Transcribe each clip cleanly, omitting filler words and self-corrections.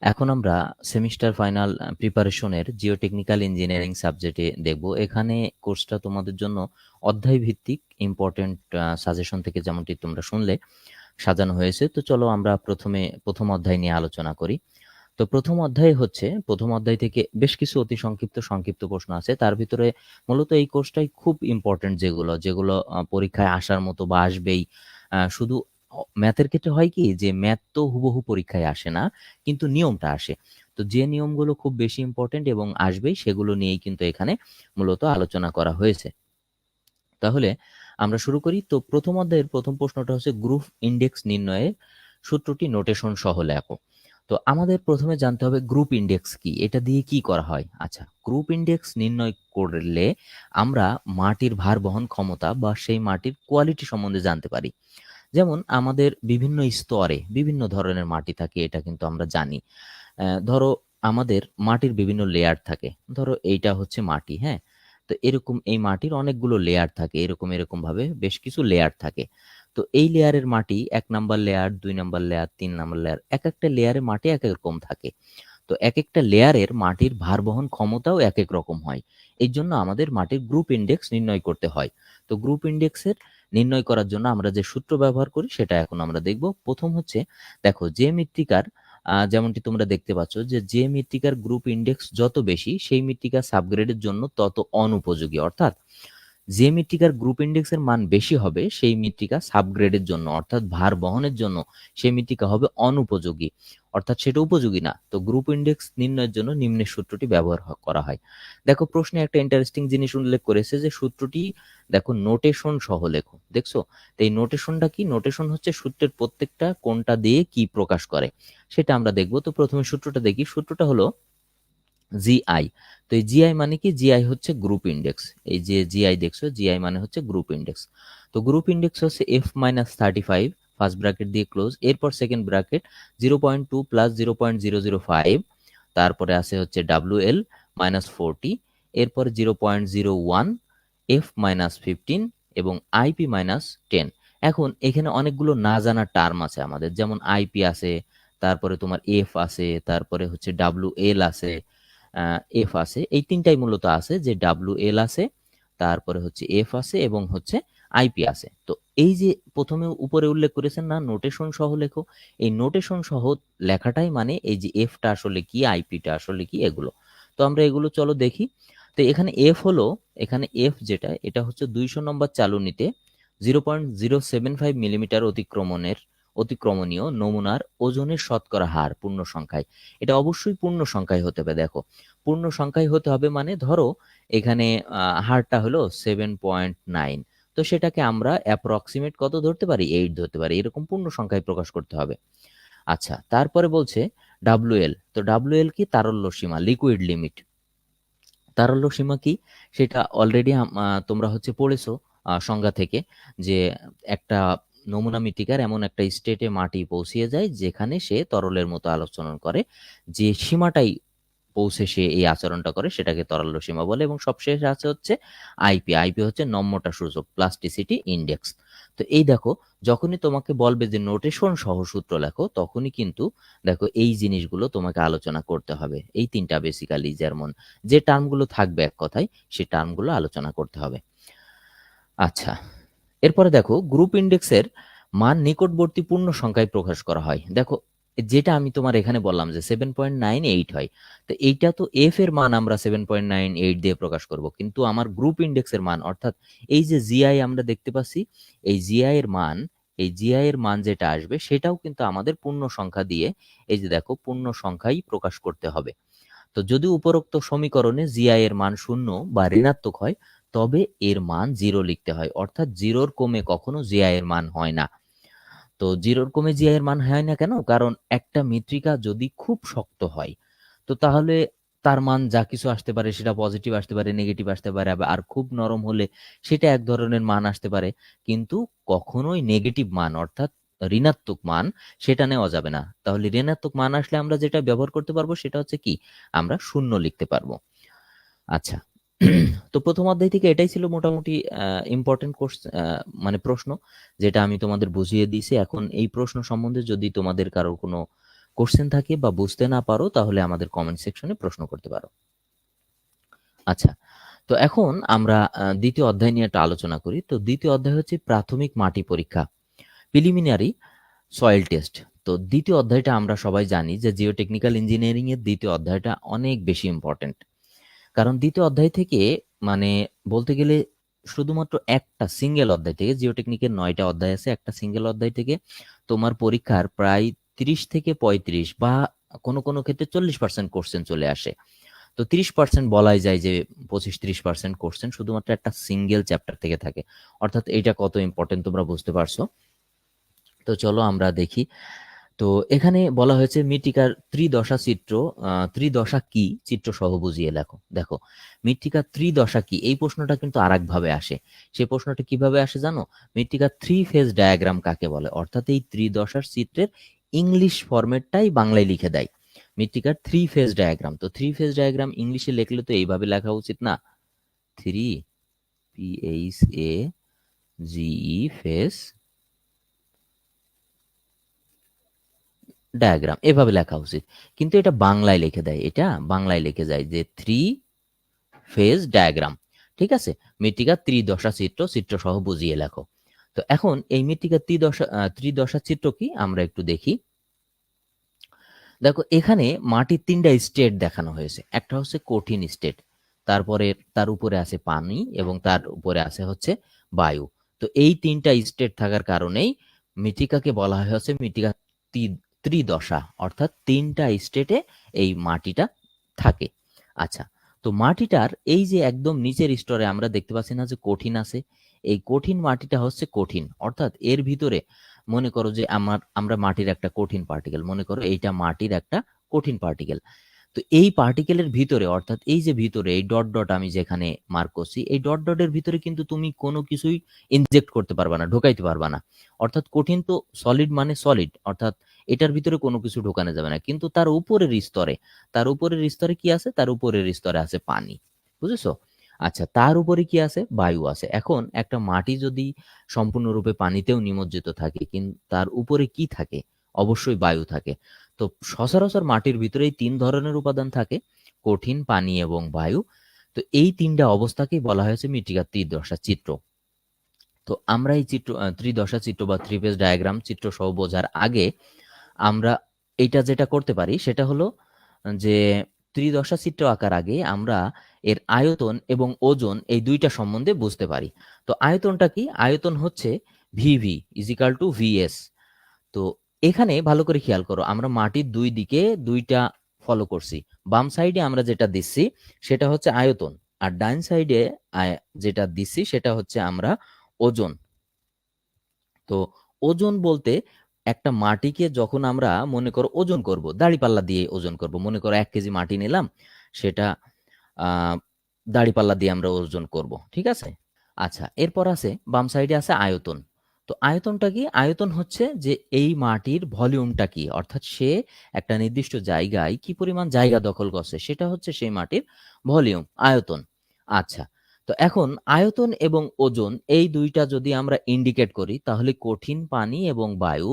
এখন আমরা semester final প্রিপারেশনের জিওটেকনিক্যাল ইঞ্জিনিয়ারিং সাবজেক্টে দেখব। এখানে কোর্সটা তোমাদের জন্য অধ্যায় ভিত্তিক ইম্পর্টেন্ট সাজেশন থেকে যেমনটি তোমরা শুনলে সাজানো হয়েছে। তো চলো আমরা প্রথম অধ্যায় নিয়ে আলোচনা করি। তো প্রথম অধ্যায় থেকে বেশ কিছু অতি সংক্ষিপ্ত প্রশ্ন আছে। তার ভিতরে মূলত এই কোর্সটাই খুব ইম্পর্টেন্ট, যেগুলো পরীক্ষায় আসার মতো বা আসবেই। শুধু ম্যাথের ক্ষেত্রে হয় কি, যে ম্যাথ তো হুবহু পরীক্ষায় আসে না, কিন্তু নিয়মটা আসে। তো যে নিয়মগুলো খুব বেশি ইম্পর্টেন্ট এবং আসবেই, সেগুলো নিয়েই কিন্তু এখানে মূলত আলোচনা করা হয়েছে। তাহলে আমরা শুরু করি। তো প্রথম অধ্যায়ের প্রথম প্রশ্নটা হচ্ছে গ্রুপ ইন্ডেক্স নির্ণয়ের সূত্রটি নোটেশন সহ লেখো। তো আমাদের প্রথমে জানতে হবে গ্রুপ ইন্ডেক্স কি, এটা দিয়ে কি করা হয়। আচ্ছা, গ্রুপ ইন্ডেক্স নির্ণয় করলে আমরা মাটির ভার বহন ক্ষমতা বা সেই মাটির কোয়ালিটি সম্বন্ধে জানতে পারি। যেমন আমাদের বিভিন্ন স্তরে বিভিন্ন ধরনের মাটি থাকে, এটা কিন্তু আমরা জানি। ধরো আমাদের মাটির বিভিন্ন লেয়ার থাকে। ধরো এইটা হচ্ছে মাটি, হ্যাঁ। তো এরকম এই মাটির অনেকগুলো লেয়ার থাকে, এরকম ভাবে বেশ কিছু লেয়ার থাকে। তো এই লেয়ারের মাটি 1 number layer, 2 number layer, 3 number layer, এক একটা লেয়ারে মাটি এক এক রকম থাকে। তো এক একটা লেয়ারের মাটির ভার বহন ক্ষমতাও এক এক রকম হয়। এই জন্য আমাদের মাটির গ্রুপ ইন্ডেক্স নির্ণয় করতে হয়। তো গ্রুপ ইন্ডেক্সের নির্ণয় করার জন্য আমরা যে সূত্র ব্যবহার করি সেটা এখন আমরা দেখব। প্রথম হচ্ছে, দেখো যে মৃত্তিকার যেমনটি তোমরা দেখতে পাচ্ছ, যে মৃত্তিকার গ্রুপ ইন্ডেক্স যত বেশি, সেই মৃত্তিকা সাবগ্রেডের জন্য তত অনুপযোগী। অর্থাৎ যে মৃত্তিকার গ্রুপ ইন্ডেক্সের মান বেশি হবে, সেই মৃত্তিকা সাবগ্রেডের জন্য অর্থাৎ ভার বহনের জন্য সেই মৃত্তিকা হবে অনুপযোগী, অর্থাৎ সেটা উপযোগী না। তো গ্রুপ ইন্ডেক্স নির্ণয়ের জন্য নিম্নের সূত্রটি ব্যবহার করা হয়। দেখো প্রশ্নে একটা ইন্টারেস্টিং জিনিস উল্লেখ করেছে, যে সূত্রটি দেখো নোটেশন সহ লেখো। দেখছো? তো এই নোটেশনটা কি? নোটেশন হচ্ছে সূত্রের প্রত্যেকটা কোনটা দিয়ে কি প্রকাশ করে সেটা আমরা দেখবো। তো প্রথমে সূত্রটা দেখি। সূত্রটা হলো জিআই। তো এই জিআই মানে কি? জিআই হচ্ছে গ্রুপ ইন্ডেক্স। এই যে জিআই দেখছো, জিআই মানে হচ্ছে গ্রুপ ইন্ডেক্স। তো গ্রুপ ইন্ডেক্স হচ্ছে F-35 ফার্স্ট ব্র্যাকেট দিয়ে ক্লোজ, এরপর সেকেন্ড ব্র্যাকেট 0.2 প্লাস 0.005, তারপরে আছে হচ্ছে WL -40, এরপর 0.01, F-15 এবং IP-10। এখন এখানে অনেকগুলো না জানা টার্ম আছে আমাদের, যেমন আইপি আছে, তারপরে তোমার এফ আছে, তারপরে হচ্ছে WL আছে, এফ আছে। এই তিনটাই মূলত আছে, যে WL আছে, তারপরে হচ্ছে এফ আছে এবং হচ্ছে আইপি আছে। তো এই যে প্রথমে উপরে উল্লেখ করেছেন না, নোটেশন সহ লেখো। এই নোটেশন সহ লেখাটাই মানে এই যে এফটা আসলে কি, আইপিটা আসলে কি, এগুলো। তো আমরা এগুলো চলো দেখি। তো এখানে এফ যেটা, এটা হচ্ছে 200 নম্বর চালনীতে 0.075 মিলিমিটার অতিক্রমণীয় নমুনার ওজনের শতকরা হার পূর্ণ সংখ্যায়। এটা অবশ্যই পূর্ণ সংখ্যায় হতে হবে। দেখো, পূর্ণ সংখ্যায় হতে হবে মানে ধরো এখানে হারটা হলো 7.9, তো সেটাকে আমরা অ্যাপ্রক্সিমেট কত ধরতে পারি? 8 ধরতে পারি। এরকম পূর্ণ সংখ্যায় প্রকাশ করতে হবে। আচ্ছা, তারপরে বলছে ডাব্লুএল। তো ডাব্লুএল কি? তারল্য সীমা, লিকুইড লিমিট। তারল্য সীমা কি? সেটা অলরেডি তোমরা হচ্ছে পড়েছো সংজ্ঞা থেকে, যে একটা নমুনা মৃত্তিকার এমন একটা স্টেটে মাটি পৌঁছিয়ে যায় যেখানে সে তরলের মতো আচরণ করে, যে সীমাটাই পৌঁছে সে এই আচরণটা করে, সেটাকে তরল সীমা বলে। এবং সবশেষে আছে হচ্ছে আইপি। আইপি হচ্ছে নম্যতা সূচক, প্লাস্টিসিটি ইন্ডেক্স। তো এই দেখো, যখনই তোমাকে বলবে যে নোটেশন সহ সূত্র লেখো, তখনই কিন্তু দেখো এই জিনিসগুলো তোমাকে আলোচনা করতে হবে। এই তিনটা বেসিক্যালি, যেমন যে টার্মগুলো থাকবে এক কথায়, সেই টার্মগুলো আলোচনা করতে হবে। আচ্ছা, এরপরে দেখো গ্রুপ ইন্ডেক্সের মান নিকটবর্তী পূর্ণ সংখ্যায় প্রকাশ করা হয়। দেখো, যেটা আমি তোমার এখানে বললাম যে 7.98 হয়, তো এইটা তো এফ এর মান আমরা 7.98 দিয়ে প্রকাশ করব, কিন্তু আমার গ্রুপ ইন্ডেক্সের মান, অর্থাৎ এই যে জিআই আমরা দেখতে পাচ্ছি, এই জিআই এর মান, এই জিআই এর মান যেটা আসবে সেটাও কিন্তু আমাদের পূর্ণ সংখ্যা দিয়ে, এই যে দেখো, পূর্ণ সংখ্যাই প্রকাশ করতে হবে। তো যদি উপরোক্ত সমীকরণে জিআই এর মান শূন্য বা ঋণাত্মক হয়, তবে এর মান 0 লিখতে হয়। অর্থাৎ 0-র কমে কখনো জিআই এর মান হয় না। তো 0-র কমে জিআই এর মান হয় না কেন? কারণ একটা মৃত্তিকা যদি খুব শক্ত হয়, তো তাহলে তার মান যা কিছু আসতে পারে, সেটা পজিটিভ আসতে পারে, নেগেটিভ আসতে পারে। আর খুব নরম হলে সেটা এক ধরনের মান আসতে পারে, কিন্তু কখনোই নেগেটিভ মান, অর্থাৎ ঋণাত্মক মান, সেটা নেওয়া যাবে না। তাহলে ঋণাত্মক মান আসলে আমরা যেটা ব্যবহার করতে পারবো সেটা হচ্ছে কি? আমরা শূন্য লিখতে পারবো। আচ্ছা, তো প্রথম অধ্যায় থেকে এটাই ছিল মোটামুটি ইম্পর্টেন্ট কোর্স, প্রশ্ন, যেটা আমি তোমাদের বুঝিয়ে দিয়েছি। এখন এই প্রশ্ন সম্বন্ধে যদি তোমাদের কারোর কোনো কোশ্চেন থাকে বা বুঝতে না পারো তাহলে আমাদের কমেন্ট সেকশনে প্রশ্ন করতে পারো। আচ্ছা, তো এখন আমরা দ্বিতীয় অধ্যায় নিয়ে একটা আলোচনা করি। তো দ্বিতীয় অধ্যায় হচ্ছে প্রাথমিক মাটি পরীক্ষা, প্রিলিমিনারি সয়েল টেস্ট। তো দ্বিতীয় অধ্যায়টা আমরা সবাই জানি যে জিওটেকনিক্যাল ইঞ্জিনিয়ারিং এর দ্বিতীয় অধ্যায়টা অনেক বেশি ইম্পর্টেন্ট। কারণ দ্বিতীয় অধ্যায় থেকে মানে বলতে গেলে শুধুমাত্র একটা সিঙ্গেল অধ্যায় থেকে, জিওটেকনিকের 9টা অধ্যায় আছে, একটা সিঙ্গেল অধ্যায় থেকে তোমার পরীক্ষার প্রায় 30 থেকে 35 বা কোনো কোনো ক্ষেত্রে 40% কোশ্চেন চলে আসে। তো 30% বলাই যায় যে 25-30% কোশ্চেন শুধুমাত্র একটা সিঙ্গেল চ্যাপ্টার থেকে থাকে। অর্থাৎ এটা কত ইম্পর্টেন্ট তোমরা বুঝতে পারছো। তো চলো আমরা দেখি। তো এখানে বলা হয়েছে মৃত্তিকার ত্রিদশা চিত্র, ত্রিদশা কি চিত্র সহ বুঝিয়ে লেখো। দেখো, মৃত্তিকার ত্রিদশা কি, এই প্রশ্নটা কিন্তু আরেক ভাবে আসে। সেই প্রশ্নটা কিভাবে আসে জানো? মৃত্তিকার থ্রি ফেজ ডায়াগ্রাম কাকে বলে, অর্থাৎ এই ত্রিদশার চিত্রের ইংলিশ ফরম্যাটটাই বাংলায় লিখে দেয়। মৃত্তিকার থ্রি ফেজ ডায়াগ্রাম, তো থ্রি ফেজ ডায়াগ্রাম ইংলিশে লিখলে তো এইভাবে লেখা উচিত না, থ্রি PHAGE ফেজ ডায়াগ্রাম এভাবে লেখা উচিত, কিন্তু এটা বাংলায় লিখে দেয়, এটা বাংলায় লিখে যায় যে থ্রি ফেজ ডায়াগ্রাম। ঠিক আছে, মৃত্তিকার ত্রিদশা চিত্র, চিত্র সহ বুঝিয়ে লেখো। তো এখন এই মৃত্তিকার ত্রিদশা চিত্র কি আমরা একটু দেখি। দেখো, এখানে মাটির 3টা স্টেট দেখানো হয়েছে। একটা হচ্ছে কঠিন স্টেট, তারপরে তার উপরে আছে পানি এবং তার উপরে আছে হচ্ছে বায়ু। তো এই 3টা স্টেট থাকার কারণেই মৃত্তিকাকে বলা হয়েছে মৃত্তিকা ত্রিদশা, অর্থাৎ 3টা স্টেটে এই মাটিটা থাকে। আচ্ছা, তো মাটিটার এই যে একদম নিচের স্তরে আমরা দেখতে পাচ্ছি না যে কঠিন আছে, এই কঠিন মাটিটা হচ্ছে কঠিন, অর্থাৎ এর ভিতরে মনে করো যে আমরা মাটির একটা কঠিন পার্টিকেল, মনে করো এইটা মাটির একটা কঠিন পার্টিকেল। তো এই পার্টিকেলের ভিতরে, অর্থাৎ এই যে ভিতরে এই ডট ডট আমি যেখানে মার্ক করছি, এই ডট ডটের ভিতরে কিন্তু তুমি কোনো কিছুই ইনজেক্ট করতে পারবা না, ঢোকাইতে পারবা না। অর্থাৎ কঠিন তো সলিড মানে সলিড, অর্থাৎ এটার ভিতরে কোনো কিছু ঢোকানো যাবে না। কিন্তু তার উপরের স্তরে, তার উপরের স্তরে কি আছে? তার উপরের স্তরে আছে পানি, বুঝেছো? আচ্ছা, তার উপরে কি আছে? বায়ু আছে। এখন একটা মাটি যদি সম্পূর্ণরূপে পানিতেও নিমজ্জিত থাকে, কিন্তু তার উপরে কি থাকে? অবশ্যই বায়ু থাকে। তো সচরাচর মাটির ভিতরে এই 3 ধরনের উপাদান থাকে, কঠিন, পানি এবং বায়ু। তো এই 3টা অবস্থাকেই বলা হয়েছে মৃত্তিকার ত্রিদশা চিত্র। তো আমরা এই চিত্র ত্রিদশা চিত্র বা থ্রি ফেজ ডায়াগ্রাম চিত্র সহ বোঝার আগে আমরা এইটা যেটা করতে পারি সেটা হলো যে ত্রিদশা চিত্র আঁকার আগে আমরা এর আয়তন এবং ওজন এই দুইটা সম্বন্ধে বুঝতে পারি। তো আয়তনটা কি? আয়তন হচ্ছে ভিভি ইজিক্যাল টু ভিএস। তো এখানে ভালো করে খেয়াল করো, আমরা মাটির দুই দিকে দুইটা ফলো করছি। বাম সাইডে আমরা যেটা দিচ্ছি সেটা হচ্ছে আয়তন, আর ডান সাইডে যেটা দিচ্ছি সেটা হচ্ছে আমরা ওজন। তো ওজন বলতে একটা মাটিকে যখন আমরা মনে করো ওজন করব, দাঁড়িপাল্লা দিয়ে ওজন করব, মনে করো 1 কেজি মাটি নিলাম, সেটা আহ দাঁড়িপাল্লা দিয়ে আমরা ওজন করব, ঠিক আছে? আচ্ছা, এরপর আছে বাম সাইডে আছে আয়তন। তো আয়তনটা কি? আয়তন হচ্ছে যে এই মাটির ভলিউমটা কি, অর্থাৎ সে একটা নির্দিষ্ট জায়গায় কি পরিমাণ জায়গা দখল করছে, সেটা হচ্ছে সেই মাটির ভলিউম, আয়তন। আচ্ছা, তো এখন আয়তন এবং ওজন এই দুইটা যদি আমরা ইন্ডিকেট করি তাহলে কঠিন, পানি এবং বায়ু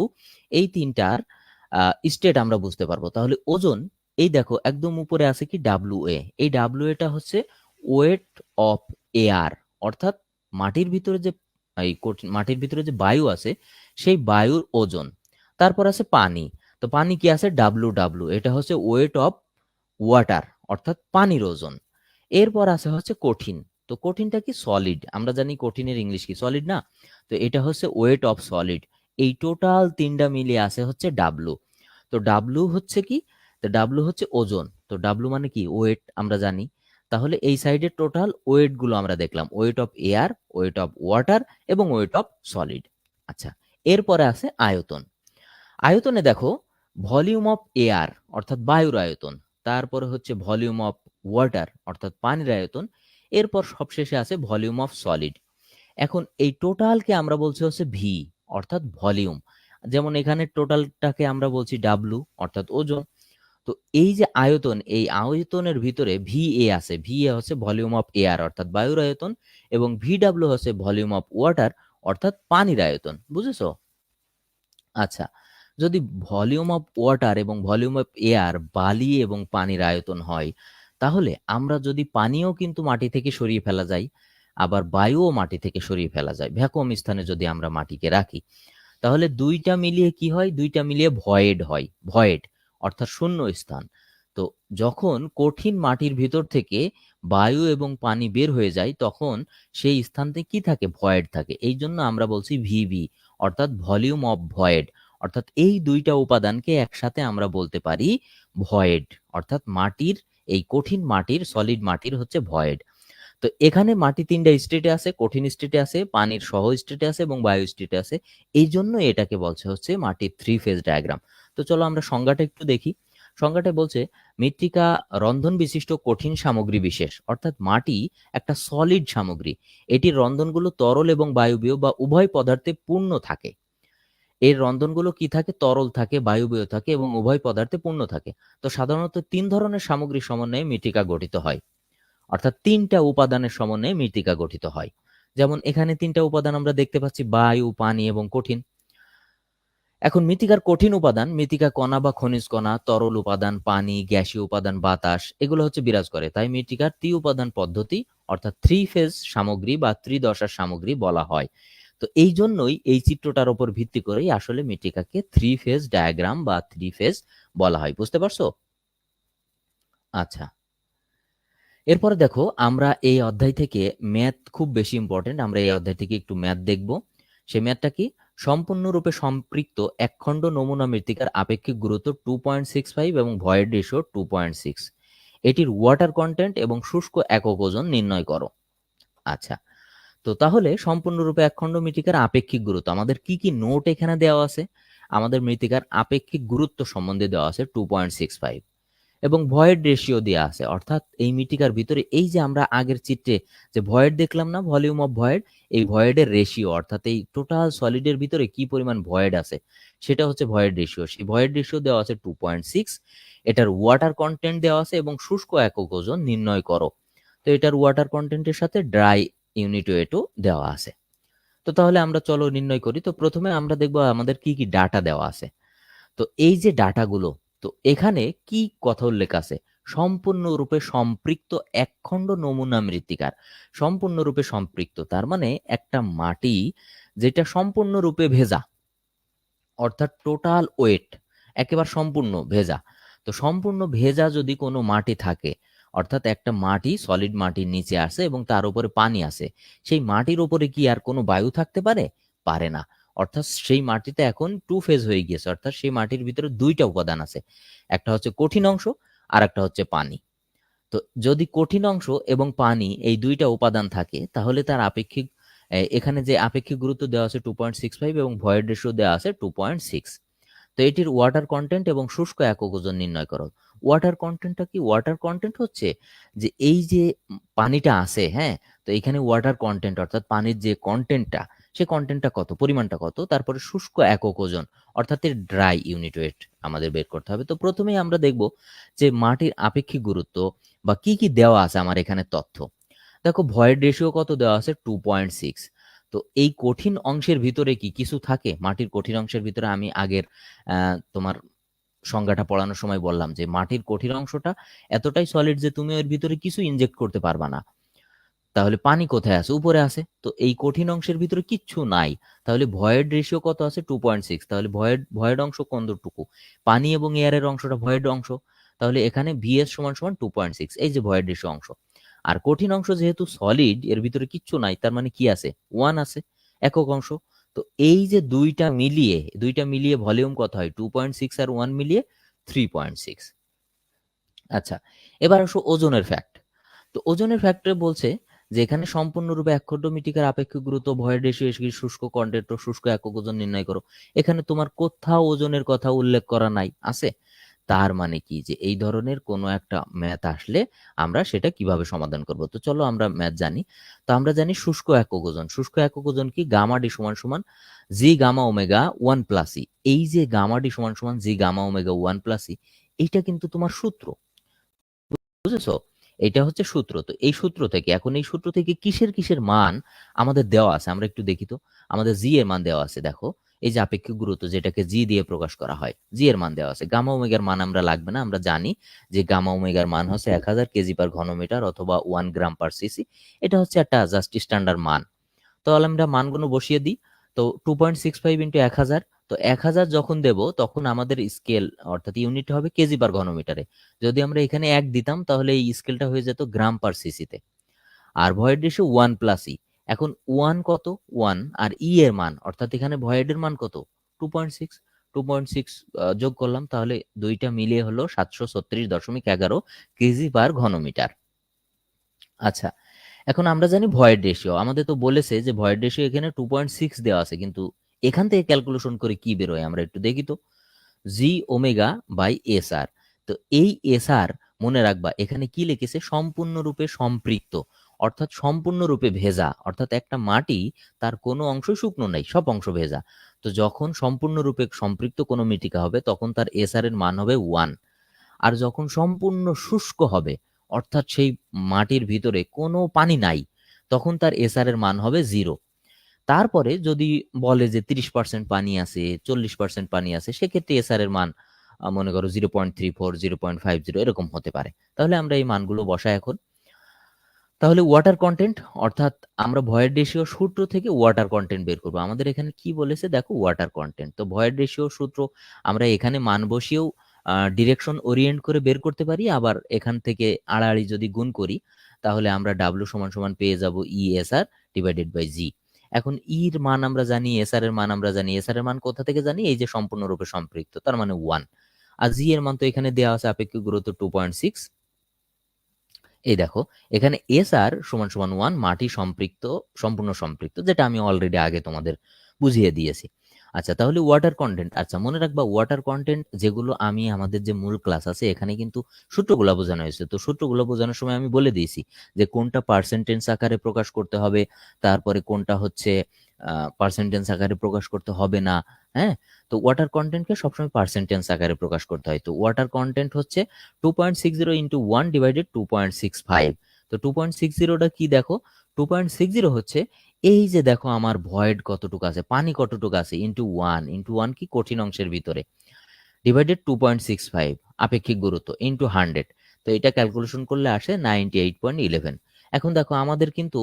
এই 3টার স্টেট আমরা বুঝতে পারবো। তাহলে ওজন, এই দেখো একদম উপরে আছে কি ডাব্লিউ এ, এই ডাব্লিউ-এটা হচ্ছে ওয়েট অফ এয়ার, অর্থাৎ মাটির ভিতরে যে মাটির ভিতরে যে বায়ু আছে সেই বায়ুর ওজন। তারপর আছে পানি, তো পানি কি আছে? ডাব্লিউ, এটা হচ্ছে ওয়েট অফ ওয়াটার, অর্থাৎ পানির ওজন। এরপর আছে হচ্ছে কঠিন, তো কঠিনটা কি? সলিড, আমরা জানি কঠিনের ইংলিশ কি? সলিড না? তো এটা হচ্ছে ওয়েট অফ সলিড। এই টোটাল 3টা মিলিয়ে আছে হচ্ছে ডাব্লু। তো ডাব্লু হচ্ছে কি? তো ডাব্লু হচ্ছে ওজন, তো ডাব্লু মানে কি? ওয়েট, আমরা জানি। তাহলে এই সাইডের টোটাল ওয়েট গুলো আমরা দেখলাম, weight of air, wait of water এবং ওয়েট অফ সলিড। আচ্ছা, এরপরে আছে আয়তন। আয়তনে দেখো ভলিউম অফ এয়ার অর্থাৎ বায়ুর আয়তন, তারপরে হচ্ছে ভলিউম অফ ওয়াটার অর্থাৎ পানির আয়তন, এরপর সবশেষে আছে ভলিউম অফ সলিড। এখন এই টোটালকে আমরা বলছি হচ্ছে ভি অর্থাৎ ভলিউম। যেমন এখানে টোটালটাকে আমরা বলছি ডাব্লু অর্থাৎ ওজন। তো এই যে আয়তন, এই আয়তনের ভিতরে ভি এ আছে, ভি এ হচ্ছে ভলিউম অফ এয়ার অর্থাৎ বায়ুর আয়তন, এবং ভি ডাব্লু হচ্ছে ভলিউম অফ ওয়াটার অর্থাৎ পানির আয়তন, বুঝেছো? আচ্ছা, যদি ভলিউম অফ ওয়াটার এবং ভলিউম অফ এয়ার বালি এবং পানির আয়তন হয়, তাহলে আমরা যদি পানিও কিন্তু মাটি থেকে সরিয়ে ফেলা যায়, আবার বায়ুও মাটি থেকে সরিয়ে ফেলা যায়, ভ্যাকুয়াম স্থানে যদি আমরা মাটিকে রাখি, তাহলে দুইটা মিলিয়ে কি হয়? দুইটা মিলিয়ে ভয়েড হয়। ভয়েড অর্থাৎ শূন্য স্থান। তো যখন কঠিন মাটির ভিতর থেকে বায়ু এবং পানি বের হয়ে যায়, তখন সেই স্থানতে কি থাকে? ভয়েড থাকে। এই জন্য আমরা বলছি ভিভি, অর্থাৎ ভলিউম অফ ভয়েড। অর্থাৎ এই দুইটা উপাদানকে একসাথে আমরা বলতে পারি ভয়েড, অর্থাৎ মাটির, এই কঠিন মাটির, সলিড মাটির হচ্ছে ভয়েড। তো এখানে মাটি তিনটা স্টেটে আছে, কঠিন স্টেটে আছে, পানির সহ স্টেটে আছে এবং বায়ু স্টেটে আছে। এই জন্য এটাকে বলছে হচ্ছে মাটির থ্রি ফেজ ডায়াগ্রাম। তো চলো আমরা সংজ্ঞাটা একটু দেখি। সংজ্ঞাটা বলছে মৃত্তিকা রন্ধন বিশিষ্ট কঠিন সামগ্রী বিশেষ, অর্থাৎ মাটি একটা সলিড সামগ্রী। এটির রন্ধনগুলো তরল এবং বায়বীয় বা উভয় পদার্থে পূর্ণ থাকে। এর রন্ধনগুলো কি থাকে? তরল থাকে, বায়বীয় থাকে এবং উভয় পদার্থে পূর্ণ থাকে। তো সাধারণত তিন ধরনের সামগ্রীর সমন্বয়ে মৃত্তিকা গঠিত হয়, অর্থাৎ তিনটা উপাদানের সমন্বয়ে মৃত্তিকা গঠিত হয়। যেমন এখানে তিনটা উপাদান আমরা দেখতে পাচ্ছি, বায়ু, পানি এবং কঠিন। এখন মৃত্তিকার কঠিন উপাদান, মৃত্তিকা কণা বা খনিজ কণা, তরল উপাদান পানি, গ্যাসীয় উপাদান বাতাস, এগুলো হচ্ছে বিরাজ করে। তাই মৃত্তিকার উপাদান পদ্ধতি অর্থাৎ থ্রি ফেজ সামগ্রী বা ত্রিদশার সামগ্রী বলা হয়। তো এই জন্যই এই চিত্রটার উপর ভিত্তি করেই আসলে মৃত্তিকাকে থ্রি ফেজ ডায়াগ্রাম বা থ্রি ফেজ বলা হয়। বুঝতে পারছো? আচ্ছা, এরপরে দেখো আমরা এই অধ্যায় থেকে ম্যাথ খুব বেশি ইম্পর্টেন্ট, আমরা এই অধ্যায় থেকে একটু ম্যাথ দেখব। সেই ম্যাথটা কি? সম্পূর্ণরূপে সম্পৃক্ত একখণ্ড নমুনা মৃত্তিকার আপেক্ষিক গুরুত্ব 2.65 এবং ভয়েড রেশিও 2.6। এটির ওয়াটার কন্টেন্ট এবং শুষ্ক একক ওজন নির্ণয় করো। আচ্ছা, তো তাহলে সম্পূর্ণরূপে একখণ্ড মৃত্তিকার আপেক্ষিক গুরুত্ব, আমাদের কি কি নোট এখানে দেওয়া আছে? আমাদের মৃত্তিকার আপেক্ষিক গুরুত্ব সম্বন্ধে দেওয়া আছে 2.65 এবং ভয়েড রেশিও দেওয়া আছে, অর্থাৎ এই মৃত্তিকার ভিতরে এই যে আমরা আগের চিত্রে যে ভয়েড দেখলাম না, ভলিউম অফ ভয়েড, এই ভয়েডের রেশিও, অর্থাৎ এই টোটাল সলিডের ভিতরে কি পরিমাণ ভয়েড আছে সেটা হচ্ছে ভয়েড রেশিও। সেই ভয়েড রেশিও দেওয়া আছে 2.6। এটার ওয়াটার কন্টেন্ট দেওয়া আছে এবং শুষ্ক একক ওজন নির্ণয় করো। তো এটার ওয়াটার কন্টেন্টের সাথে ড্রাই ইউনিট ওয়েটও দেওয়া আছে। তো তাহলে আমরা চলো নির্ণয় করি। তো প্রথমে আমরা দেখবো আমাদের কি কি ডাটা দেওয়া আছে। তো এই যে ডাটাগুলো, তো এখানে কি কথা উল্লেখ আছে? সম্পূর্ণরূপে সম্পৃক্ত একখণ্ড নমুনা মৃত্তিকার। সম্পূর্ণরূপে সম্পৃক্ত তার মানে একটা মাটি যেটা সম্পূর্ণরূপে ভেজা, অর্থাৎ টোটাল ওয়েট একেবারে সম্পূর্ণ ভেজা। তো সম্পূর্ণ ভেজা যদি কোনো মাটি থাকে, অর্থাৎ একটা মাটি সলিড মাটির নিচে আছে এবং তার উপরে পানি আছে, সেই মাটির উপরে কি আর কোনো বায়ু থাকতে পারে? পারে না। অর্থাৎ সেই মাটিতে এখন টু ফেজ হয়ে গিয়েছে, অর্থাৎ সেই মাটির ভিতরে দুইটা উপাদান আছে, একটা হচ্ছে কঠিন অংশ আর একটা হচ্ছে পানি। তো যদি কঠিন অংশ এবং পানি এই দুইটা উপাদান থাকে, তাহলে তার আপেক্ষিক এখানে যে আপেক্ষিক গুরুত্ব দেওয়া আছে 2.65 এবং ভয়েড রেশিও দেওয়া আছে 2.6। তো এটির ওয়াটার কন্টেন্ট এবং শুষ্ক একক ওজন নির্ণয় করো। ওয়াটার কন্টেন্টটা কি? ওয়াটার কন্টেন্ট হচ্ছে যে এই যে পানিটা আছে, হ্যাঁ, তো এখানে ওয়াটার কন্টেন্ট অর্থাৎ পানির যে কন্টেন্টটা, সে কন্টেন্টটা কত, পরিমাণটা কত, তারপরে শুষ্ক একক ওজন অর্থাৎ এর ড্রাই ইউনিট ওয়েট আমাদের বের করতে হবে। তো প্রথমেই আমরা দেখব যে মাটির আপেক্ষিক গুরুত্ব বা কি কি দেওয়া আছে আমার এখানে তথ্য। দেখো ভয়েড রেশিও কত দেওয়া আছে? 2.6। তো এই কঠিন অংশের ভিতরে কি কিছু থাকে? মাটির কঠিন অংশের ভিতরে আমি আগের তোমার সংজ্ঞাটা পড়ানোর সময় বললাম যে মাটির কঠিন অংশটা এতটাই সলিড যে তুমি এর ভিতরে কিছু ইনজেক্ট করতে পারবা না। তাহলে পানি কোথায় আছে? উপরে আছে। তো এই কঠিন অংশের ভিতরে কিচ্ছু নাই, তাহলে ভয়েড রেশিও কত আছে? 2.6। তাহলে ভয়েড ভয়েড অংশ কতটুকু? পানি এবং এয়ারের অংশটা ভয়েড অংশ, তাহলে এখানে ভিএস সমান সমান 2.6, এই যে ভয়েড রেশিও অংশ। আর কঠিন অংশ যেহেতু সলিড, এর ভিতরে কিচ্ছু নাই, তার মানে কি আছে? 1 আছে, একক অংশ। তো এই যে দুইটা মিলিয়ে ভলিউম কত হয়? 2.6 আর 1 মিলিয়ে 3.6। আচ্ছা, এবার আসো ওজনের ফ্যাক্ট। তো ওজনের ফ্যাক্টরে বলছে যে এখানে সম্পূর্ণরূপে একখণ্ড মৃত্তিকার আপেক্ষিক গুরুত্ব, ভয়েড রেশিও, শুষ্ক কন্টেন্ট ও শুষ্ক একক ওজন নির্ণয় করো। এখানে তোমার কোথাও ওজনের কথা উল্লেখ করা নাই, আছে? তার মানে কি যে এই ধরনের কোনো একটা ম্যাথ আসলে আমরা সেটা কিভাবে সমাধান করব। তো চলো আমরা ম্যাথ জানি। তো আমরা জানি শুষ্ক একক ওজন। শুষ্ক একক ওজন কি? গামা ডি সমান সমান জি গামা ওমেগা 1 প্লাস ই। এই যে গামা ডি সমান সমান জি গামা ওমেগা 1 প্লাস ই, এইটা কিন্তু তোমার সূত্র, বুঝেছো? এটা হচ্ছে সূত্র। তো এই সূত্র থেকে, এখন এই সূত্র থেকে কিসের কিসের মান আমাদের দেওয়া আছে আমরা একটু দেখি। তো আমাদের জি এর মান দেওয়া আছে, দেখো এই যে আপেক্ষিক গুরুত্ব যেটাকে জি দিয়ে প্রকাশ করা হয়, জি এর মান দেওয়া আছে। গামা ওমেগার মান আমরা লাগবে না, আমরা জানি যে গামা ওমেগার মান হচ্ছে 1000 কেজি পার ঘনমিটার অথবা 1 গ্রাম পার সিসি। এটা হচ্ছে একটা জাস্ট স্ট্যান্ডার্ড মান। তাহলে আমরা মানগুলো বসিয়ে দিই। তো 2.65 ইন্টু 1000, তো 1000 যখন দেব তখন আমাদের স্কেল অর্থাৎ ইউনিট হবে কেজি পার ঘনমিটারে। যদি আমরা এখানে 1 দিতাম তাহলে এই স্কেলটা হয়ে যেত গ্রাম পার সিসিতে। আর ভয়েড রেশিও 1 প্লাস ই। এখন 1 কত? 1 আর ই এর মান অর্থাৎ এখানে ভয়েডের মান কত? 2.6। 2.6 যোগ করলাম, তাহলে দুইটা মিলিয়ে হলো 736.11 কেজি পার ঘনমিটার। আচ্ছা, এখন আমরা জানি ভয়েড রেশিও, আমাদের তো বলেছে যে ভয়েড রেশিও এখানে 2.6 দেওয়া আছে, কিন্তু এখান থেকে ক্যালকুলেশন করে কি বেরোয় আমরা একটু দেখি তো। জি ওমেগা বাই এস আর। তো এই এস আর মনে রাখবা এখানে কি লিখেছে? সম্পূর্ণরূপে সম্পৃক্ত, অর্থাৎ সম্পূর্ণরূপে ভেজা, অর্থাৎ একটা মাটি তার কোনো অংশ শুকনো নাই, সব অংশ ভেজা। তো যখন সম্পূর্ণরূপে সম্পৃক্ত কোনো মৃত্তিকা হবে তখন তার এস আর এর মান হবে 1। আর যখন সম্পূর্ণ শুষ্ক হবে অর্থাৎ সেই মাটির ভিতরে কোনো পানি নাই তখন তার এসআর এর মান হবে 0। তারপরে যদি বলে যে 30% পানি আছে, 40% পানি আছে, সেক্ষেত্রে এসআর এর মান মনে করো 0.34, 0.50 এরকম হতে পারে। তাহলে আমরা এই মানগুলো বসাই এখন। তাহলে ওয়াটার কন্টেন্ট, অর্থাৎ আমরা ভয়েড রেশিও সূত্র থেকে ওয়াটার কন্টেন্ট বের করবো। আমাদের এখানে কি বলেছে দেখো, ওয়াটার কন্টেন্ট। তো ভয়েড রেশিও সূত্র আমরা এখানে মান বসিয়েও ডিরেকশন ওরিয়েন্ট করে বের করতে পারি, আবার এখান থেকে আড়াআড়ি যদি গুণ করি তাহলে আমরা ডাব্লিউ সমান সমান পেয়ে যাব ইএসআর ডিভাইডেড বাই জি। এখন ইর মান আমরা জানি, এসআর এর মান আমরা জানি। এসআর এর মান কোথা থেকে জানি? এই যে সম্পূর্ণরূপে সম্পৃক্ত, তার মানে 1। আর জি এর মান তো এখানে দেওয়া আছে আপেক্ষিক গুরুত্ব 2.6। এই দেখো এখানে এস আর সমান সমান 1, মাটি সম্পৃক্ত, সম্পূর্ণ সম্পৃক্ত, যেটা আমি অলরেডি আগে তোমাদের বুঝিয়ে দিয়েছি। আচ্ছা, তাহলে ওয়াটার কন্টেন্ট। আচ্ছা, মনে রাখবা ওয়াটার কন্টেন্ট যেগুলো আমি আমাদের যে মূল ক্লাস আছে এখানে কিন্তু সূত্রগুলো বোঝানো হয়েছে। তো সূত্রগুলো বোঝানোর সময় আমি বলে দিয়েছি যে কোনটা পার্সেন্টেজ আকারে প্রকাশ করতে হবে, তারপরে কোনটা হচ্ছে পার্সেন্টেজ আকারে প্রকাশ করতে হবে না। হ্যাঁ, তো ওয়াটার কন্টেন্টকে সবসময় পার্সেন্টেজ আকারে প্রকাশ করতে হয়। তো ওয়াটার কন্টেন্ট হচ্ছে 2.60 ইন্টু 1 ডিভাইডেড 2.65। তো 2.60টা কি দেখো? 2.60 হচ্ছে এই যে দেখো আমার ভয়েড কতটুকু আছে, পানি কতটুকু আছে, ইন্টু 1। ইন্টু 1 কি? কঠিন অংশের ভিতরে, ডিভাইডেড 2.65 আপেক্ষিক গুরুত্ব ইন্টু 100। তো এটা ক্যালকুলেশন করলে আসে 98.11। এখন দেখো আমাদের কিন্তু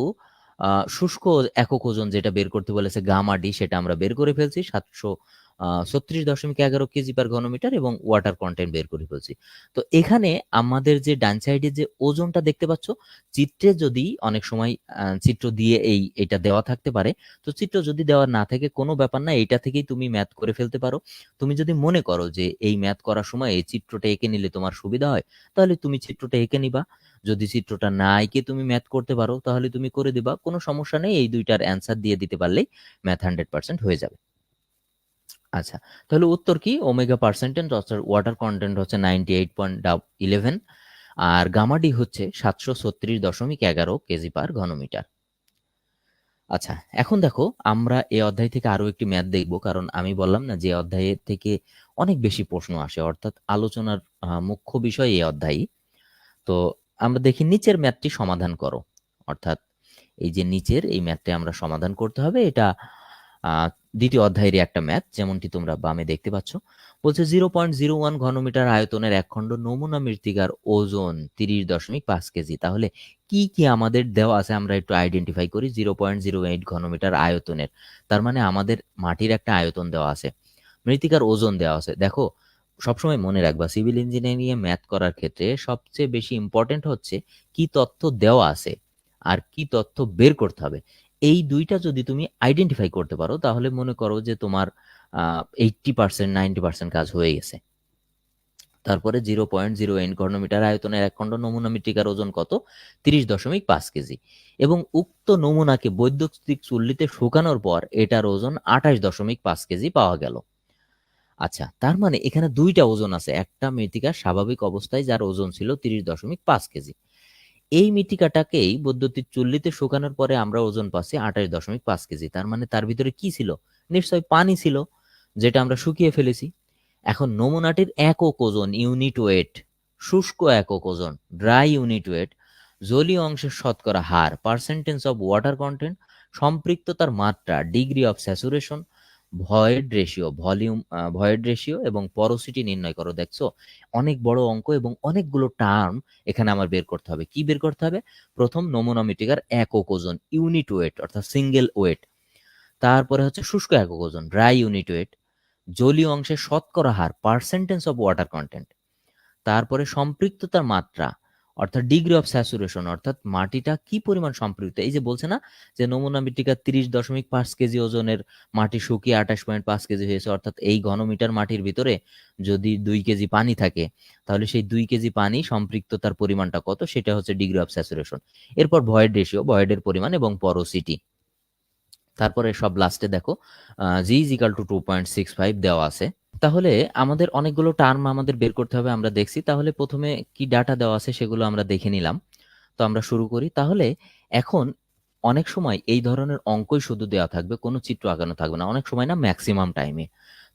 শুষ্ক একক ওজন যেটা বের করতে বলেছে গামা ডি, সেটা আমরা বের করে ফেলছি 736.11 কেজি পার ঘনমিটার, এবং ওয়াটার কন্টেন্ট বের করে ফেলছি। তো এখানে আমাদের যে ডান সাইডে যে ওজনটা দেখতে পাচ্ছ, চিত্রে যদি অনেক সময় চিত্র দিয়ে এটা দেওয়া থাকতে পারে, তো চিত্র যদি দেওয়া না থাকে কোনো ব্যাপার না, এইটা থেকেই তুমি ম্যাথ করে ফেলতে পারো। তুমি যদি মনে করো যে এই ম্যাথ করার সময় এই চিত্রটা এঁকে নিলে তোমার সুবিধা হয়, তাহলে তুমি চিত্রটা এঁকে নিবা। যদি চিত্রটা না এঁকে তুমি ম্যাথ করতে পারো তাহলে তুমি করে দিবা, কোনো সমস্যা নেই। এই দুইটার অ্যান্সার দিয়ে দিতে পারলেই ম্যাথ 100% হয়ে যাবে। আচ্ছা, তাহলে উত্তর কি? ওমেগা পার্সেন্টেজ অর্থাৎ ওয়াটার কন্টেন্ট হচ্ছে 98.11 আর গামা ডি হচ্ছে 736.11 কেজি পার ঘনমিটার। আচ্ছা, এখন দেখো আমরা এই অধ্যায় থেকে আরো একটি ম্যাথ দেখব, কারণ আমি বললাম না যে অধ্যায় থেকে অনেক বেশি প্রশ্ন আসে, অর্থাৎ আলোচনার মুখ্য বিষয় এই অধ্যায়। তো আমরা দেখি নিচের ম্যাথটি সমাধান করো, অর্থাৎ এই যে নিচের এই ম্যাথটি আমরা সমাধান করতে হবে। এটা আহ, দ্বিতীয় অধ্যায়ের একটা ম্যাথ, যেমনটি তোমরা বামে দেখতে পাচ্ছ। বলছে 0.01 ঘনমিটার আয়তনের একখণ্ড নমুনা মৃত্তিকার ওজন 30.5 কেজি। তাহলে কি কি আমাদের দেওয়া আছে আমরা একটু আইডেন্টিফাই করি। 0.08 ঘনমিটার আয়তনের, তার মানে আমাদের মাটির একটা আয়তন দেওয়া আছে, মৃত্তিকার ওজন দেওয়া আছে। দেখো সবসময় মনে রাখবা সিভিল ইঞ্জিনিয়ারিং এ ম্যাথ করার ক্ষেত্রে সবচেয়ে বেশি ইম্পর্টেন্ট হচ্ছে কি তথ্য দেওয়া আছে আর কি তথ্য বের করতে হবে। এই দুইটা যদি তুমি আইডেন্টিফাই করতে পারো তাহলে মনে করো যে তোমার 80% 90% কাজ হয়ে গেছে। তারপরে 0.08 ঘনমিটার আয়তনের একখণ্ড নমুনা মৃত্তিকার ওজন কত? 30.5 কেজি, এবং উক্ত নমুনাকে বৈদ্যুতিক চুল্লিতে শুকানোর পর এটার ওজন 28.5 কেজি পাওয়া গেল। আচ্ছা, তার মানে এখানে দুইটা ওজন আছে। একটা মৃত্তিকা স্বাভাবিক অবস্থায় যার ওজন ছিল 30.5 কেজি, এই মৃত্তিকাটাকেই বৈদ্যুতিক চুল্লিতে শুকানোর পরে আমরা ওজন পাচ্ছি 28.5 কেজি। তার মানে তার ভিতরে কি ছিল? নিশ্চয় পানি ছিল, যেটা আমরা শুকিয়ে ফেলেছি। এখন নমুনাটির একক ওজন ইউনিট ওয়েট, শুষ্ক একক ওজন ড্রাই ইউনিট ওয়েট, জলীয় অংশের শতকরা হার পার্সেন্টেজ অফ ওয়াটার কন্টেন্ট, সম্পৃক্ততার মাত্রা degree of saturation, void ratio এবং পরোসিটি নির্ণয় করো। দেখছো অনেক বড় অঙ্ক এবং অনেকগুলো টার্ম এখানে আমার বের করতে হবে। কি বের করতে হবে? প্রথম নমুনা মৃত্তিকার একক ওজন, ইউনিট ওয়েট অর্থাৎ সিঙ্গেল ওয়েট। তারপরে হচ্ছে শুষ্ক একক ওজন, ড্রাই ইউনিট ওয়েট। জলীয় অংশের শতকরা হার, পার্সেন্টেজ অফ ওয়াটার কন্টেন্ট। তারপরে সম্পৃক্ততার মাত্রা অর্থাৎ ডিগ্রি অফ স্যাচুরেশন, অর্থাৎ মাটিটা কি পরিমাণ সম্পৃক্ত। এই যে বলছে না যে নমুনা মৃত্তিকা 30.5 কেজি ওজনের মাটি শুকিয়ে 28.5 কেজি হয়েছে, অর্থাৎ এই ঘনমিটার মাটির ভিতরে যদি 2 কেজি পানি থাকে, তাহলে সেই 2 কেজি পানি সম্পৃক্ততার পরিমাণটা কত, সেটা হচ্ছে ডিগ্রি অফ স্যাচুরেশন। এরপর ভয়েড রেশিও, ভয়েডের পরিমাণ এবং পরোসিটি। তারপরে সব লাস্টে দেখো জি ইজ ইকাল টু 2.65 দেওয়া আছে। তাহলে আমাদের অনেকগুলো টার্ম আমাদের বের করতে হবে, আমরা দেখছি। তাহলে প্রথমে কি ডাটা দেওয়া আছে সেগুলো আমরা দেখে নিলাম। তো আমরা শুরু করি। তাহলে এখন অনেক সময় এই ধরনের অঙ্কই শুধু দেওয়া থাকবে, কোনো চিত্র আঁকানো থাকবে না, অনেক সময় না ম্যাক্সিমাম টাইমে।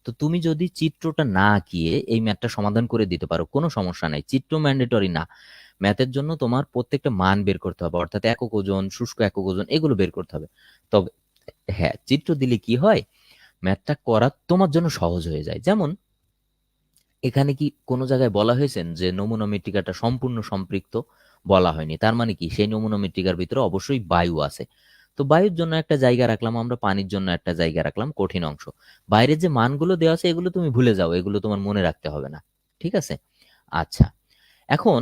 তো তুমি যদি চিত্রটা না আঁকিয়ে এই ম্যাথটা সমাধান করে দিতে পারো, কোনো সমস্যা নাই, চিত্র ম্যান্ডেটরি না। ম্যাথের জন্য তোমার প্রত্যেকটা মান বের করতে হবে, অর্থাৎ একক ওজন, শুষ্ক একক ওজন, এগুলো বের করতে হবে। তবে হ্যাঁ, চিত্র দিলে কি হয়, ম্যাথটা করা তোমার জন্য সহজ হয়ে যায়। যেমন এখানে কি কোনো জায়গায় বলা হয়েছে যে নমুনা মৃত্তিকাটা সম্পূর্ণ সম্পৃক্ত? বলা হয়নি। তার মানে কি, সেই নমুনা মৃত্তিকার ভিতরে অবশ্যই বায়ু আছে। তো বায়ুর জন্য একটা জায়গা রাখলাম আমরা, পানির জন্য একটা জায়গা রাখলাম, কঠিন অংশ। বাইরের যে মানগুলো দেওয়া আছে এগুলো তুমি ভুলে যাও, এগুলো তোমার মনে রাখতে হবে না। ঠিক আছে? আচ্ছা, এখন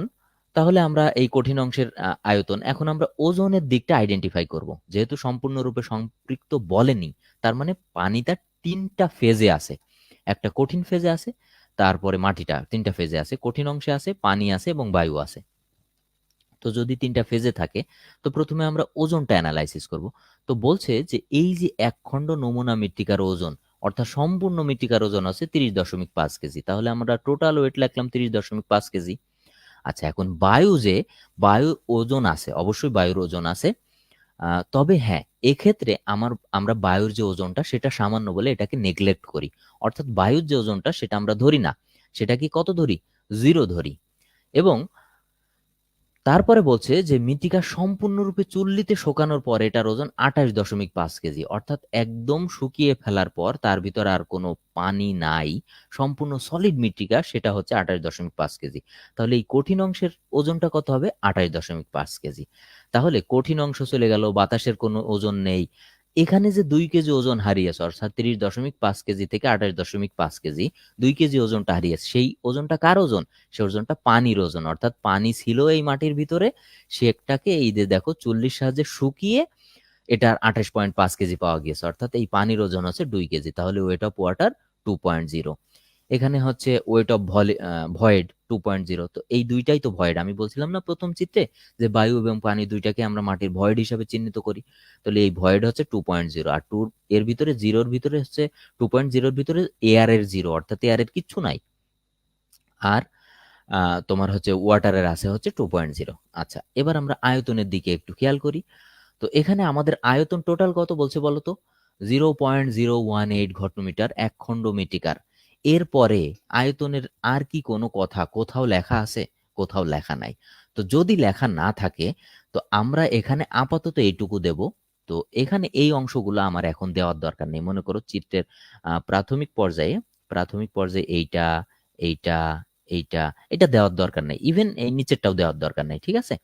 তাহলে আমরা এই কঠিন অংশের আয়তন, এখন আমরা ওজনের দিকটা আইডেন্টিফাই করব। যেহেতু সম্পূর্ণরূপে সম্পৃক্ত বলেনি, তার মানে পানিটা 3টা ফেজে আছে। একটা কঠিন ফেজে আছে, তারপরে মাটিটা 3টা ফেজে আছে, কঠিন অংশে আছে, পানি আছে এবং বায়ু আছে। তো যদি 3টা ফেজে থাকে, তো প্রথমে আমরা ওজনটা অ্যানালাইসিস করব। তো বলছে যে এই যে এক খণ্ড নমুনা মৃত্তিকার ওজন, অর্থাৎ সম্পূর্ণ মৃত্তিকার ওজন আছে 30.5 কেজি। তাহলে আমরা টোটাল ওয়েট লিখলাম 30.5 কেজি। আচ্ছা, এখন বায়ুর ওজন আছে, অবশ্যই বায়ুর ওজন আছে। তবে হ্যাঁ, এক্ষেত্রে আমরা বায়ুর যে ওজনটা সেটা সামান্য বলে এটাকে নেগলেক্ট করি, অর্থাৎ বায়ুর যে ওজনটা সেটা আমরা ধরি না, সেটা কি কত ধরি? 0 ধরি। এবং তারপরে বলছে যে মৃত্তিকা সম্পূর্ণরূপে চুল্লিতে শোকানোর পর এটার ওজন 28.5 কেজি, অর্থাৎ একদম শুকিয়ে ফেলার পর তার ভিতর আর কোনো পানি নাই, সম্পূর্ণ সলিড মৃত্তিকা, সেটা হচ্ছে 28.5 কেজি। তাহলে এই কঠিন অংশের ওজনটা কত হবে? 28.5 কেজি। তাহলে কঠিন অংশ চলে গেল, বাতাসের কোনো ওজন নেই। এখানে যে 2 কেজি ওজন হারিয়েছে, অর্থাৎ 30.5 কেজি থেকে 28.5 কেজি, 2 কেজি ওজনটা হারিয়েছে, সেই ওজনটা কার ওজন? সে ওজনটা পানির ওজন, অর্থাৎ পানি ছিল এই মাটির ভিতরে, সেটাকে এই যে দেখো চুল্লির সাহায্যে শুকিয়ে এটার 28.5 কেজি পাওয়া গিয়েছে, অর্থাৎ এই পানির ওজন হচ্ছে 2 কেজি। তাহলে ওয়েট অফ ওয়াটার 2.0। এখানে হচ্ছে ওয়েট অফ ভয়েড 2.0। তো এই দুইটাই তো ভয়েড। আমি বলছিলাম না প্রথম চিত্রে যে বায়ু এবং পানি দুইটাকে আমরা মাটির ভয়েড হিসাবে চিহ্নিত করি। তাহলে এই ভয়েড হচ্ছে 2.0, আর এর ভিতরে জিরোর ভিতরে হচ্ছে 2.0 ভিতরে এয়ারের জিরো, অর্থাৎ এয়ারের কিচ্ছু নাই। আর তোমার হচ্ছে ওয়াটারের আছে হচ্ছে 2.0। আচ্ছা, এবার আমরা আয়তনের দিকে একটু খেয়াল করি। তো এখানে আমাদের আয়তন টোটাল কত বলছে বলো তো? 0.018 ঘনমিটার এক খণ্ড মৃত্তিকার। এরপরে আয়তনের আর কি কোনো কথা কোথাও লেখা আছে? কোথাও লেখা নাই। তো যদি লেখা না থাকে, তো আমরা এখানে আপাতত এইটুকু দেব। তো এখানে এই অংশগুলো আমার এখন দেওয়ার দরকার নেই। মনে করো চিত্রের প্রাথমিক পর্যায়ে এইটা, এইটা, এইটা, এটা দেওয়ার দরকার নেই, ইভেন এই নিচেরটাও দেওয়ার দরকার নেই। ঠিক আছে?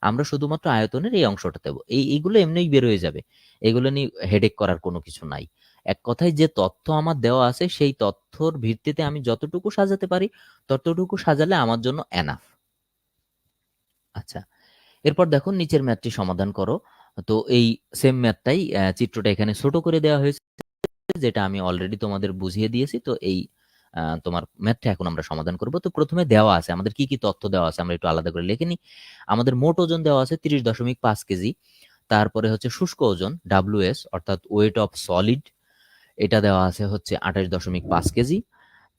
আমরা শুধুমাত্র আয়তনের এই অংশটা দেবো। এইগুলো এমনিই বের হয়ে যাবে, এগুলো নিয়ে হেডেক করার কোনো কিছু নাই। এক কথায় যে তথ্য আমার দেওয়া আছে সেই তথ্যর ভিত্তিতে আমি যতটুকু সাজাতে পারি ততটুকু সাজালে আমার জন্য এনাফ। আচ্ছা, এরপর দেখো নিচের ম্যাথটি সমাধান করো। তো এই সেম ম্যাথটাই, চিত্রটা এখানে ছোট করে দেওয়া হয়েছে, যেটা আমি অলরেডি তোমাদের বুঝিয়ে দিয়েছি। তো এই তোমার ম্যাথটা এখন আমরা সমাধান করব। তো প্রথমে দেওয়া আছে আমাদের কি কি তথ্য দেওয়া আছে, আমরা একটু আলাদা করে লিখে নিই। আমাদের মোট ওজন দেওয়া আছে 30.5 কেজি। তারপরে হচ্ছে শুষ্ক ওজন WS, অর্থাৎ ওয়েট অফ সলিড, এটা দেওয়া আছে হচ্ছে 28.5 কেজি।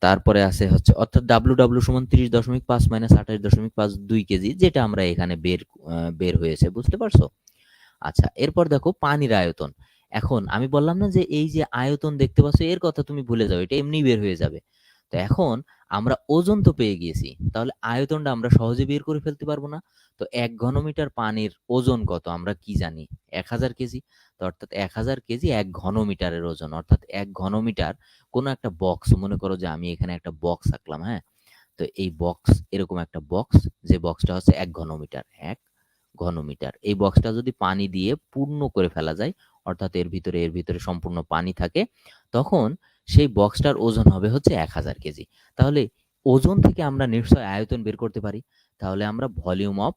তারপরে আছে হচ্ছে, অর্থাৎ WW সমান 30.5 মাইনাস 28.5 2 কেজি, যেটা আমরা এখানে বের হয়েছে, বুঝতে পারছো? আচ্ছা, এরপর দেখো পানির আয়তন। এখন আমি বললাম না যে এই যে আয়তন দেখতে পাচ্ছ এর কথা তুমি ভুলে যাও, এটা এমনি বের হয়ে যাবে। তো এখন আমরা ওজন তো পেয়ে গিয়েছি, তাহলে আয়তনটা আমরা সহজে বের করে ফেলতে পারবো না? তো 1 ঘনমিটার পানির ওজন কত আমরা কি জানি? 1000 কেজি। তো অর্থাৎ 1000 কেজি 1 ঘনমিটারের ওজন, অর্থাৎ 1 ঘনমিটার কোনো একটা বক্স, মনে করো যে আমি এখানে একটা বক্স আঁকলাম, হ্যাঁ? তো এই বক্স, এরকম একটা বক্স, যে বক্সটা হচ্ছে 1 ঘনমিটার, 1 ঘনমিটার। এই বক্সটা যদি পানি দিয়ে পূর্ণ করে ফেলা যায়, অর্থাৎ এর ভিতরে সম্পূর্ণ পানি থাকে, তখন সেই বক্সটার ওজন হবে হচ্ছে 1000 কেজি। তাহলে ওজন থেকে আমরা নিশ্চয় আয়তন বের করতে পারি। তাহলে আমরা ভলিউম অফ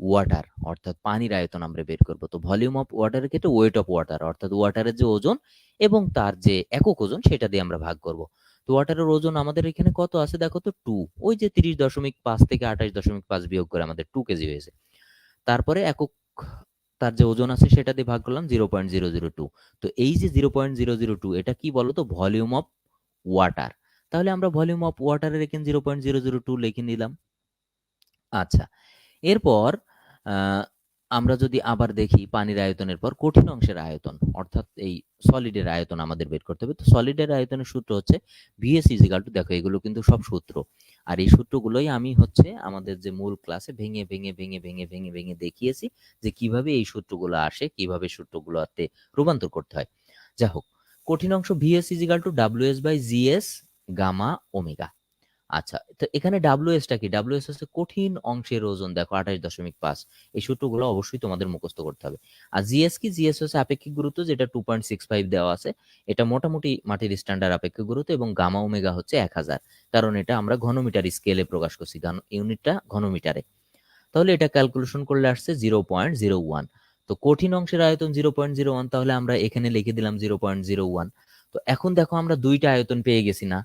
ওয়াটার, অর্থাৎ পানির আয়তন আমরা বের করব। তো ভলিউম অফ ওয়াটারের ক্ষেত্রে ওয়েট অফ ওয়াটার, অর্থাৎ ওয়াটারের যে ওজন এবং তার যে একক ওজন, সেটা দিয়ে আমরা ভাগ করব। তো ওয়াটারের ওজন আমাদের এখানে কত আছে দেখো তো, 2। ওই যে 30.5 থেকে 28.5 বিয়োগ করে আমাদের 2 কেজি হয়েছে। তারপরে একক তার যে ওজন আছে সেটা দিয়ে ভাগ করলাম 0.002। তো এই যে 0.002, এটা কি বলতো? Volume of water. তাহলে আমরা ভলিউম অফ ওয়াটারের এখানে 0.002 লিখে নিলাম। আচ্ছা, এরপর আমরা যদি আবার দেখি পানির আয়তনের পর কঠিন অংশের আয়তন, অর্থাৎ এই সলিডের আয়তন আমাদের বের করতে হবে। তো সলিডের আয়তনের সূত্র হচ্ছে ভিএস ইজিক্যাল টু, দেখো এগুলো কিন্তু সব সূত্র, আর এই সূত্রগুলোই আমি হচ্ছে আমাদের যে মূল ক্লাসে ভেঙে ভেঙে ভেঙে ভেঙে ভেঙে ভেঙে দেখিয়েছি যে কিভাবে এই সূত্রগুলো আসে, কিভাবে সূত্রগুলোতে রূপান্তর করতে হয়। যাই হোক, কঠিন অংশ VS equal to W S by GS gamma omega. আচ্ছা, তো এখানে ডাব্লিউএস টা কি? ডাব্লিউএস হচ্ছে কঠিন অংশের ওজন, দেখো 28.5। এই সূত্রগুলো অবশ্যই তোমাদের মুখস্থ করতে হবে। আর জিএস কি? জিএস হচ্ছে আপেক্ষিক গুরুত্ব, যেটা 2.65 দেওয়া আছে। এটা মোটামুটি মাটির স্ট্যান্ডার্ড আপেক্ষিক গুরুত্ব, এবং গামা ওমেগা হচ্ছে 1000, কারণ এটা আমরা ঘনমিটার স্কেলে প্রকাশ করছি, ইউনিটটা ঘনমিটারে। তাহলে এটা ক্যালকুলেশন করলে আসছে 0.01। তো কঠিন অংশের আয়তন 0.01, তাহলে আমরা এখানে লিখে দিলাম 0.01। তো এখন দেখো আমরা দুইটা আয়তন পেয়ে গেছি না?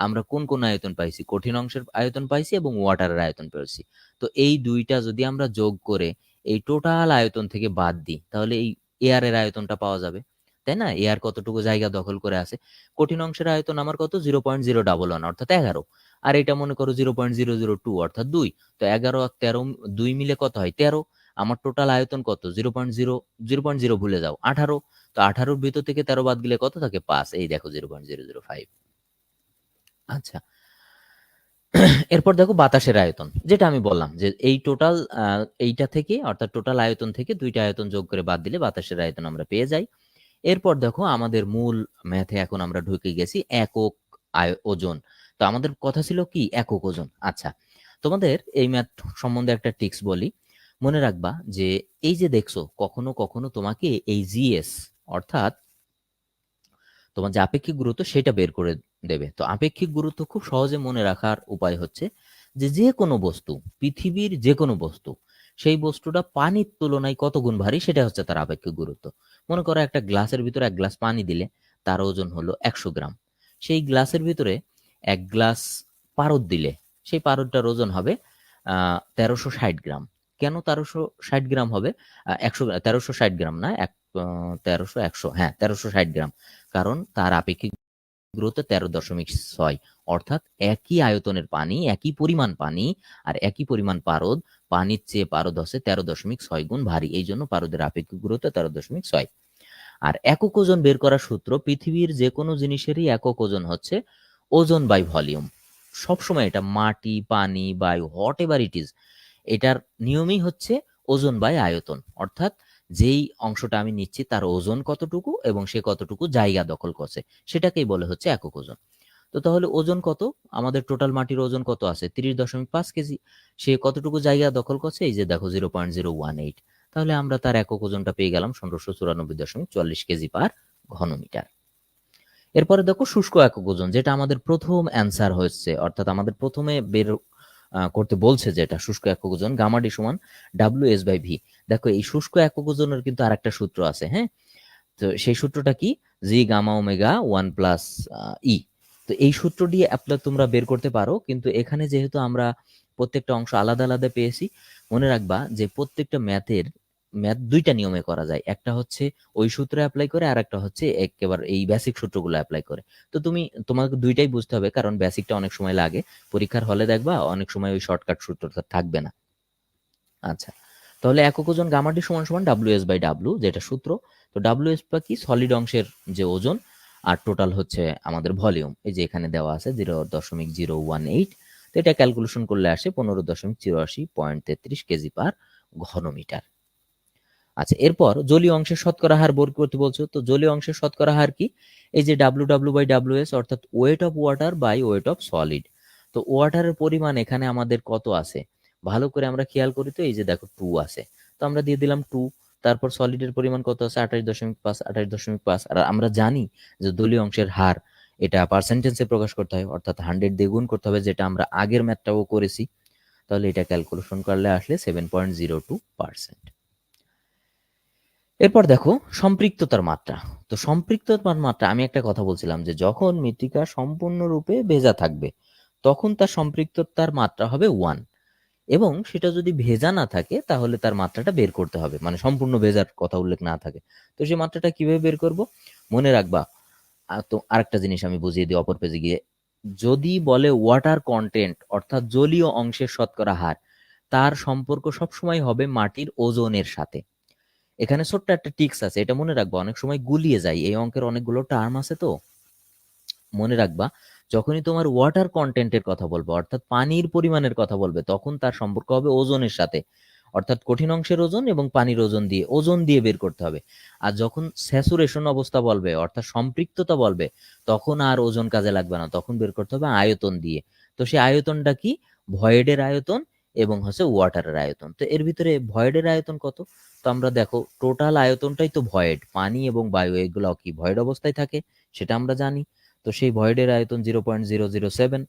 আমরা কোন কোন আয়তন পাইছি? কঠিন অংশের আয়তন পাইছি এবং ওয়াটারের আয়তন পেয়েছি। তো এই দুইটা যদি আমরা যোগ করে এই টোটাল আয়তন থেকে বাদ দিই, তাহলে এই এয়ারের আয়তনটা পাওয়া যাবে, তাই না? এয়ার কতটুকু জায়গা দখল করে আছে? কঠিন অংশের আয়তন আমার কত? 0.011, অর্থাৎ 11। আর এটা মনে করো 0.002, অর্থাৎ 2। তো 11 আর 13, 2 মিলে কত হয়? 13। আমার টোটাল আয়তন কত? 0.0 ভুলে যাও, 18। তো 18-র ভিতর থেকে 13 বাদ গেলে কত থাকে? 5। এই দেখো 0.005। আচ্ছা, এরপর দেখো বাতাসের আয়তন, যেটা আমি বললাম যে এই টোটাল এইটা থেকে, অর্থাৎ টোটাল আয়তন থেকে দুইটা আয়তন যোগ করে বাদ দিলে বাতাসের আয়তন আমরা পেয়ে যাই। এরপর দেখো আমাদের মূল ম্যাথে এখন আমরা ঢুকে গেছি একক ওজন। তো আমাদের কথা ছিল কি? একক ওজন। আচ্ছা, তোমাদের এই ম্যাথ সম্বন্ধে একটা টিপস বলি। মনে রাখবা যে এই যে দেখছো, কখনো কখনো তোমাকে এই জিএস, অর্থাৎ তোমার যে আপেক্ষিক গুরুত্ব, সেটা বের করে দেবে। তো আপেক্ষিক গুরুত্ব খুব সহজে মনে রাখার উপায় হচ্ছে যে যে কোনো বস্তু, পৃথিবীর যে কোনো বস্তু, সেই বস্তুটা পানির তুলনায় কত গুণ ভারী, সেটা হচ্ছে তার আপেক্ষিক গুরুত্ব। মনে করো একটা গ্লাসের ভিতরে 1 গ্লাস পানি দিলে তার ওজন হলো 100 গ্রাম। সেই গ্লাসের ভিতরে 1 গ্লাস পারদ দিলে সেই পারদটার ওজন হবে 1360 গ্রাম। কেন 1360 গ্রাম হবে? 1360 গ্রাম না, 1300, 100, হ্যাঁ 1360 গ্রাম। কারণ তার আপেক্ষিক গুরুত্ব 13.6, অর্থাৎ একই আয়তনের পানি, একই পরিমাণ পানি আর একই পরিমাণ পারদ, পানির চেয়ে পারদ হচ্ছে 13.6 গুণ ভারী, এই জন্য পারদের আপেক্ষিক গুরুত্ব 13.6। আর একক ওজন বের করার সূত্র, পৃথিবীর যে কোনো জিনিসেরই একক ওজন হচ্ছে ওজন বাই ভলিউম। সবসময় এটা মাটি, পানি, বায়ু, হোয়াট এভার ইট ইজ, এটার নিয়মই হচ্ছে ওজন বাই আয়তন, অর্থাৎ যেই অংশটা আমি নিচ্ছি তার ওজন কতটুকু এবং সে কতটুকু জায়গা দখল করছে, সেটাকেই বলে হচ্ছে একক ওজন। তো তাহলে ওজন কত? আমাদের টোটাল মাটির ওজন কত আছে? 30.5 কেজি। সে কতটুকু জায়গা দখল করছে? এই যে দেখো 0.018। তাহলে আমরা তার একক ওজনটা পেয়ে গেলাম 1594.44 কেজি পার ঘনমিটার। এরপরে দেখো শুষ্ক একক ওজন, যেটা আমাদের প্রথম অ্যান্সার হচ্ছে, অর্থাৎ আমাদের প্রথমে বের করতে বলছে, যেটা শুষ্ক একক ওজন, গামা ডি সমান ডাব্লিউ এস বাই ভি। দেখো এই শুষ্ক একক ওজনের কিন্তু আরেকটা সূত্র আছে, হ্যাঁ? তো সেই সূত্রটা কি? জি গামা ওমেগা 1 প্লাস ই। তো এই সূত্র দিয়ে অ্যাপ্লাই তোমরা বের করতে পারো, কিন্তু এখানে যেহেতু আমরা প্রত্যেকটা অংশ আলাদা আলাদা পেয়েছি, মনে রাখবা যে প্রত্যেকটা ম্যাথ দুইটা নিয়মে করা যায়। একটা হচ্ছে ওই সূত্র অ্যাপ্লাই করে, আর একটা হচ্ছে একেবারে এই বেসিক সূত্রগুলো অ্যাপ্লাই করে। তো তোমাকে দুইটাই বুঝতে হবে, কারণ বেসিকটা অনেক সময় লাগে। পরীক্ষার হলে দেখবা অনেক সময় ওই শর্টকাট সূত্রটা থাকবে না। আচ্ছা, তাহলে একক ওজন গামা ডি সমান সমান ডাব্লিউ এস বাই ডাব্লিউ, যেটা সূত্র। তো ডাব্লিউ এস বা কি? সলিড অংশের যে ওজন, আর টোটাল হচ্ছে আমাদের ভলিউম, এই যে এখানে দেওয়া আছে 0.018। তো এটা ক্যালকুলেশন করলে আসে 15.84.33 কেজি পার ঘনমিটার। আচ্ছা, এরপর জলীয় অংশের শতকরা হার বের করতে বলছো। তো জলীয় অংশের শতকরা হার কি? এই যে WW/WS, অর্থাৎ weight of water by weight of solid. তো ওয়াটারের পরিমাণ এখানে আমাদের কত আছে ভালো করে আমরা খেয়াল করি। তো এই যে দেখো 2 আছে, তো আমরা দিয়ে দিলাম 2। তারপর সলিডের পরিমাণ কত আছে? 28.5, 28.5। আর আমরা জানি যে দলীয় অংশের হার এটা পার্সেন্টেজে প্রকাশ করতে হয়, অর্থাৎ 100 দিয়ে গুণ করতে হবে, যেটা আমরা আগের ম্যাথটাও করেছি। তাহলে এটা ক্যালকুলেশন করলে আসলে 7.02%। এরপর দেখো সম্পৃক্ততার মাত্রা। তো সম্পৃক্ততার মাত্রা, আমি একটা কথা বলছিলাম যে যখন মৃত্তিকা সম্পূর্ণরূপে ভেজা থাকবে তখন তার সম্পৃক্ততার মাত্রা হবে 1, এবং সেটা যদি ভেজা না থাকে তাহলে তার মাত্রাটা বের করতে হবে, মানে সম্পূর্ণ ভেজার কথা উল্লেখ না থাকে। তো সেই মাত্রাটা কিভাবে বের করব মনে রাখবা। তো আরেকটা জিনিস আমি বুঝিয়ে দিই অপর পেজে গিয়ে। যদি বলে ওয়াটার কন্টেন্ট, অর্থাৎ জলীয় অংশের শতকরা হার, তার সম্পর্ক সবসময় হবে মাটির ওজনের সাথে। এখানে ছোট্ট একটা টিক্স আছে, এটা মনে রাখবা, অনেক সময় গুলিয়ে যায়, এই অঙ্কের অনেকগুলো টার্ম আছে। তো মনে রাখবা, যখনই তোমার ওয়াটার কন্টেন্টের কথা বলবে, অর্থাৎ পানির পরিমাণের কথা বলবে, তখন তার সম্পর্ক হবে ওজনের সাথে, অর্থাৎ কঠিন অংশের ওজন এবং পানির ওজন দিয়ে বের করতে হবে। আর যখন স্যাচুরেশন অবস্থা বলবে, অর্থাৎ সম্পৃক্ততা বলবে, তখন আর ওজন কাজে লাগবে না, তখন বের করতে হবে আয়তন দিয়ে। তো সেই আয়তনটা কি? ভয়েডের আয়তন এবং হচ্ছে ওয়াটারের আয়তন। তো এর ভিতরে ভয়েডের আয়তন কত? তো আমরা দেখো টোটাল আয়তনটাই তো ভয়েড, পানি এবং বায়ু এগুলো কি ভয়েড অবস্থায় থাকে, সেটা আমরা জানি। তো সেই ভয়েডের আয়তন 0.007,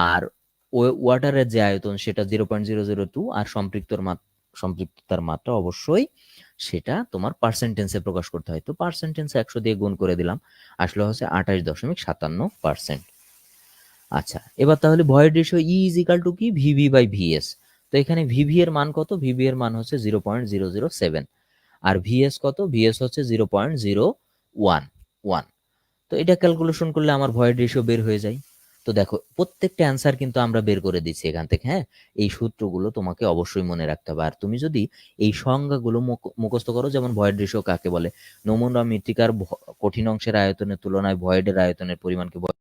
আর ওয়াটারের যে আয়তন সেটা 0.002, আর সম্পৃক্ততার মাত্রা অবশ্যই সেটা তোমার পার্সেন্টেন্সে প্রকাশ করতে হয়। তো পার্সেন্টেন্সে 100 দিয়ে গুণ করে দিলাম, আসলে হচ্ছে 28.57%। আচ্ছা, এবার তাহলে void ratio E is equal to কি? VV by VS. তো এখানে ভিভি এর মান কত? ভিভি এর মান হচ্ছে 0.007, আর ভিএস কত? ভিএস হচ্ছে 0.011। তো এটা ক্যালকুলেশন করলে আমার ভয়েড রেশিও বের হয়ে যায়। তো দেখো প্রত্যেকটা অ্যান্সার কিন্তু আমরা বের করে দিচ্ছি এখান থেকে। হ্যাঁ, এই সূত্রগুলো তোমাকে অবশ্যই মনে রাখতে হবে। আর তুমি যদি এই সংজ্ঞাগুলো মুখস্থ করো, যেমন ভয়েড রেশিও কাকে বলে, নমুনা মৃত্তিকার কঠিন অংশের আয়তনের তুলনায় ভয়েডের আয়তনের পরিমাণকে ভয়েড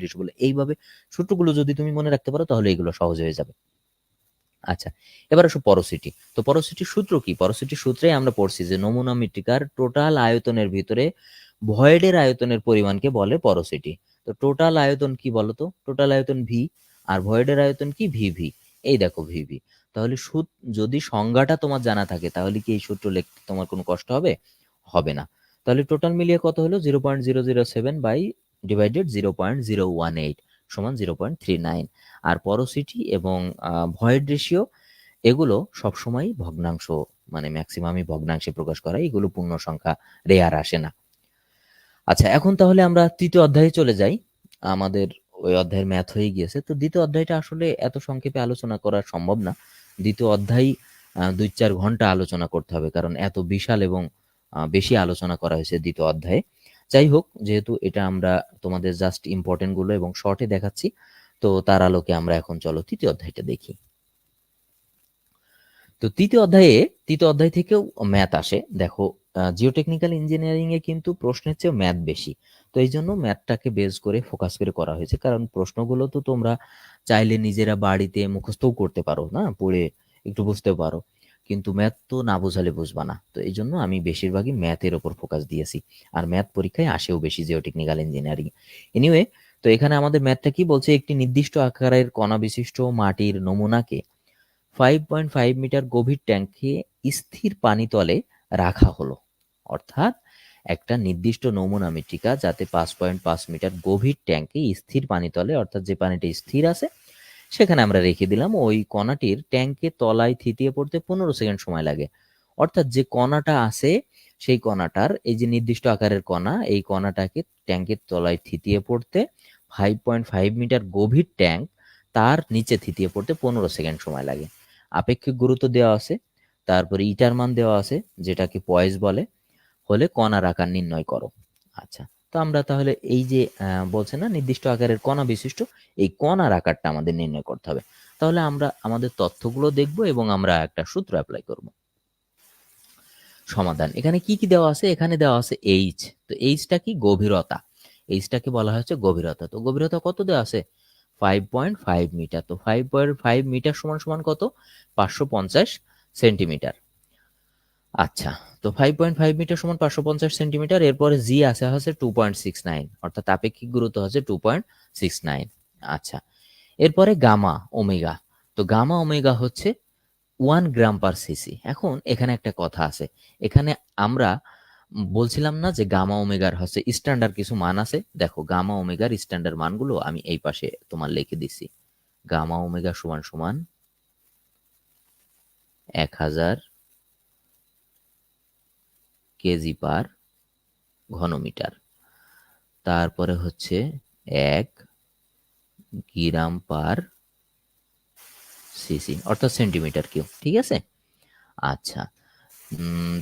রেশিও বলে, এইভাবে সূত্রগুলো যদি তুমি মনে রাখতে পারো তাহলে এগুলো সহজ হয়ে যাবে। আচ্ছা, এবার আসো পরোসিটি। তো পরোসিটির সূত্র কি? পরোসিটির সূত্রে আমরা পড়ছি যে নমুনা মৃত্তিকার টোটাল আয়তনের ভিতরে ভয়েডের আয়তনের পরিমাণকে বলে পরোসিটি। তো টোটাল আয়তন কি বলতো? টোটাল আয়তন ভি, আর ভয়েডের আয়তন কি? ভিভি। এই দেখো ভিভি। তাহলে যদি সংজ্ঞাটা তোমার জানা থাকে তাহলে কি এই সূত্র লিখতে তোমার কোনো কষ্ট হবে? হবে না। তাহলে টোটাল মিলিয়ে কত হলো? 0.007 বাই ডিভাইডেড 0.018 সমান 0.39। আর পরোসিটি এবং ভয়েড রেশিও এগুলো সবসময় ভগ্নাংশ, মানে ম্যাক্সিমামই ভগ্নাংশে প্রকাশ করা, এগুলো পূর্ণ সংখ্যা রেয়ার আসে না। আচ্ছা, এখন তাহলে আমরা তৃতীয় অধ্যায়ে চলে যাই। আমাদের ওই অধ্যায়ের ম্যাথ হয়ে গিয়েছে। তো দ্বিতীয় অধ্যায়টা আসলে এত সংক্ষেপে আলোচনা করা সম্ভব না। দ্বিতীয় অধ্যায় 2-4 ঘন্টা আলোচনা করতে হবে, কারণ এত বিশাল এবং বেশি আলোচনা করা হয়েছে দ্বিতীয় অধ্যায়ে। যাই হোক, যেহেতু এটা আমরা তোমাদের জাস্ট ইম্পর্টেন্ট গুলো এবং শর্টে দেখাচ্ছি, তো তার আলোকে আমরা এখন চলো তৃতীয় অধ্যায়টা দেখি। তো তৃতীয় অধ্যায় থেকেও ম্যাথ আসে। দেখো জিওটেকনিক্যাল ইঞ্জিনিয়ারিং এ কিন্তু প্রশ্নের চেয়ে ম্যাথ বেশি। তো এই জন্য ম্যাথটাকে বেস করে ফোকাস করে করা হয়েছে, কারণ প্রশ্নগুলো তো তোমরা চাইলে নিজেরা বাড়িতে মুখস্থও করতে পারো, না পড়ে একটু বুঝতেও পারো, কিন্তু ম্যাথ তো না বোঝালে বুঝবা না। তো এই জন্য আমি বেশিরভাগই ম্যাথের ওপর ফোকাস দিয়েছি, আর ম্যাথ পরীক্ষায় আসেও বেশি জিওটেকনিক্যাল ইঞ্জিনিয়ারিং। এনিওয়ে, তো এখানে আমাদের ম্যাথটা কি বলছে? একটি নির্দিষ্ট আকারের কণা বিশিষ্ট মাটির নমুনাকে 5.5 মিটার গভীর ট্যাঙ্কে স্থির পানিতলে রাখা হলো। অর্থাৎ একটা নির্দিষ্ট নমুনা মৃত্তিকা যাতে 5.5 মিটার গভীর ট্যাঙ্কে স্থির পানিতলে, অর্থাৎ যে পানিটা স্থির আছে সেখানে আমরা রেখে দিলাম। ওই কণাটির ট্যাঙ্কের তলায় থিতিয়ে পড়তে 15 সেকেন্ড সময় লাগে। অর্থাৎ যে কণাটা আছে সেই কণাটার, এই যে নির্দিষ্ট আকারের কণা, এই কণাটাকে ট্যাঙ্কের তলায় থিতিয়ে পড়তে 5.5 মিটার গভীর ট্যাঙ্ক, তার নিচে থিতিয়ে পড়তে 15 সেকেন্ড সময় লাগে। আপেক্ষিক গুরুত্ব দেওয়া আছে, তারপরে ইটার মান দেওয়া আছে যেটাকে পয়েস বলে, হলে কণার আকার নির্ণয় করো। আচ্ছা, তো আমরা তাহলে এই যে বলছে না নির্দিষ্ট আকারের কণা বিশিষ্ট, এই কণার আকারটা আমাদের নির্ণয় করতে হবে। তাহলে আমরা আমাদের তথ্যগুলো দেখব এবং আমরা একটা সূত্র অ্যাপ্লাই করব। সমাধান। এখানে কি কি দেওয়া আছে? এখানে দেওয়া আছে এইচ। তো এইচটা কি? গভীরতা। এইচটাকে বলা হচ্ছে গভীরতা। তো গভীরতা কত দেওয়া আছে? 5.5 মিটার। তো 5.5 মিটার সমান সমান কত? 550 সেন্টিমিটার। আচ্ছা, তো 5.5 মিটার সমান 550 সেন্টিমিটার। এরপরে জি আছে হচ্ছে 2.69, অর্থাৎ আপেক্ষিক গুরুত্ব হচ্ছে 2.69। আচ্ছা, এরপরে গামা ওমেগা। তো গামা ওমেগা হচ্ছে 1 গ্রাম পার সিসি। এখন এখানে একটা কথা আছে, এখানে আমরা বলছিলাম না যে গামা ওমেগার হচ্ছে স্ট্যান্ডার্ড কিছু মান আছে। দেখো গামা ওমেগার স্ট্যান্ডার্ড মানগুলো আমি এই পাশে তোমার লিখে দিছি। গামা ওমেগা সমান সমান 1000 কেজি পার ঘনমিটার, তারপরে হচ্ছে 1 গ্রাম পার সিসি, অর্থাৎ সেন্টিমিটার কিউব। ঠিক আছে। আচ্ছা,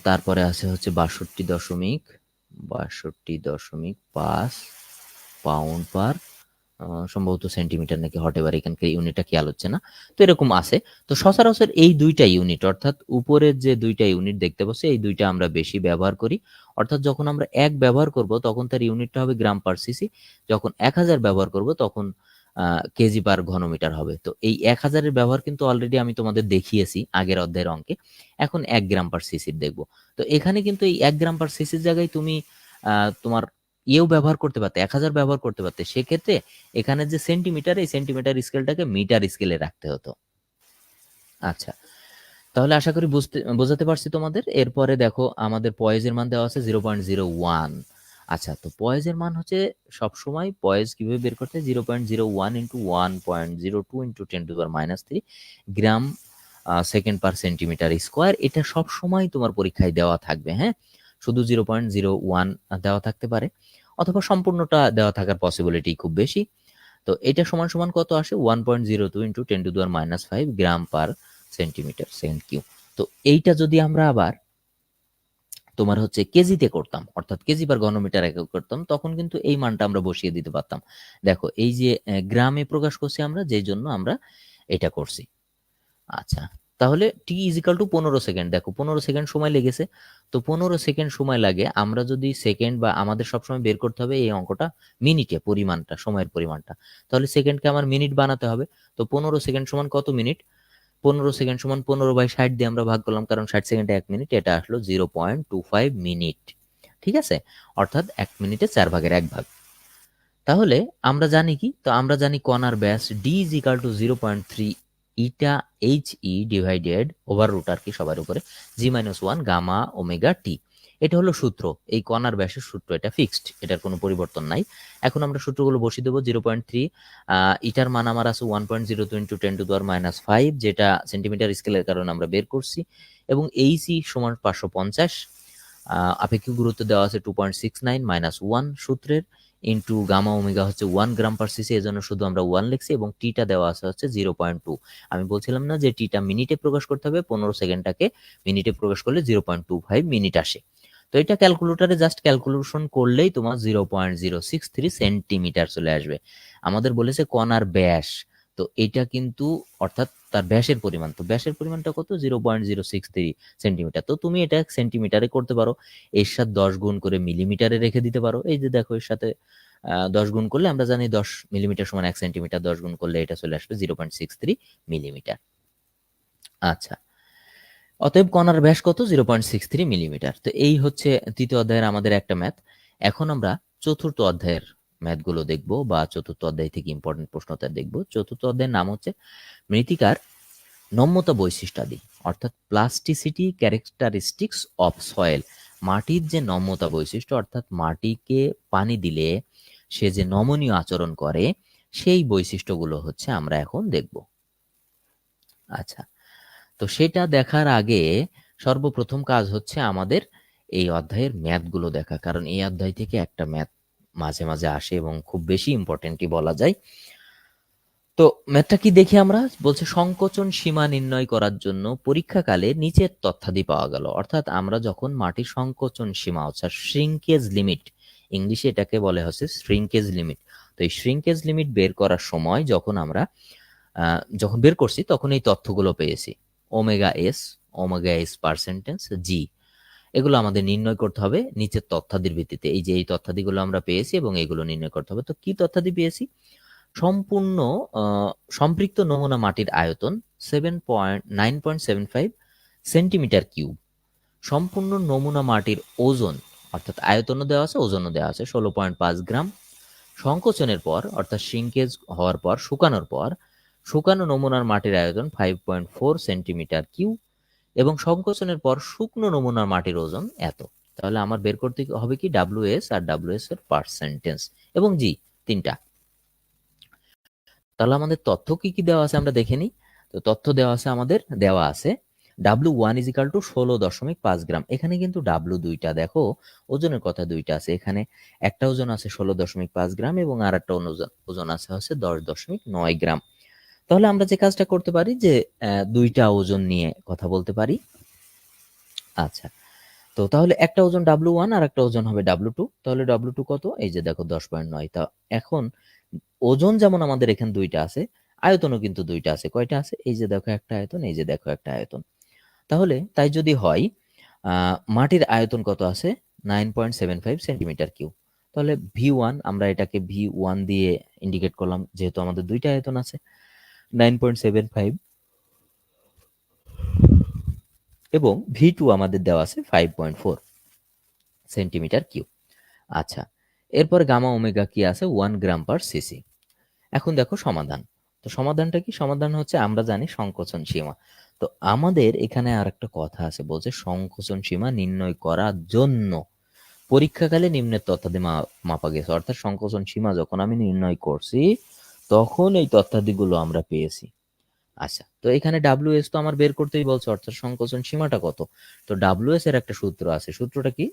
তারপরে আছে হচ্ছে 62.5 পাউন্ড পার সম্ভবত সেন্টিমিটার নাকি হট এভার, এখানকার ইউনিটটা খেয়াল হচ্ছে না। তো এরকম আছে। তো সচরাচর এই দুইটা ইউনিট, অর্থাৎ উপরের যে দুইটা ইউনিট দেখতে পাচ্ছি, এই দুইটা আমরা বেশি ব্যবহার করি। অর্থাৎ যখন আমরা 1 ব্যবহার করব তখন তার ইউনিটটা হবে গ্রাম পার সিসি, যখন 1000 ব্যবহার করব তখন কেজি পার ঘনমিটার হবে। তো এই 1000-এর ব্যবহার কিন্তু অলরেডি আমি তোমাদের দেখিয়েছি আগের অধ্যায়ের অঙ্কে। এখন 1 গ্রাম পার সিসির দেখব। তো এখানে কিন্তু এই 1 গ্রাম পার সিসির জায়গায় তুমি তোমার ইয়েও ব্যবহার করতে পারতে, 1000 ব্যবহার করতে পারতে। সেক্ষেত্রে এখানে যে সেন্টিমিটার, এই সেন্টিমিটার স্কেলটাকে মিটার স্কেলে রাখতে হতো। আচ্ছা, তাহলে আশা করি বোঝাতে পারছি তোমাদের। এরপরে দেখো আমাদের পয়েজের মান দেওয়া আছে 0.01। আচ্ছা, তো পয়েজের মান হচ্ছে সবসময় পয়েজ কিভাবে বের করতে, 0.01 ইন্টু 1.02 ইন্টু 10⁻³ গ্রাম সেকেন্ড পার সেন্টিমিটার স্কোয়ার। এটা সবসময় তোমার পরীক্ষায় দেওয়া থাকবে। হ্যাঁ, শুধু 0.01 দেওয়া থাকতে পারে, অথবা সম্পূর্ণটা দেওয়া থাকার পসিবিলিটি খুব বেশি। তো এটা সমান সমান কত আসে? 1.02 ইন্টু 10⁻⁵ গ্রাম পার সেন্টিমিটার সেকেন্ড কিউব। তো এইটা যদি আমরা আবার তোমার হচ্ছে কেজিতে করতাম, অর্থাৎ কেজি পার ঘনমিটার একক করতাম, তখন কিন্তু এই মানটা আমরা বসিয়ে দিতে পারতাম। দেখো এই যে গ্রামে প্রকাশ করছি আমরা, যেই জন্য আমরা এটা করছি। আচ্ছা, তাহলে টি ইজিক্যাল টু 15 সেকেন্ড। দেখো 15 সেকেন্ড সময় লেগেছে। তো 15 সেকেন্ড সময় লাগে। আমরা যদি সেকেন্ড বা আমাদের সবসময় বের করতে হবে এই অঙ্কটা মিনিটে, পরিমাণটা, সময়ের পরিমাণটা। তাহলে সেকেন্ডকে আমার মিনিট বানাতে হবে। তো 15 সেকেন্ড সমান কত মিনিট? 15 সেকেন্ড সমান 15/60 দিয়ে আমরা ভাগ করলাম, কারণ 60 সেকেন্ডে 1 মিনিট। এটা আসলো 0.25 মিনিট। ঠিক আছে, অর্থাৎ 1 মিনিটে 4/1 ভাগ। তাহলে আমরা জানি কি? তো আমরা জানি কণার ব্যাস ডি ইজ ইকাল টু 0.3 ইটা H E divided over root R কি সবার উপরে g-1 গামা ওমেগা টি। এটা হলো সূত্র, এই কণার ব্যাসের সূত্র, এটা ফিক্সড, এটার কোনো পরিবর্তন নাই। এখন আমরা সূত্রগুলো বসিয়ে দেবো। 0.3 ইটার মান আমার আছে 1.02 ইন্টু 10⁻⁵, যেটা সেন্টিমিটার স্কেলের কারণে আমরা বের করছি, এবং এইচ ই সমান 550। আপেক্ষিক গুরুত্ব দেওয়া আছে 2.69 -1 সূত্রের, ইন্টু গামা ওমেগা হচ্ছে 1 গ্রাম পার সিসি, এজন্য শুধু আমরা 1 লিখছি, এবং টিটা দেওয়া আছে হচ্ছে 0.2। আমি বলছিলাম না যে টিটা মিনিটে প্রকাশ করতে হবে, 15 সেকেন্ডটাকে মিনিটে প্রকাশ করলে 0.25 মিনিট আসে। তো এটা ক্যালকুলেটরে জাস্ট ক্যালকুলেশন করলেই তোমার 0.063 সেন্টিমিটার চলে আসবে। আমাদের বলেছে কণার ব্যাস, তো এটা কিন্তু অর্থাৎ তার ব্যাসের পরিমাণ। তো ব্যাসের পরিমাণটা কত? 0.063 সেন্টিমিটার। তো তুমি এটা সেন্টিমিটারে করতে পারো, এর সাথে 10 গুণ করে মিলিমিটারে রেখে দিতে পারো। এই যে দেখো, এর সাথে 10 গুণ করলে আমরা জানি 10 মিলিমিটার সমান 1 সেন্টিমিটার, 10 গুণ করলে এটা চলে আসবে 0.63 মিলিমিটার। আচ্ছা, অতএব কণার ব্যাস কত? 0.63 মিলিমিটার। তো এই হচ্ছে তৃতীয় অধ্যায়ের আমাদের একটা ম্যাথ। এখন আমরা চতুর্থ অধ্যায়ের ম্যাথগুলো দেখব, বা চতুর্থ অধ্যায় থেকে ইম্পর্টেন্ট প্রশ্নটা দেখব। চতুর্থ অধ্যায়ের নাম হচ্ছে মৃত্তিকার নম্যতা বৈশিষ্ট্যাদি, অর্থাৎ প্লাস্টিসিটি ক্যারেক্টারিস্টিক্স অফ সয়েল। মাটির যে নম্যতা বৈশিষ্ট্য, অর্থাৎ মাটিকে পানি দিলে সে যে নমনীয় আচরণ করে, সেই বৈশিষ্ট্যগুলো হচ্ছে আমরা এখন দেখব। আচ্ছা, তো সেটা দেখার আগে সর্বপ্রথম কাজ হচ্ছে আমাদের এই অধ্যায়ের ম্যাথগুলো দেখা, কারণ এই অধ্যায় থেকে একটা ম্যাথ মাঝে মাঝে আসে এবং খুব বেশি ইম্পর্টেন্টই বলা যায়। তো ম্যাথটা কি দেখি আমরা? বলছে সংকোচন সীমা নির্ণয় করার জন্য পরীক্ষাকালে নিচের তথ্যাদি পাওয়া গেল। অর্থাৎ আমরা যখন মাটির সংকোচন সীমা, অর্থাৎ শ্রিঙ্কেজ লিমিট, ইংলিশে এটাকে বলে হচ্ছে শ্রিঙ্কেজ লিমিট। তো এই শ্রিঙ্কেজ লিমিট বের করার সময় যখন আমরা যখন বের করছি তখন এই তথ্যগুলো পেয়েছি। ওমেগা এস পার্সেন্টেজ জি, এগুলো আমাদের নির্ণয় করতে হবে নিচের তথ্যাদির ভিত্তিতে। এই যে এই তথ্যাদিগুলো আমরা পেয়েছি এবং এগুলো নির্ণয় করতে হবে। তো কি তথ্যাদি পেয়েছি? সম্পূর্ণ সম্পৃক্ত নমুনা মাটির আয়তন 9.75 সেন্টিমিটার কিউব। সম্পূর্ণ নমুনা মাটির ওজন অর্থাৎ আয়তনও দেওয়া আছে, ওজনও দেওয়া আছে 16.5 গ্রাম। সংকোচনের পর অর্থাৎ শ্রিঙ্কেজ হওয়ার পর, শুকানোর পর শুকানো নমুনার মাটির আয়তন 5.4 সেন্টিমিটার কিউব এবং সংকোচনের পর শুকনো নমুনার মাটির ওজন এত। তাহলে আমার বের করতে হবে কি ডাব্লিউএস আর ডাব্লিউএস এর পার্সেন্টেজ এবং জি, তিনটা। তাহলে আমাদের তথ্য কি কি দেওয়া আছে আমরা দেখে নিই। তো তথ্য দেওয়া আছে, আমাদের দেওয়া আছে W1 = 16.5 গ্রাম। এখানে কিন্তু ডাব্লু দুইটা, দেখো ওজনের কথা দুইটা আছে। এখানে একটা ওজন আছে 16.5 গ্রাম এবং আর একটা ওজন আছে হচ্ছে 10.9 গ্রাম। তাহলে আমরা যে কাজটা করতে পারি যে দুইটা ওজন নিয়ে কথা বলতে পারি। আচ্ছা, তো তাহলে একটা ওজন W1 আর একটা ওজন হবে W2। তাহলে W2 কত? এই যে দেখো 10.9। তা এখন ওজন যেমন আমাদের এখানে দুইটা আছে, আয়তনও কিন্তু দুইটা আছে। কয়টা আছে? এই যে দেখো একটা আয়তন, এই যে দেখো একটা আয়তন। তাহলে তাই যদি হয় মাটির আয়তন কত আছে? 9.75 সেন্টিমিটার কিউব। তাহলে V1 আমরা এটাকে V1 দিয়ে ইন্ডিকেট করলাম যেহেতু আমাদের দুইটা আয়তন আছে। 9.75 এবং V2 আমাদের দেওয়া আছে 5.4 সেন্টিমিটার কিউব। আচ্ছা, এরপর গামা ওমেগা কি আছে? 1 গ্রাম পার সিসি। এখন দেখো সমাধান। তো সমাধানটা কি? সমাধান হচ্ছে আমরা জানি সংকোচন সীমা। তো আমাদের এখানে আর একটা কথা আছে, বলছে সংকোচন সীমা নির্ণয় করার জন্য পরীক্ষাকালে নিম্নের তথ্যাদি মাপা গেছে। অর্থাৎ সংকোচন সীমা যখন আমি নির্ণয় করছি তখন এই তথ্যাদিগুলো আমরা পেয়েছি। আচ্ছা, তো এখানে ডাব্লিউএস তো আমার বের করতেই বলছে, অর্থাৎ সংকোচন সীমাটা কত। তো ডাব্লিউএস এর একটা সূত্র আছে। সূত্রটা কি?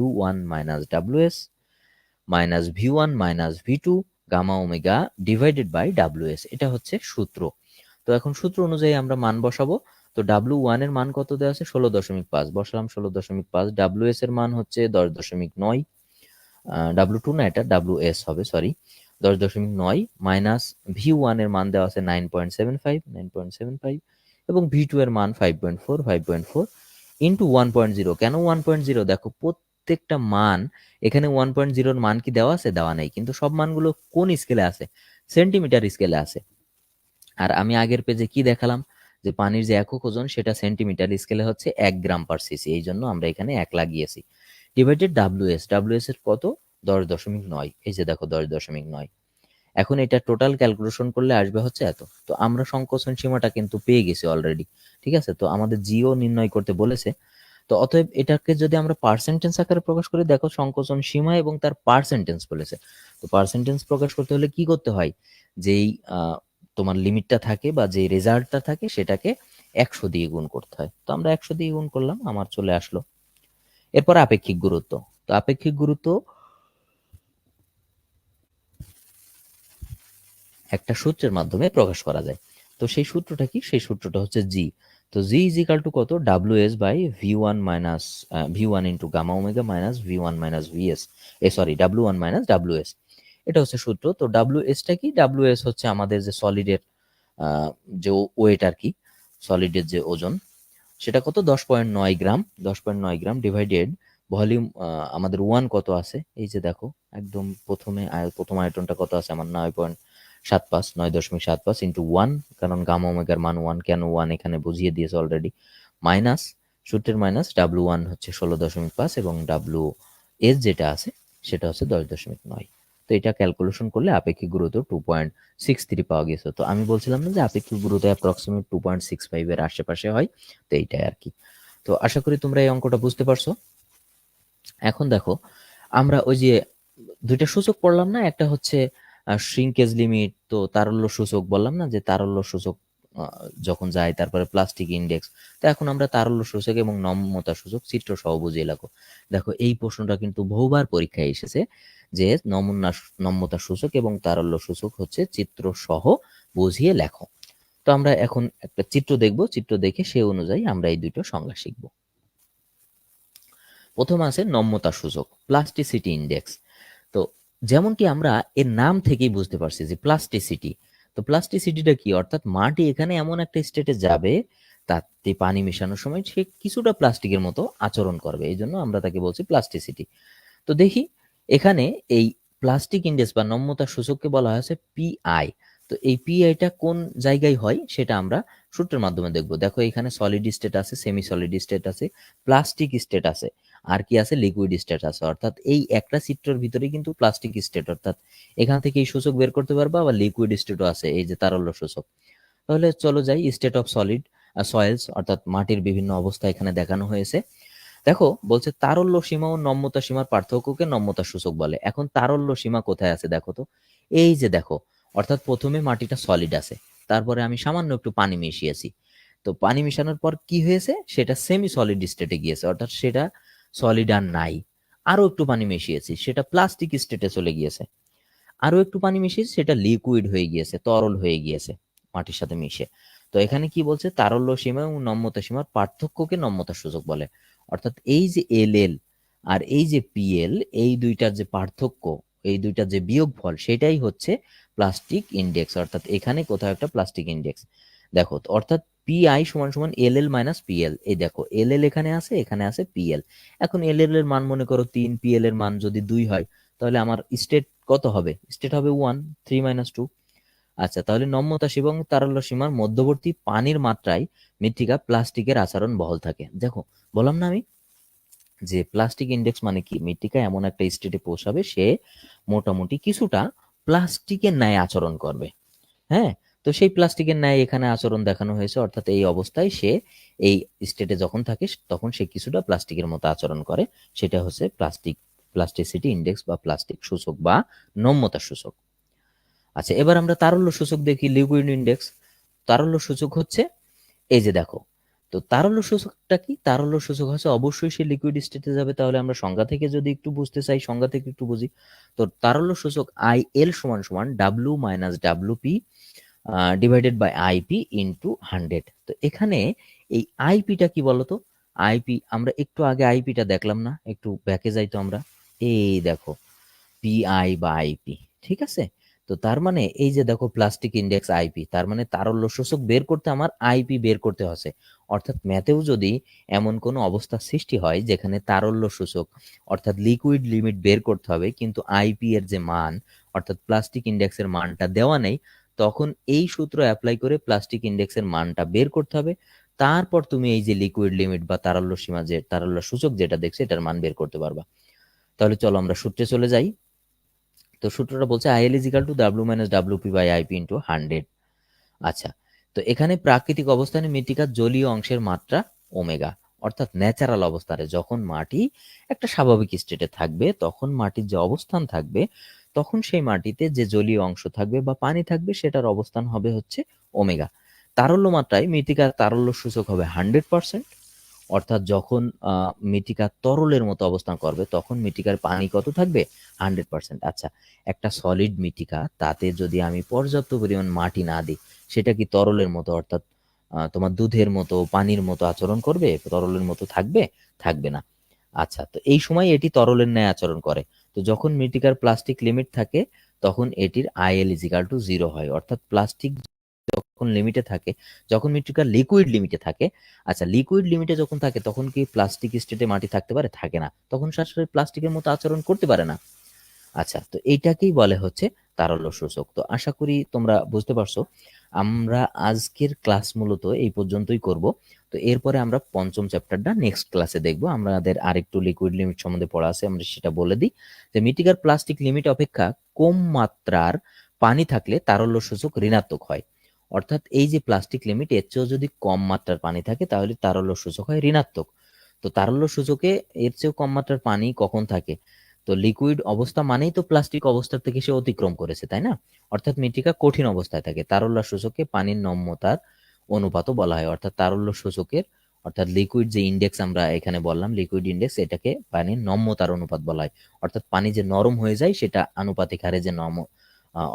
W1 minus WS minus V1 minus V2 gamma omega divided by WS. এটা হচ্ছে সূত্র। তো এখন সূত্র অনুযায়ী আমরা মান বসাবো। তো W1 এর মান কত দেওয়া আছে? 16.5 বসালাম, 16.5। ডাব্লিউএস এর মান হচ্ছে 10.9। W2 না, এটা WS হবে, সরি, 10.9 মাইনাস V1 এর মান দেওয়া আছে 9.75 এবং V2 এর মান 5.4 ইন্টু 1.0। কেন 1.0? দেখো প্রত্যেকটা মান এখানে 1.0 এর মান কি দেওয়া আছে? দেওয়া নেই, কিন্তু সব মানগুলো কোন স্কেলে আছে? সেন্টিমিটার স্কেলে আছে। আর আমি আগের পেজে কি দেখালাম যে পানির যে একক ওজন সেটা সেন্টিমিটার স্কেলে হচ্ছে 1 গ্রাম পার সিসি। এই জন্য আমরা এখানে 1 লাগিয়েছি। ডিভাইডেড ডাব্লিউএস, ডাব্লিউএস এর কত? 10.9। এই যে দেখো 10.9। এখন এটা টোটাল ক্যালকুলেশন করলে আসবে হচ্ছে এত। তো আমরা সংকোচন সীমাটা কিন্তু পেয়ে গেছি অলরেডি, ঠিক আছে। তো আমাদের জিও নির্ণয় করতে বলেছে। তো অতএব এটাকে যদি আমরা পার্সেন্টেজ আকারে প্রকাশ করি, দেখো সংকোচন সীমা এবং তার পার্সেন্টেজ বলেছে। তো পার্সেন্টেজ প্রকাশ করতে হলে কি করতে হয়? যেই তোমার লিমিটটা থাকে বা যে রেজাল্টটা থাকে সেটাকে 100 দিয়ে গুণ করতে হয়। তো আমরা 100 দিয়ে গুণ করলাম, আমার চলে আসলো। এরপর আপেক্ষিক গুরুত্ব। তো আপেক্ষিক গুরুত্ব একটা সূত্রের মাধ্যমে প্রকাশ করা যায়। তো সেই সূত্রটা কি? সেই সূত্রটা হচ্ছে জি। তো জি ইজ ইকাল টু কত? WS by V1 minus V1 into gamma omega minus V1 minus VS, sorry, W1 minus WS। এটা হচ্ছে সূত্র। তো WSটা কি? WS হচ্ছে আমাদের যে সলিডের যে ওয়েট আর কি, সলিডের যে ওজন সেটা কত? 10.9 গ্রাম। 10.9 গ্রাম ডিভাইডেড ভলিউম আমাদের 1 কত আছে? এই যে দেখো একদম প্রথম আয়তনটা কত আছে আমার? 9.75 ইন্টু 1, কারণ গামা ওমেগার মান 1। কেন 1 এখানে বুঝিয়ে দিয়েছে অলরেডি। মাইনাস সূত্রের মাইনাস W1 হচ্ছে 16.5 এবং WS যেটা আছে সেটা হচ্ছে 10.9। তো এটা ক্যালকুলেশন করলে আপেক্ষিক গুরুত্ব 2.63 পাওয়া গেছে। তো আমি বলছিলাম না যে আপেক্ষিক গুরুত্ব অ্যাপ্রক্সিমেট 2.65 এর আশেপাশে হয়। তো এইটাই আর কি। তো আশা করি তোমরা এই অঙ্কটা বুঝতে পারছো। এখন দেখো আমরা ওই যে দুইটা সূচক পড়লাম না, একটা হচ্ছে শ্রিঙ্কেজ লিমিট, তো তারল্য সূচক বললাম না যে তারল্য সূচক যখন যায় তারপরে প্লাস্টিক ইন্ডেক্স। তো এখন আমরা তারল্য সূচক এবং নম্যতা সূচক চিত্র সহ বুঝিয়ে লেখো। দেখো এই প্রশ্নটা কিন্তু বহুবার পরীক্ষায় এসেছে যে নম্যতা সূচক এবং তারল্য সূচক হচ্ছে চিত্র সহ বুঝিয়ে লেখো। তো আমরা এখন একটা চিত্র দেখব, চিত্র দেখে সে অনুযায়ী আমরা এই দুটো সংজ্ঞা শিখব। প্রথম আছে নম্যতা সূচক, প্লাস্টিসিটি ইন্ডেক্স। তো যেমনটি আমরা এর নাম থেকেই বুঝতে পারছি যে প্লাস্টিসিটি। তো প্লাস্টিসিটিটা কি? অর্থাৎ মাটি এখানে এমন একটা স্টেটে যাবে তাতে পানি মেশানোর সময় সে কিছুটা প্লাস্টিকের মতো আচরণ করবে, এই জন্য আমরা তাকে বলছি প্লাস্টিসিটি। তো দেখি এখানে এই প্লাস্টিক ইন্ডেক্স বা নম্যতা সূচককে বলা হয়েছে পিআই। তো এই পিআইটা কোন জায়গায় হয় সেটা আমরা সূত্রের মাধ্যমে দেখব। দেখো এখানে সলিড স্টেট আছে, সেমি সলিড স্টেট আছে, প্লাস্টিক স্টেট আছে, আর কি আছে, লিকুইড স্টেট আছে। অর্থাৎ এই একটা চিত্রের ভিতরে কিন্তু প্লাস্টিক স্টেট, অর্থাৎ এখান থেকে এই সূচক বের করতে পারবা। আবার লিকুইড স্টেটও আছে, এই যে তারল্য সূচক। তাহলে চলো যাই, স্টেট অফ সলিড সয়েলস অর্থাৎ মাটির বিভিন্ন অবস্থা এখানে দেখানো হয়েছে। দেখো বলছে তারল্য সীমা ও নম্যতা সীমার পার্থক্যকে নম্যতা সূচক বলে। এখন তারল্য সীমা কোথায় আছে দেখো তো, এই যে দেখো, অর্থাৎ প্রথমে মাটিটা সলিড আছে, তারপরে আমি সামান্য একটু পানি মিশিয়েছি। তো পানি মিশানোর পর কি হয়েছে, সেটা সেমি সলিড স্টেটে গিয়েছে, অর্থাৎ সেটা সলিড আর নাই। আরো একটু পানি মিশিয়েছি, সেটা প্লাস্টিক স্টেটে চলে গিয়েছে। আরো একটু পানি মিশিয়েছি, সেটা লিকুইড হয়ে গিয়েছে, তরল হয়ে গিয়েছে মাটির সাথে মিশে। তো এখানে কি বলছে, তারল্য সীমা এবং নম্যতা সীমার পার্থক্যকে নম্যতা সূচক বলে। অর্থাৎ এই যে এল এল আর এই যে পিএল, এই দুইটার যে পার্থক্য, এই দুইটার যে বিয়োগফল, সেটাই হচ্ছে প্লাস্টিক ইন্ডেক্স। অর্থাৎ এখানে কোথাও একটা প্লাস্টিক ইন্ডেক্স। দেখো তো, অর্থাৎ পিআই সমান সমান এল এল মাইনাস পিএল। এই দেখো এল এল এখানে আছে পিএল। এখন এল এল এর মান মনে করো 3, পিএল এর মান যদি 2 হয়, তাহলে আমার স্টেট কত হবে, স্টেট হবে 1, 3 মাইনাস 2। আচ্ছা, তাহলে নম্যতা সীমা এবং তারল্য সীমার মধ্যবর্তী পানির মাত্রায় মৃত্তিকা প্লাস্টিকের আচরণ বহাল থাকে। দেখো বললাম না আমি যে প্লাস্টিক ইন্ডেক্স মানে কি, মৃত্তিকা এমন একটা স্টেটে পৌঁছাবে সে মোটামুটি কিছুটা প্লাস্টিকের ন্যায় আচরণ করবে। হ্যাঁ, তো সেই প্লাস্টিকের ন্যায় এখানে আচরণ দেখানো হয়েছে। অর্থাৎ এই অবস্থায় সে এই স্টেটে যখন থাকে তখন সে কিছুটা প্লাস্টিকের মতো আচরণ করে। সেটা হচ্ছে প্লাস্টিসিটি ইন্ডেক্স বা প্লাস্টিক সূচক বা নম্যতা সূচক। আচ্ছা, এবার আমরা তারল্য সূচক দেখি, লিকুইড ইন্ডেক্স। তারল্য সূচক হচ্ছে এই যে দেখো, তো তারল্য সূচকটা কি, তারল্য সূচক হচ্ছে অবশ্যই সে লিকুইড স্টেটে যাবে। তাহলে আমরা সংজ্ঞা থেকে যদি একটু বুঝতে চাই, সংজ্ঞা থেকে একটু বুঝি। তো তারল্য সূচক আই এল সমান সমান W minus W P divided by IP into 100। তো এখানে এই আইপিটা কি বলতো, আইপি আমরা একটু আগে আইপিটা দেখলাম না, একটু ব্যাকে যাই তো আমরা। এই দেখো পিআই বা আইপি, ঠিক আছে। তো তার মানে এই যে দেখো প্লাস্টিক ইন্ডেক্স আইপি, তার মানে তারল্য সূচক বের করতে আমার আইপি বের করতে হচ্ছে। অর্থাৎ ম্যাথেও যদি এমন কোনো অবস্থা সৃষ্টি হয় যেখানে তারল্য সূচক অর্থাৎ লিকুইড লিমিট বের করতে হবে, কিন্তু আইপি এর যে মান অর্থাৎ প্লাস্টিক ইন্ডেক্সের মানটা দেওয়া নেই, তখন এই সূত্র অ্যাপ্লাই করে প্লাস্টিক ইন্ডেক্সের মানটা বের করতে হবে। তারপর তুমি এই যে লিকুইড লিমিট বা তারল্য সীমা, যে তারল্য সূচক যেটা দেখছে এটার মান বের করতে পারবা। তাহলে চলো আমরা সূত্রে চলে যাই। তো সূত্রটা বলছে IL is equal to W minus W P by IP into 100। আচ্ছা, তো এখানে প্রাকৃতিক অবস্থানে মৃত্তিকার জলীয় অংশের মাত্রা ওমেগা। অর্থাৎ ন্যাচারাল অবস্থানে যখন মাটি একটা স্বাভাবিক স্টেটে থাকবে, তখন মাটির যে অবস্থান থাকবে, তখন সেই মাটিতে যে জলীয় অংশ থাকবে বা পানি থাকবে সেটার অবস্থান হবে হচ্ছে ওমেগা। তারল্য মাত্রায় মৃত্তিকার তারল্য সূচক হবে 100%। অর্থাৎ যখন মৃত্তিকা তরলের মতো অবস্থান করবে তখন মৃত্তিকার পানি কত থাকবে, 100%। আচ্ছা, একটা সলিড মৃত্তিকা, তাতে যদি আমি পর্যাপ্ত পরিমাণ মাটি না দিই, সেটা কি তরলের মতো অর্থাৎ তোমার দুধের মতো পানির মতো আচরণ করবে, তরলের মতো থাকবে, থাকবে না। আচ্ছা, তো এই সময় এটি তরলের ন্যায় আচরণ করে। তো যখন মৃত্তিকার প্লাস্টিক লিমিট থাকে তখন এটির আইএল ইজিক্যাল টু 0 হয়। অর্থাৎ প্লাস্টিক যখন লিমিটে থাকে, যখন মৃত্তিকা লিকুইড লিমিটে থাকে। আচ্ছা, লিকুইড লিমিটে যখন থাকে তখন কি প্লাস্টিক স্টেটে মাটি থাকতে পারে, থাকে না, তখন সে আসলে প্লাস্টিকের মতো আচরণ করতে পারে না। আচ্ছা, তো এইটাকেই বলে হচ্ছে তারল্য সূচক। তো আশা করি তোমরা বুঝতে পারছো। আমরা আজকের ক্লাস মূলত এই পর্যন্তই করব। তো এরপরে আমরা পঞ্চম চ্যাপ্টারটা নেক্সট ক্লাসে দেখব। আমাদের আরেকটু লিকুইড লিমিট সম্বন্ধে পড়া আছে, আমরা সেটা বলে দিই। যে মৃত্তিকার প্লাস্টিক লিমিট অপেক্ষা কম মাত্রার পানি থাকলে তারল্য সূচক ঋণাত্মক হয়। অর্থাৎ এই যে প্লাস্টিক লিমিট, এর চেয়েও যদি কম মাত্রার পানি থাকে তাহলে তারল্য সূচক হয় ঋণাত্মক। তো তারল্য সূচকে এর চেয়েও কম মাত্রার পানি কখন থাকে, তো লিকুইড অবস্থা মানেই তো প্লাস্টিক অবস্থার থেকে সে অতিক্রম করেছে, তাই না। অর্থাৎ মৃত্তিকা কঠিন অবস্থায় থাকে, তারল্য সূচকে পানির নম্যতার অনুপাতও বলা হয়। অর্থাৎ তারল্য সূচকের অর্থাৎ লিকুইড যে ইন্ডেক্স আমরা এখানে বললাম, লিকুইড ইন্ডেক্স, এটাকে পানির নম্যতার অনুপাত বলা হয়। অর্থাৎ পানি যে নরম হয়ে যায় সেটা আনুপাতিক হারে যে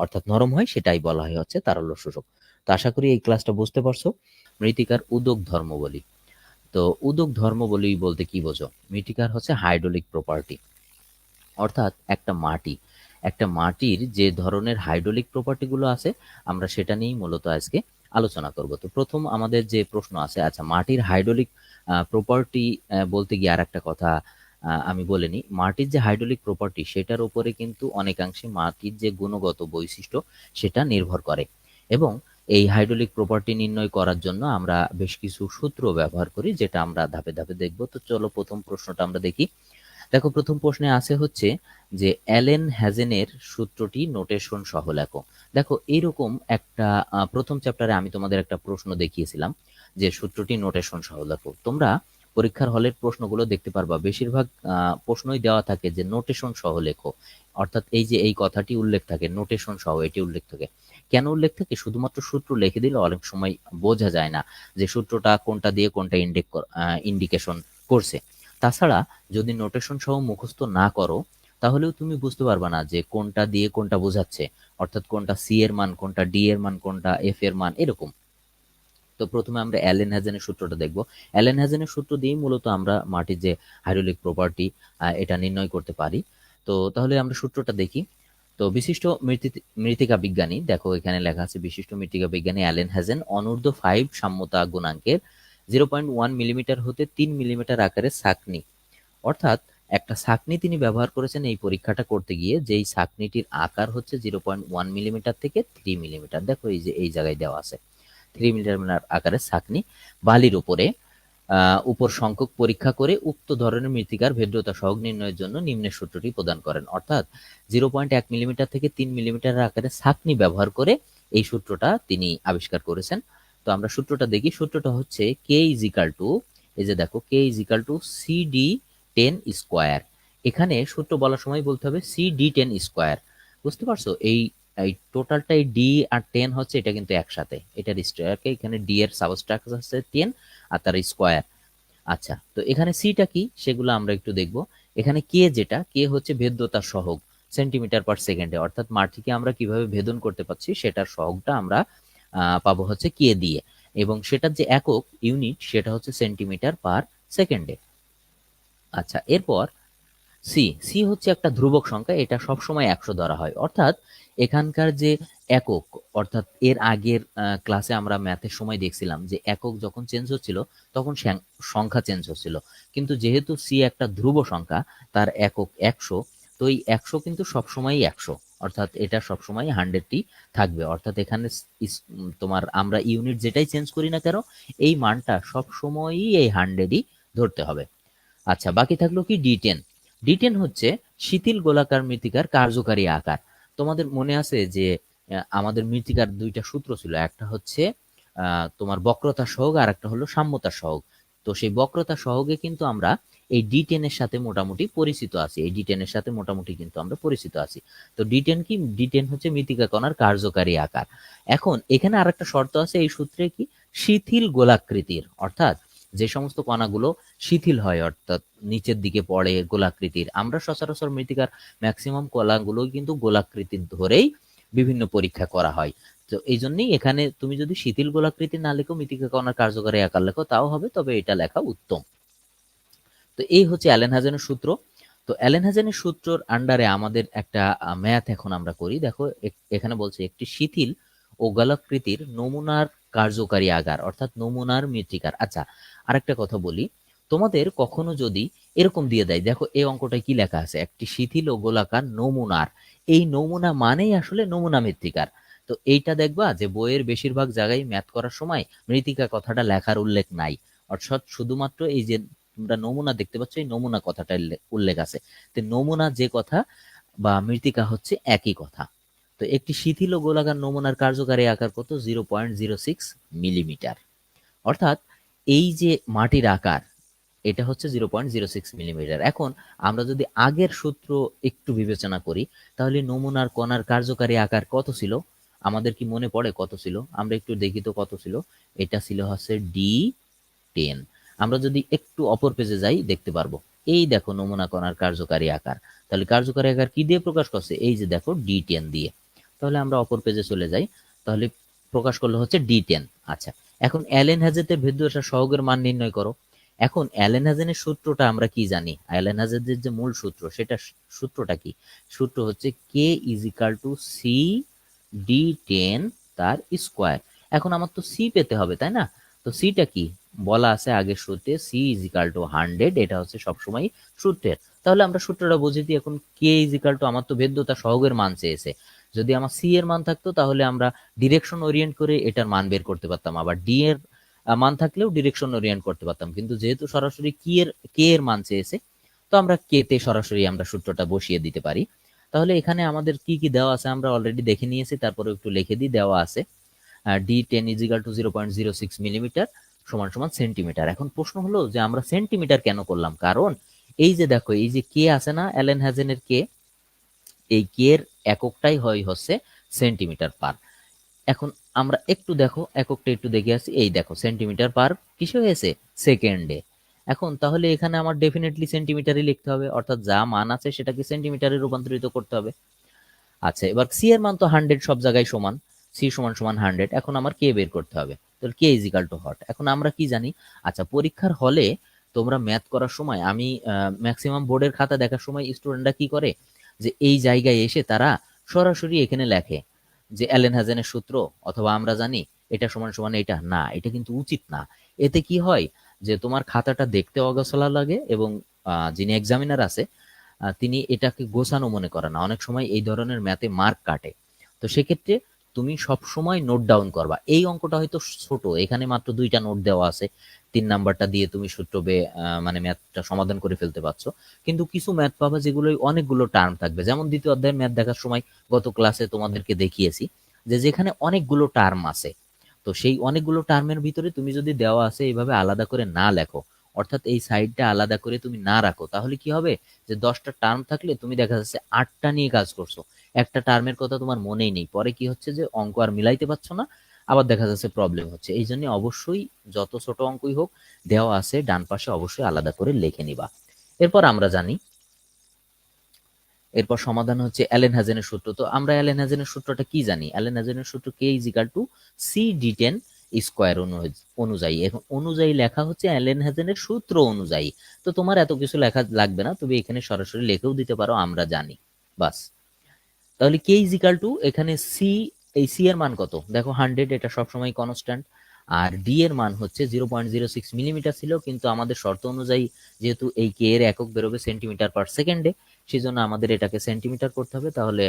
অর্থাৎ নরম হয় সেটাই বলা হয় হচ্ছে তারল্য সূচক। তো আশা করি এই ক্লাসটা বুঝতে পারছো। মৃত্তিকার উদক ধর্মাবলী। তো উদক ধর্মাবলী বলতে কি বোঝো, মৃত্তিকার হচ্ছে হাইড্রোলিক প্রপার্টি। অর্থাৎ একটা মাটির যে ধরনের হাইড্রোলিক প্রপার্টি গুলো আছে, আমরা সেটা নিয়েই মূলত আজকে আলোচনা করব। তো প্রথম আমাদের যে প্রশ্ন আছে, আচ্ছা মাটির হাইড্রোলিক প্রপার্টি বলতে গিয়ে আর একটা কথা আমি বলে নিই। মাটির যে হাইড্রোলিক প্রপার্টি সেটার উপরে কিন্তু অনেকাংশে মাটির যে গুণগত বৈশিষ্ট্য সেটা নির্ভর করে, এবং এই হাইড্রোলিক প্রপার্টি নির্ণয় করার জন্য আমরা বেশ কিছু সূত্র ব্যবহার করি, যেটা আমরা ধাপে ধাপে দেখব। তো চলো প্রথম প্রশ্নটা আমরা দেখি। দেখো প্রথম প্রশ্নে আছে হচ্ছে যে অ্যালেন হ্যাজেনের সূত্রটি নোটেশন সহ লেখো। দেখো এইরকম একটা প্রথম চ্যাপ্টারে আমি তোমাদের একটা প্রশ্ন দেখিয়েছিলাম যে সূত্রটি নোটেশন সহ লেখো। তোমরা পরীক্ষার হলের প্রশ্নগুলো দেখতে পারবা, বেশিরভাগ প্রশ্নই দেওয়া থাকে যে নোটেশন সহ লেখো, অর্থাৎ এই যে এই কথাটি উল্লেখ থাকে নোটেশন সহ, এটি উল্লেখ থাকে। কেন উল্লেখ থাকে? শুধুমাত্র সূত্র লিখে দিলে অনেক সময় বোঝা যায় না যে সূত্রটা কোনটা দিয়ে কোনটা ইন্ডিকেশন করছে। তাছাড়া যদি নোটেশন সহ মুখস্থ না করো তাহলেও তুমি বুঝতে পারবা না যে কোনটা দিয়ে কোনটা বোঝাচ্ছে, অর্থাৎ কোনটা সি এর মান, কোনটা ডি এর মান, কোনটা এফ এর মান, এরকম। তো প্রথমে আমরা অ্যালেন হ্যাজেনের সূত্রটা দেখব। অ্যালেন হ্যাজেনের সূত্র দিয়েই মূলত আমরা মাটির যে হাইড্রোলিক প্রপার্টি এটা নির্ণয় করতে পারি। তো তাহলে আমরা সূত্রটা দেখি। তো বিশিষ্ট মৃত্তিকা বিজ্ঞানী, দেখো এখানে লেখা আছে বিশিষ্ট মৃত্তিকা বিজ্ঞানী অ্যালেন হ্যাজেন অনূর্ধ্ব 5 সাম্যতা গুণাঙ্কের 0.1 মিলিমিটার হতে 3 মিলিমিটার আকারের ছাঁকনি, অর্থাৎ একটা ছাঁকনি তিনি ব্যবহার করেছেন এই পরীক্ষাটা করতে গিয়ে, যেই ছাঁকনিটির আকার হচ্ছে 0.1 মিলিমিটার থেকে 3 মিলিমিটার। দেখো এই যে এই জায়গায় দেওয়া আছে 3 মিলিমিটার আকারের ছাঁকনি বালির উপরে উপর সংখ্যক পরীক্ষা করে উক্ত ধরনের মৃত্তিকার ভেদ্যতা সহগ নির্ণয়ের জন্য নিম্নের সূত্রটি প্রদান করেন। অর্থাৎ 0.1 মিলিমিটার থেকে 3 মিলিমিটার আকারের ছাঁকনি ব্যবহার করে এই সূত্রটা তিনি আবিষ্কার করেছেন। তো আমরা সূত্রটা দেখি। সূত্রটা হচ্ছে কে ইজ ইকাল টু, এই যে দেখো K is equal to CD 10 square. এখানে সূত্র বলার সময় বলতে হবে সিডি 10 স্কোয়ার। বুঝতে পারছো? এই এই টোটালটাই ডি আর 10 হচ্ছে, এটা কিন্তু একসাথে, এটার স্কোয়ারকে এখানে ডি এর সাবস্ট্রাক্ট হচ্ছে 10 আর তার স্কোয়ার। আচ্ছা, তো এখানে সিটা কি সেগুলো আমরা একটু দেখব। এখানে কে, যেটা কে হচ্ছে ভেদ্যতার সহগ সেন্টিমিটার পার সেকেন্ডে, অর্থাৎ মাটিকে আমরা কিভাবে ভেদন করতে পারছি সেটার সহগটা আমরা পাবো হচ্ছে কে দিয়ে, এবং সেটার যে একক ইউনিট সেটা হচ্ছে সেন্টিমিটার পার সেকেন্ডে। আচ্ছা, এরপর সি, সি হচ্ছে একটা ধ্রুবক সংখ্যা, এটা সবসময় 100 ধরা হয়। অর্থাৎ এখানকার যে একক, অর্থাৎ এর আগের ক্লাসে আমরা ম্যাথের সময় দেখছিলাম যে একক যখন চেঞ্জ হচ্ছিল তখন সংখ্যা চেঞ্জ হচ্ছিল, কিন্তু যেহেতু সি একটা ধ্রুব সংখ্যা, তার একক 100, তো এই 100 কিন্তু সবসময়ই 100, অর্থাৎ এটা সবসময় 100টি থাকবে। অর্থাৎ এখানে তোমার আমরা ইউনিট যেটাই চেঞ্জ করি না কেন এই মানটা সবসময়ই এই 100ই ধরতে হবে। আচ্ছা, বাকি থাকলো কি ডি10। ডি10 হচ্ছে শিথিল গোলাকার মৃত্তিকার কার্যকারী আকার। তোমাদের মনে আছে যে আমাদের মৃত্তিকার দুইটা সূত্র ছিল, একটা হচ্ছে তোমার বক্রতা সহগ আর একটা হলো সাম্যতা সহগ। তো সেই বক্রতা সহগে কিন্তু আমরা এই ডি10 এর সাথে মোটামুটি পরিচিত আছি, এই ডি10 এর সাথে মোটামুটি কিন্তু আমরা পরিচিত আছি। তো ডি10 কি? ডি10 হচ্ছে মৃত্তিকা কণার কার্যকারী আকার। এখন এখানে আরেকটা শর্ত আছে এই সূত্রে, কি? শিথিল গোলাকৃতির, অর্থাৎ যে সমস্ত কণাগুলো শিথিল হয়, অর্থাৎ নিচের দিকে পড়ে গোলাকৃতির। আমরা সচরাচর মৃত্তিকার ম্যাক্সিমাম কণাগুলো কিন্তু গোলাকৃতির ধরেই বিভিন্ন পরীক্ষা করা হয়। তো এই জন্যই এখানে তুমি যদি শিথিল গোলাকৃতি না লেখো, মৃত্তিকা কণার কার্যকারী আকার লেখো, তাও হবে, তবে এটা লেখা উত্তম। তো এই হচ্ছে অ্যালেন হাজেনের সূত্র। তো অ্যালেন হাজেনের সূত্রর আন্ডারে আমাদের একটা ম্যাথ এখন আমরা করি। দেখো এখানে বলছে একটি শিথিল ও গোলাকৃতির নমুনার কার্যকারী আকার, অর্থাৎ নমুনার মৃত্তিকার। আচ্ছা, আরেকটা কথা বলি, তোমাদের কখনো যদি এরকম দিয়ে দেয়, দেখো এই অঙ্কটায় কি লেখা আছে, একটি শিথিল ও গোলাকার নমুনার, এই নমুনা মানেই আসলে নমুনা মৃত্তিকার। তো এইটা দেখবা যে বইয়ের বেশিরভাগ জায়গায় ম্যাথ করার সময় মৃত্তিকা কথাটা লেখার উল্লেখ নাই, অর্থাৎ শুধুমাত্র এই যে তোমরা নমুনা দেখতে পাচ্ছ এই নমুনা কথাটা উল্লেখ আছে। তো নমুনা যে কথা বা মৃত্তিকা হচ্ছে একই কথা। তো একটি শিথিল ও গোলাকার নমুনার কার্যকারী আকার কত? 0.06 মিলিমিটার। অর্থাৎ এই যে মাটির আকার এটা হচ্ছে 0.06 মিলিমিটার। এখন আমরা যদি আগের সূত্র একটু বিবেচনা করি তাহলে নমুনার কণার কার্যকারী আকার কত ছিল? আমাদের কি মনে পড়ে কত ছিল? আমরা একটু দেখি তো কত ছিল। এটা ছিল হচ্ছে D10। আমরা যদি একটু অপর পেজে যাই দেখতে পারবো, এই দেখো নমুনা কণার কার্যকারী আকার। তাহলে কার্যকারী আকার কি দিয়ে প্রকাশ করছে? এই যে দেখো D10 দিয়ে। তাহলে আমরা অপর পেজে চলে যাই, তাহলে প্রকাশ করলে হচ্ছে D10। আচ্ছা, এখন অ্যালেন হ্যাজেতের ভেদ্যতা সহগের মান নির্ণয় করো। এখন অ্যালেন হ্যাজেনের সূত্রটা আমরা কি জানি? অ্যালেন হ্যাজেদের যে মূল সূত্র সেটা সূত্রটা কি? সূত্র হচ্ছে K is equal to C D 10 তার স্কোয়ার। এখন আমার তো সি পেতে হবে, তাই না? তো সিটা কি বলা আছে আগের সূত্রে, সি ইজ ইকাল টু 100, এটা হচ্ছে সবসময় সূত্রের। তাহলে আমরা সূত্রটা বুঝে দিই। এখন কে ইজ ইকাল টু, আমার তো ভেদ্যতা সহগের মান চেয়েছে, যদি আমার সি এর মান থাকতো তাহলে আমরা ডিরেকশন ওরিয়েন্ট করে এটার মান বের করতে পারতাম, আবার ডি এর মান থাকলেও ডিরেকশন ওরিয়েন্ট করতে পারতাম। কিন্তু যেহেতু সরাসরি কে এর মান চেয়েছে, তো আমরা কে তে সরাসরি আমরা সূত্রটা বসিয়ে দিতে পারি। তাহলে এখানে আমাদের কি কি দেওয়া আছে আমরা অলরেডি দেখে নিয়েছি, তারপরে একটু লিখে দিই। দেওয়া আছে D10 is equal to 0.06 millimetre সমান সমান সেন্টিমিটার। এখন প্রশ্ন হলো যে আমরা সেন্টিমিটার কেন করলাম, কারণ এই যে দেখো এই যে কে আছে না, অ্যালেন হ্যাজেনের কে, এই কে এর এককটাই হচ্ছে সেন্টিমিটার পার। এখন আমরা একটু দেখো এককটা একটু দেখে আসি, এই দেখো সেন্টিমিটার পার কিসে হয়েছে, সেকেন্ডে। এখন তাহলে এখানে আমার ডেফিনেটলি সেন্টিমিটারই লিখতে হবে, অর্থাৎ যা মান আছে সেটাকে সেন্টিমিটারে রূপান্তরিত করতে হবে। আচ্ছা, এবার সি এর মান তো 100 সব জায়গায় সমান, সি সমান সমান 100। এখন আমার কে বের করতে হবে, তাহলে কে ইজ ইকাল টু হট। এখন আমরা কি জানি, আচ্ছা পরীক্ষার হলে তোমরা ম্যাথ করার সময়, আমি ম্যাক্সিমাম বোর্ডের খাতা দেখার সময় স্টুডেন্টরা কি করে, যে এই জায়গায় এসে তারা সরাসরি এখানে লেখে যে অ্যালেন হ্যাজেনের সূত্র, অথবা আমরা জানি এটা সমান সমান এটা। না, এটা কিন্তু উচিত না। এতে কি হয় যে তোমার খাতাটা দেখতে অগোছালো লাগে, এবং যিনি এক্সামিনার আছে তিনি এটাকে গোছানো মনে করে না, অনেক সময় এই ধরনের ম্যাথে মার্ক কাটে। তো সেক্ষেত্রে তুমি সব সময় নোট ডাউন করবা। এই অঙ্কটা হয়তো ছোট, এখানে মাত্র 2টা নোট দেওয়া আছে, 3 নাম্বারটা দিয়ে তুমি সূত্র মানে ম্যাথটা সমাধান করে ফেলতে পারছো। কিন্তু কিছু ম্যাথ পাবা যেগুলো অনেকগুলো টার্ম থাকবে, যেমন দ্বিতীয় অধ্যায়ের ম্যাথ দেখার সময় গত ক্লাসে তোমাদেরকে দেখিয়েছি যে যেখানে অনেকগুলো টার্ম আছে। তো সেই অনেকগুলো টার্মের ভিতরে তুমি যদি দেওয়া আছে এইভাবে আলাদা করে না লেখো, অর্থাৎ এই সাইডটা আলাদা করে তুমি না রাখো, তাহলে কি হবে যে 10টা টার্ম থাকলে তুমি দেখা যাচ্ছে 8টা নিয়ে কাজ করছো, একটা টার্মের কথা তোমার মনেই নেই। পরে কি হচ্ছে যে অঙ্ক আর মিলাইতে পারছো না, আবার দেখা যাচ্ছে প্রবলেম হচ্ছে। এই জন্য অবশ্যই যত ছোট অঙ্কই হোক, দেওয়া আছে ডান পাশে অবশ্যই আলাদা করে লিখে নিবা। এরপর আমরা জানি, এরপর সমাধান হচ্ছে অ্যালেন হ্যাজেনের সূত্র। তো আমরা অ্যালেন হ্যাজেনের সূত্রটা কি জানি, অ্যালেন হ্যাজেনের সূত্র K is equal to C ডি10 স্কোয়ার অনুযায়ী। এখন অনুযায়ী লেখা হচ্ছে অ্যালেন হ্যাজেনের সূত্র অনুযায়ী। তো তোমার এত কিছু লেখা লাগবে না, তুমি এখানে সরাসরি লিখেও দিতে পারো, আমরা জানি, বাস। তাহলে কে ইজ ইকাল টু, এখানে সি, এই সি এর মান কত দেখো 100, এটা সবসময় কনস্ট্যান্ট। আর ডি এর মান হচ্ছে 0.06 মিলিমিটার ছিল, কিন্তু আমাদের শর্ত অনুযায়ী যেহেতু এই কে এর একক বেরোবে সেন্টিমিটার পার সেকেন্ডে, সেই জন্য আমাদের এটাকে সেন্টিমিটার করতে হবে। তাহলে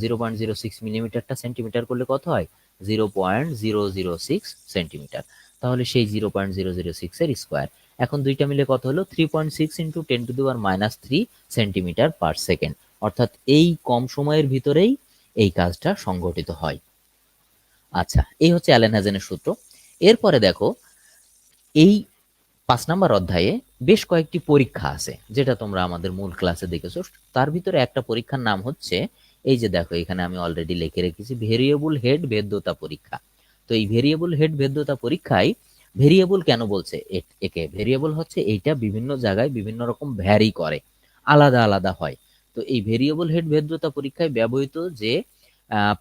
0.06 মিলিমিটারটা সেন্টিমিটার করলে কত হয়, 0.006 সেন্টিমিটার। তাহলে সেই 0.006 এর স্কোয়ার। এখন দুইটা মিলে কত হলো, 3.6 ইন্টু 10⁻³ সেন্টিমিটার পার সেকেন্ড। অর্থাৎ এই কম সময়ের ভিতরেই এই কাজটা সংঘটিত হয়। আচ্ছা, এই হচ্ছে অ্যালেন হ্যাজেনের সূত্র। এরপরে দেখো এই 5 নাম্বার অধ্যায়ে বেশ কয়েকটি পরীক্ষা আছে, যেটা তোমরা আমাদের মূল ক্লাসে দেখেছো। তার ভিতরে একটা পরীক্ষার নাম হচ্ছে, এই যে দেখো এখানে আমি অলরেডি লিখে রেখেছি, ভেরিয়েবল হেড ভেদ্যতা পরীক্ষা। তো এই ভেরিয়েবল হেড ভেদ্যতা পরীক্ষায়, ভেরিয়েবল কেন বলছে একে, ভেরিয়েবল হচ্ছে এইটা বিভিন্ন জায়গায় বিভিন্ন রকম ভ্যারি করে, আলাদা আলাদা হয়। তো এই ভেরিয়েবল হেড ভেদ্যতা পরীক্ষায় ব্যবহৃত যে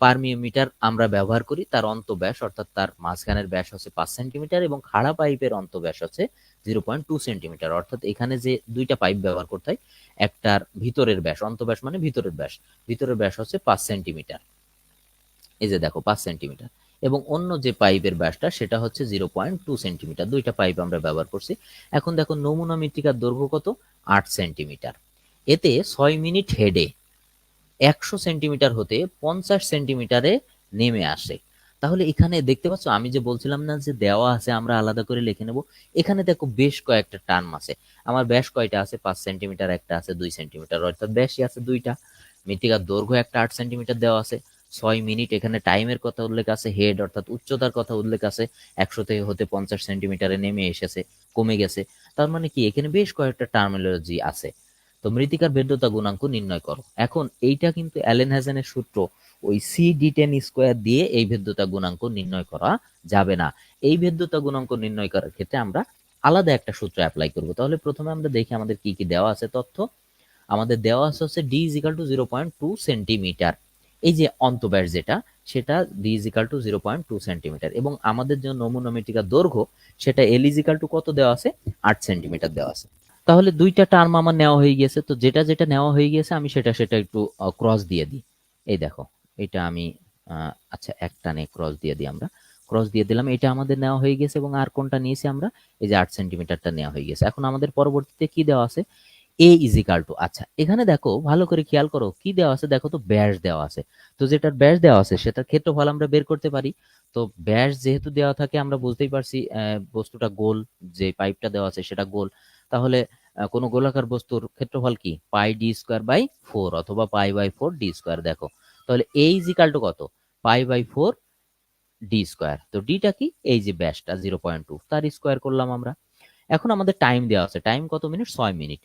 পারমিওমিটার আমরা ব্যবহার করি, তার অন্তব্যাস অর্থাৎ তার মাঝখানের ব্যাস হচ্ছে 5 সেন্টিমিটার, এবং খাড়া পাইপের অন্তব্যাস হচ্ছে 0.2 সেন্টিমিটার। অর্থাৎ এখানে যে দুইটা পাইপ ব্যবহার করতে হয়, একটার ভিতরের ব্যাস, অন্তব্যাস মানে ভিতরের ব্যাস, ভিতরের ব্যাস হচ্ছে 5 সেন্টিমিটার, এই যে দেখো 5 সেন্টিমিটার, এবং অন্য যে পাইপের ব্যাসটা সেটা হচ্ছে 0.2 সেন্টিমিটার। দুইটা পাইপ আমরা ব্যবহার করছি। এখন দেখো নমুনা মৃত্তিকার দৈর্ঘ্য কত, 8 সেন্টিমিটার। এতে 6 মিনিট হেডে 100 সেন্টিমিটার হতে 50 সেন্টিমিটারে নেমে আসে। তাহলে এখানে দেখতে পাচ্ছ, আমি যে বলছিলাম না যে দেওয়া আছে আমরা আলাদা করে লিখে নেব, এখানে দেখো বেশ কয়েকটা টার্ম আছে। আমার ব্যাস কয়টা আছে, 5 সেন্টিমিটার, একটা আছে 2 সেন্টিমিটার, অর্থাৎ ব্যাসই আছে দুইটা। মৃত্তিকার দৈর্ঘ্য একটা 8 সেন্টিমিটার দেওয়া আছে, 6 মিনিট, এখানে টাইমের কথা উল্লেখ আছে, হেড অর্থাৎ উচ্চতার কথা উল্লেখ আছে, 100 থেকে হতে 50 সেন্টিমিটারে নেমে এসেছে, কমে গেছে। তার মানে কি, এখানে বেশ কয়েকটা টার্মিনোলজি আছে। তো মৃত্তিকার ভেদ্যতা গুণাঙ্ক নির্ণয় করো। এখন এইটা কিন্তু অ্যালেন হ্যাজেনের সূত্র, ওই সি ডি10 স্কোয়ার দিয়ে এই ভেদ্যতা গুণাঙ্ক নির্ণয় করা যাবে না। এই ভেদ্যতা গুণাঙ্ক নির্ণয় করার ক্ষেত্রে আমরা আলাদা একটা সূত্র অ্যাপ্লাই করব। তাহলে প্রথমে আমরা দেখি আমাদের কি কি দেওয়া আছে তথ্য। আমাদের দেওয়া আছে হচ্ছে D is equal two 0.2 centimetre, এই যে অন্তব্যাস যেটা, সেটা D is equal two 0.2 centimetre, এবং আমাদের যে নমুনা মৃত্তিকার দৈর্ঘ্য সেটা এল ইজ ইকাল টু কত দেওয়া আছে, 8 সেন্টিমিটার দেওয়া আছে। তাহলে দুইটা টার্ম আমার নেওয়া হয়ে গেছে। তো যেটা যেটা নেওয়া হয়ে গেছে আমি সেটা সেটা একটু ক্রস দিয়ে দিই। এই দেখো এটা আমি আচ্ছা একটা নে ক্রস দিয়ে দিই আমরা। ক্রস দিয়ে দিলাম, এটা আমাদের নেওয়া হয়ে গেছে। এবং আর কোনটা নিয়েছি আমরা, এই যে 8 সেন্টিমিটারটা নেওয়া হয়ে গেছে। এখন আমাদের পরবর্তীতে কি দেওয়া আছে, এ ইজ ইকাল টু, আচ্ছা এখানে দেখো ভালো করে খেয়াল করো কি দেওয়া আছে, দেখো তো ব্যাস দেওয়া আছে। তো যেটার ব্যাস দেওয়া আছে সেটার ক্ষেত্রফল আমরা বের করতে পারি। তো ব্যাস যেহেতু দেওয়া থাকে আমরা বুঝতেই পারছি বস্তুটা গোল, যে পাইপটা দেওয়া আছে সেটা গোল। তাহলে কোনো গোলাকার বস্তুর ক্ষেত্রফল কি, পাই ডি স্কোয়ার বাই 4 অথবা পাই বাই 4 ডি স্কোয়ার। দেখো তাহলে এ ইজ ইকাল টু কত, পাই বাই 4 ডি স্কোয়ার। তো ডিটা কি, এই যে ব্যাসটা 0.2, তার স্কোয়ার করলাম আমরা। এখন আমাদের টাইম দেওয়া আছে, টাইম কত মিনিট, 6 মিনিট।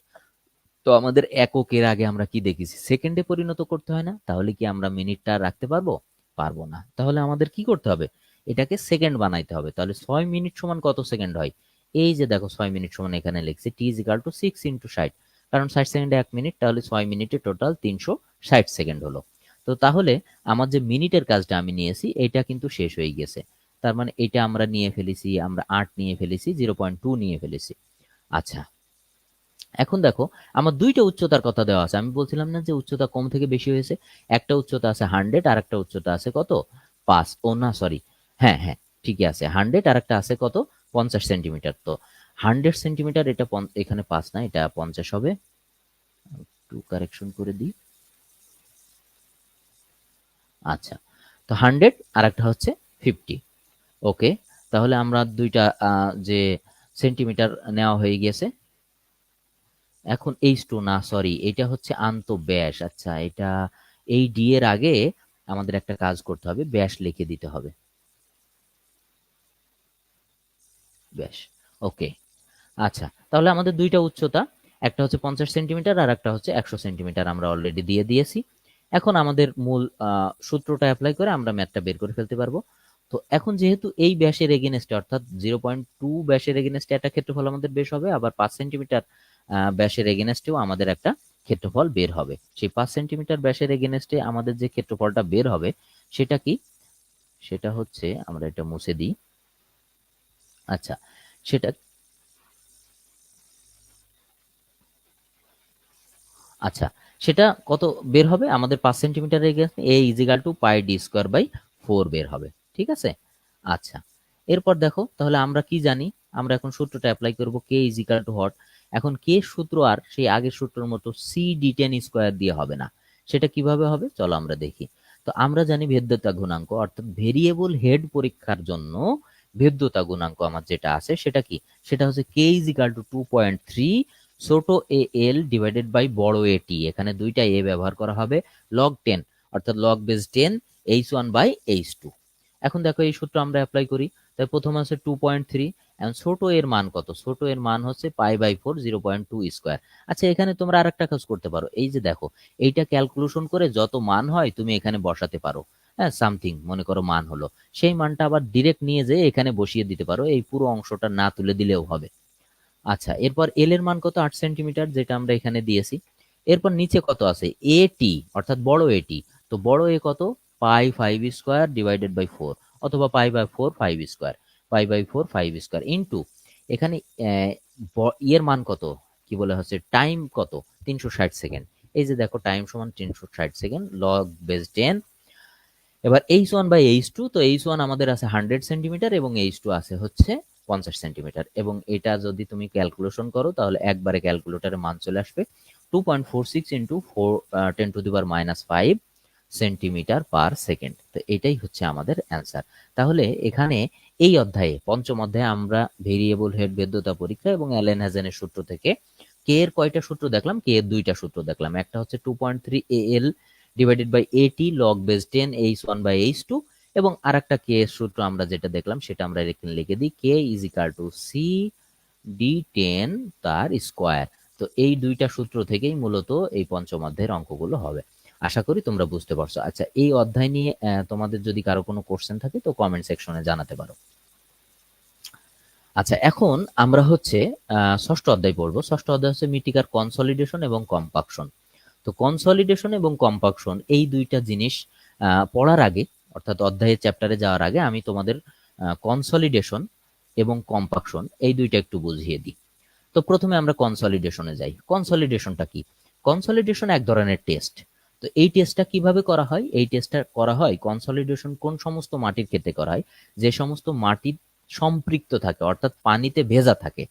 তো আমাদের এককের আগে আমরা কি দেখেছি, সেকেন্ডে পরিণত করতে হয় না? তাহলে কি আমরা মিনিটটা রাখতে পারবো? পারবো না। তাহলে আমাদের কি করতে হবে, এটাকে সেকেন্ড বানাইতে হবে। তাহলে 6 মিনিট সমান কত সেকেন্ড হয়, এই যে দেখো 6 মিনিট সমান এখানে লিখছি টি ইজ ইকাল টু 6 × 60, কারণ 60 সেকেন্ডে 1 মিনিট, তাহলে 6 মিনিটে টোটাল 360 সেকেন্ড হলো। তো তাহলে আমার যে মিনিটের কাজটা আমি নিয়েছি এটা কিন্তু শেষ হয়ে গেছে। তার মানে এটা আমরা নিয়ে ফেলেছি, আমরা 8 নিয়ে ফেলেছি, 0.2 নিয়ে ফেলেছি। আচ্ছা, এখন দেখো আমার দুইটা উচ্চতার কথা দেওয়া আছে। আমি বলছিলাম না যে উচ্চতা কম থেকে বেশি হয়েছে, একটা উচ্চতা আছে 100 আর একটা উচ্চতা আছে কত, 5, ও না সরি, হ্যাঁ হ্যাঁ ঠিকই আছে 100 আর একটা আছে কত, 50 সেন্টিমিটার। তো 100 সেন্টিমিটার, এটা এখানে 5 না, এটা 50 হবে। একটু কারেকশন করে দিই। আচ্ছা, তো 100 আর একটা হচ্ছে 50। ওকে, তাহলে আমরা দুইটা যে সেন্টিমিটার নেওয়া হয়ে গেছে। এখন H2 না সরি, এটা হচ্ছে আন্তঃব্যাস। আচ্ছা, এটা এই ডি এর আগে আমাদের একটা কাজ করতে হবে, ব্যাস লিখে দিতে হবে, ব্যাস। ওকে, আচ্ছা তাহলে আমাদের দুইটা উচ্চতা, একটা হচ্ছে 50 সেন্টিমিটার আর একটা হচ্ছে 100 সেন্টিমিটার, আমরা অলরেডি দিয়ে দিয়েছি। এখন আমাদের মূল সূত্রটা অ্যাপ্লাই করে আমরা ম্যাথটা বের করে ফেলতে পারবো। তো এখন যেহেতু এই ব্যাসের এগেনস্টে অর্থাৎ 0.2 ব্যাসের এগেনস্টে একটা ক্ষেত্রফল আমাদের বের হবে, আবার 5 সেন্টিমিটার ব্যাসের এগেনস্টেও আমাদের একটা ক্ষেত্রফল বের হবে। সেই 5 সেন্টিমিটার ব্যাসের এগেনস্টে আমাদের যে ক্ষেত্রফলটা বের হবে সেটা কি, সেটা হচ্ছে, আমরা এটা মুছে দিই। আচ্ছা, সেটা আচ্ছা সেটা কত বের হবে আমাদের 5 centimetre against, A equal to pi D square by 4 বের হবে। ঠিক আছে, আচ্ছা এরপর দেখো তাহলে আমরা কি জানি, আমরা এখন সূত্রটা অ্যাপ্লাই করব, কে ইজিক্যাল টু হট। এখন কে সূত্র আর সেই আগের সূত্রের মতো সি ডি টেন স্কোয়ার দিয়ে হবে না, সেটা কিভাবে হবে চলো আমরা দেখি। তো আমরা জানি ভেদ্যতা গুণাঙ্ক, অর্থাৎ ভেরিয়েবল হেড পরীক্ষার জন্য ভেদ্যতা গুণাঙ্ক আমার যেটা আছে সেটা কি, সেটা হচ্ছে কে ইজিক্যাল টু 2.3 ছোট এ এল ডিভাইডেড বাই বড় এ টি, এখানে দুইটা এ ব্যবহার করা হবে, লগ 10 অর্থাৎ log base 10 H1 by H2। এখন দেখো এই সূত্র আমরা অ্যাপ্লাই করি। তাই প্রথম আছে 2.3, এখন ছোট এর মান কত, ছোট এর মান হচ্ছে পাই বাই 4 0.2 স্কোয়ার। আচ্ছা, এখানে তোমরা আর একটা কাজ করতে পারো, এই যে দেখো এইটা ক্যালকুলেশন করে যত মান হয় তুমি এখানে বসাতে পারো। হ্যাঁ, সামথিং মনে করো মান হলো, সেই মানটা আবার ডিরেক্ট নিয়ে যেয়ে এখানে বসিয়ে দিতে পারো, এই পুরো অংশটা না তুলে দিলেও হবে। আচ্ছা, এরপর এল এর মান কত, 8 সেন্টিমিটার, যেটা আমরা এখানে দিয়েছি। এরপর নিচে কত আছে, এ টি অর্থাৎ বড় এটি, তো বড় এ কত, পাই 5 স্কোয়ার ডিভাইডেড বাই 4 অথবা pi by 4 5 square, pi by 4 5 square into এখানে ইয়ের মান কত, কি বলে হচ্ছে টাইম কত, 360 সেকেন্ড। এই যে দেখো টাইম সমান 360 সেকেন্ড, লগ বেস 10। এবার H1 বাই H2, তো H1 আমাদের আছে 100 সেন্টিমিটার এবং H2 আছে হচ্ছে 50 সেন্টিমিটার। এবং এটা যদি তুমি ক্যালকুলেশন করো তাহলে একবারে ক্যালকুলেটরে মান চলে আসবে 2.46 ইন্টু 10⁻⁵ সেন্টিমিটার পার সেকেন্ড। তো এটাই হচ্ছে আমাদের অ্যান্সার। তাহলে এখানে এই অধ্যায়ে, পঞ্চম অধ্যায়ে আমরা ভেরিয়েবল হেড ভেদ্যতা পরীক্ষা এবং অ্যালেন হ্যাজেনের সূত্র থেকে কে এর কয়টা সূত্র দেখলাম, কে এর দুইটা সূত্র দেখলাম, একটা হচ্ছে 2.3 এল ডিভাইডেড বাই এটি log base 10 H1 by H2, এবং আর একটা কে এর সূত্র আমরা যেটা দেখলাম সেটা আমরা এখানে লিখে দিই, K is equal to C D 10 তার স্কোয়ার। তো এই দুইটা সূত্র থেকেই মূলত এই পঞ্চম অধ্যায়ের অঙ্কগুলো হবে। আশা করি তোমরা বুঝতে পারছো। আচ্ছা, এই অধ্যায় নিয়ে তোমাদের যদি কারো কোনো কোশ্চেন থাকে তো কমেন্ট সেকশনে জানাতে পারো। আচ্ছা, এখন আমরা হচ্ছে ষষ্ঠ অধ্যায় পড়বো। ষষ্ঠ অধ্যায় হচ্ছে মৃত্তিকার কনসলিডেশন এবং কম্পাকশন। তো কনসলিডেশন এবং কম্পাকশন এই দুইটা জিনিস পড়ার আগে, অর্থাৎ অধ্যায়ের চ্যাপ্টারে যাওয়ার আগে আমি তোমাদের কনসলিডেশন এবং কম্পাকশন এই দুইটা একটু বুঝিয়ে দিই। তো প্রথমে আমরা কনসলিডেশনে যাই। কনসলিডেশনটা কি, কনসলিডেশন এক ধরনের টেস্ট। তো এই টেস্টটা কিভাবে করা হয়? এই টেস্টটা করা হয় কনসলিডেশন কোন সমস্ত মাটির ক্ষেত্রে করা হয়? যে সমস্ত মাটি সম্পৃক্ত থাকে, অর্থাৎ পানিতে ভেজা থাকে,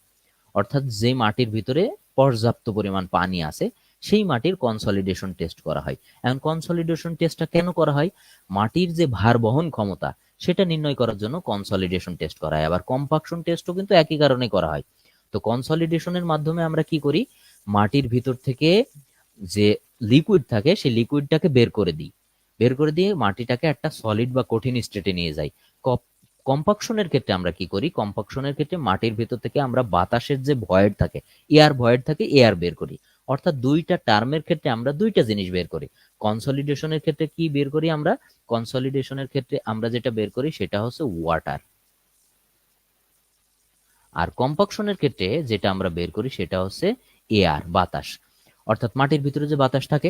অর্থাৎ যে মাটির ভিতরে পর্যাপ্ত পরিমাণ পানি আছে সেই মাটির কনসলিডেশন টেস্ট করা হয়। এখন কনসলিডেশন টেস্টটা কেন করা হয়? মাটির যে ভার বহন ক্ষমতা সেটা নির্ণয় করার জন্য কনসলিডেশন টেস্ট করা হয়। আবার কম্পাকশন টেস্টও কিন্তু একই কারণে করা হয়। তো কনসলিডেশনের মাধ্যমে আমরা কি করি? মাটির ভিতর থেকে যে লিকুইড থাকে সেই লিকুইডটাকে বের করে দিই, বের করে দিয়ে মাটিটাকে একটা সলিড বা কঠিন স্টেটে নিয়ে যাই। কম্পাকশনের ক্ষেত্রে আমরা কি করি? কম্পাকশনের ক্ষেত্রে মাটির ভেতর থেকে আমরা বাতাসের যে ভয়েড থাকে, এয়ার ভয়েড থাকে, এয়ার বের করি। অর্থাৎ দুইটা টার্মের ক্ষেত্রে আমরা দুইটা জিনিস বের করি। কনসলিডেশনের ক্ষেত্রে কি বের করি আমরা? কনসলিডেশনের ক্ষেত্রে আমরা যেটা বের করি সেটা হচ্ছে ওয়াটার, আর কম্পাকশনের ক্ষেত্রে যেটা আমরা বের করি সেটা হচ্ছে এয়ার, বাতাস। অর্থাৎ মাটির ভিতরে যে বাতাস থাকে,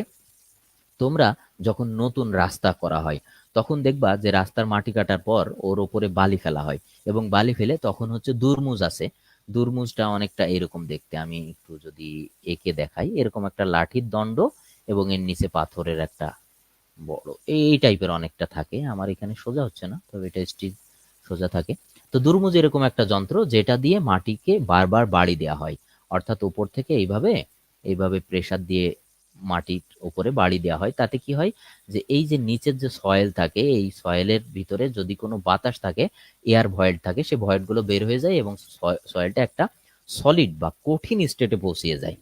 তোমরা যখন নতুন রাস্তা করা হয় তখন দেখবা যে রাস্তার মাটি কাটার পর ওর উপরে বালি ফেলা হয়, এবং বালি ফেলে তখন হচ্ছে দুর্মুজ আছে। দুর্মুজটা অনেকটা এরকম দেখতে, আমি একটু যদি এঁকে দেখাই, এরকম একটা লাঠির দণ্ড এবং এর নিচে পাথরের একটা বড় এই টাইপের অনেকটা থাকে। আমার এখানে সোজা হচ্ছে না, তবে এটা স্টিল সোজা থাকে। তো দুর্মুজ এরকম একটা যন্ত্র যেটা দিয়ে মাটিকে বারবার বাড়ি দেওয়া হয়, অর্থাৎ উপর থেকে এইভাবে এইভাবে প্রেসার দিয়ে মাটির উপরে বাড়ি দেওয়া হয়। তাতে কি হয় যে এই যে নিচের যে সয়েল থাকে, এই সয়েলের ভিতরে যদি কোনো বাতাস থাকে, এয়ার ভয়েড থাকে, সে ভয়েড গুলো বের হয়ে যায় এবং সয়েলটা একটা সলিড বা কঠিন স্টেটে পৌঁছিয়ে যায়।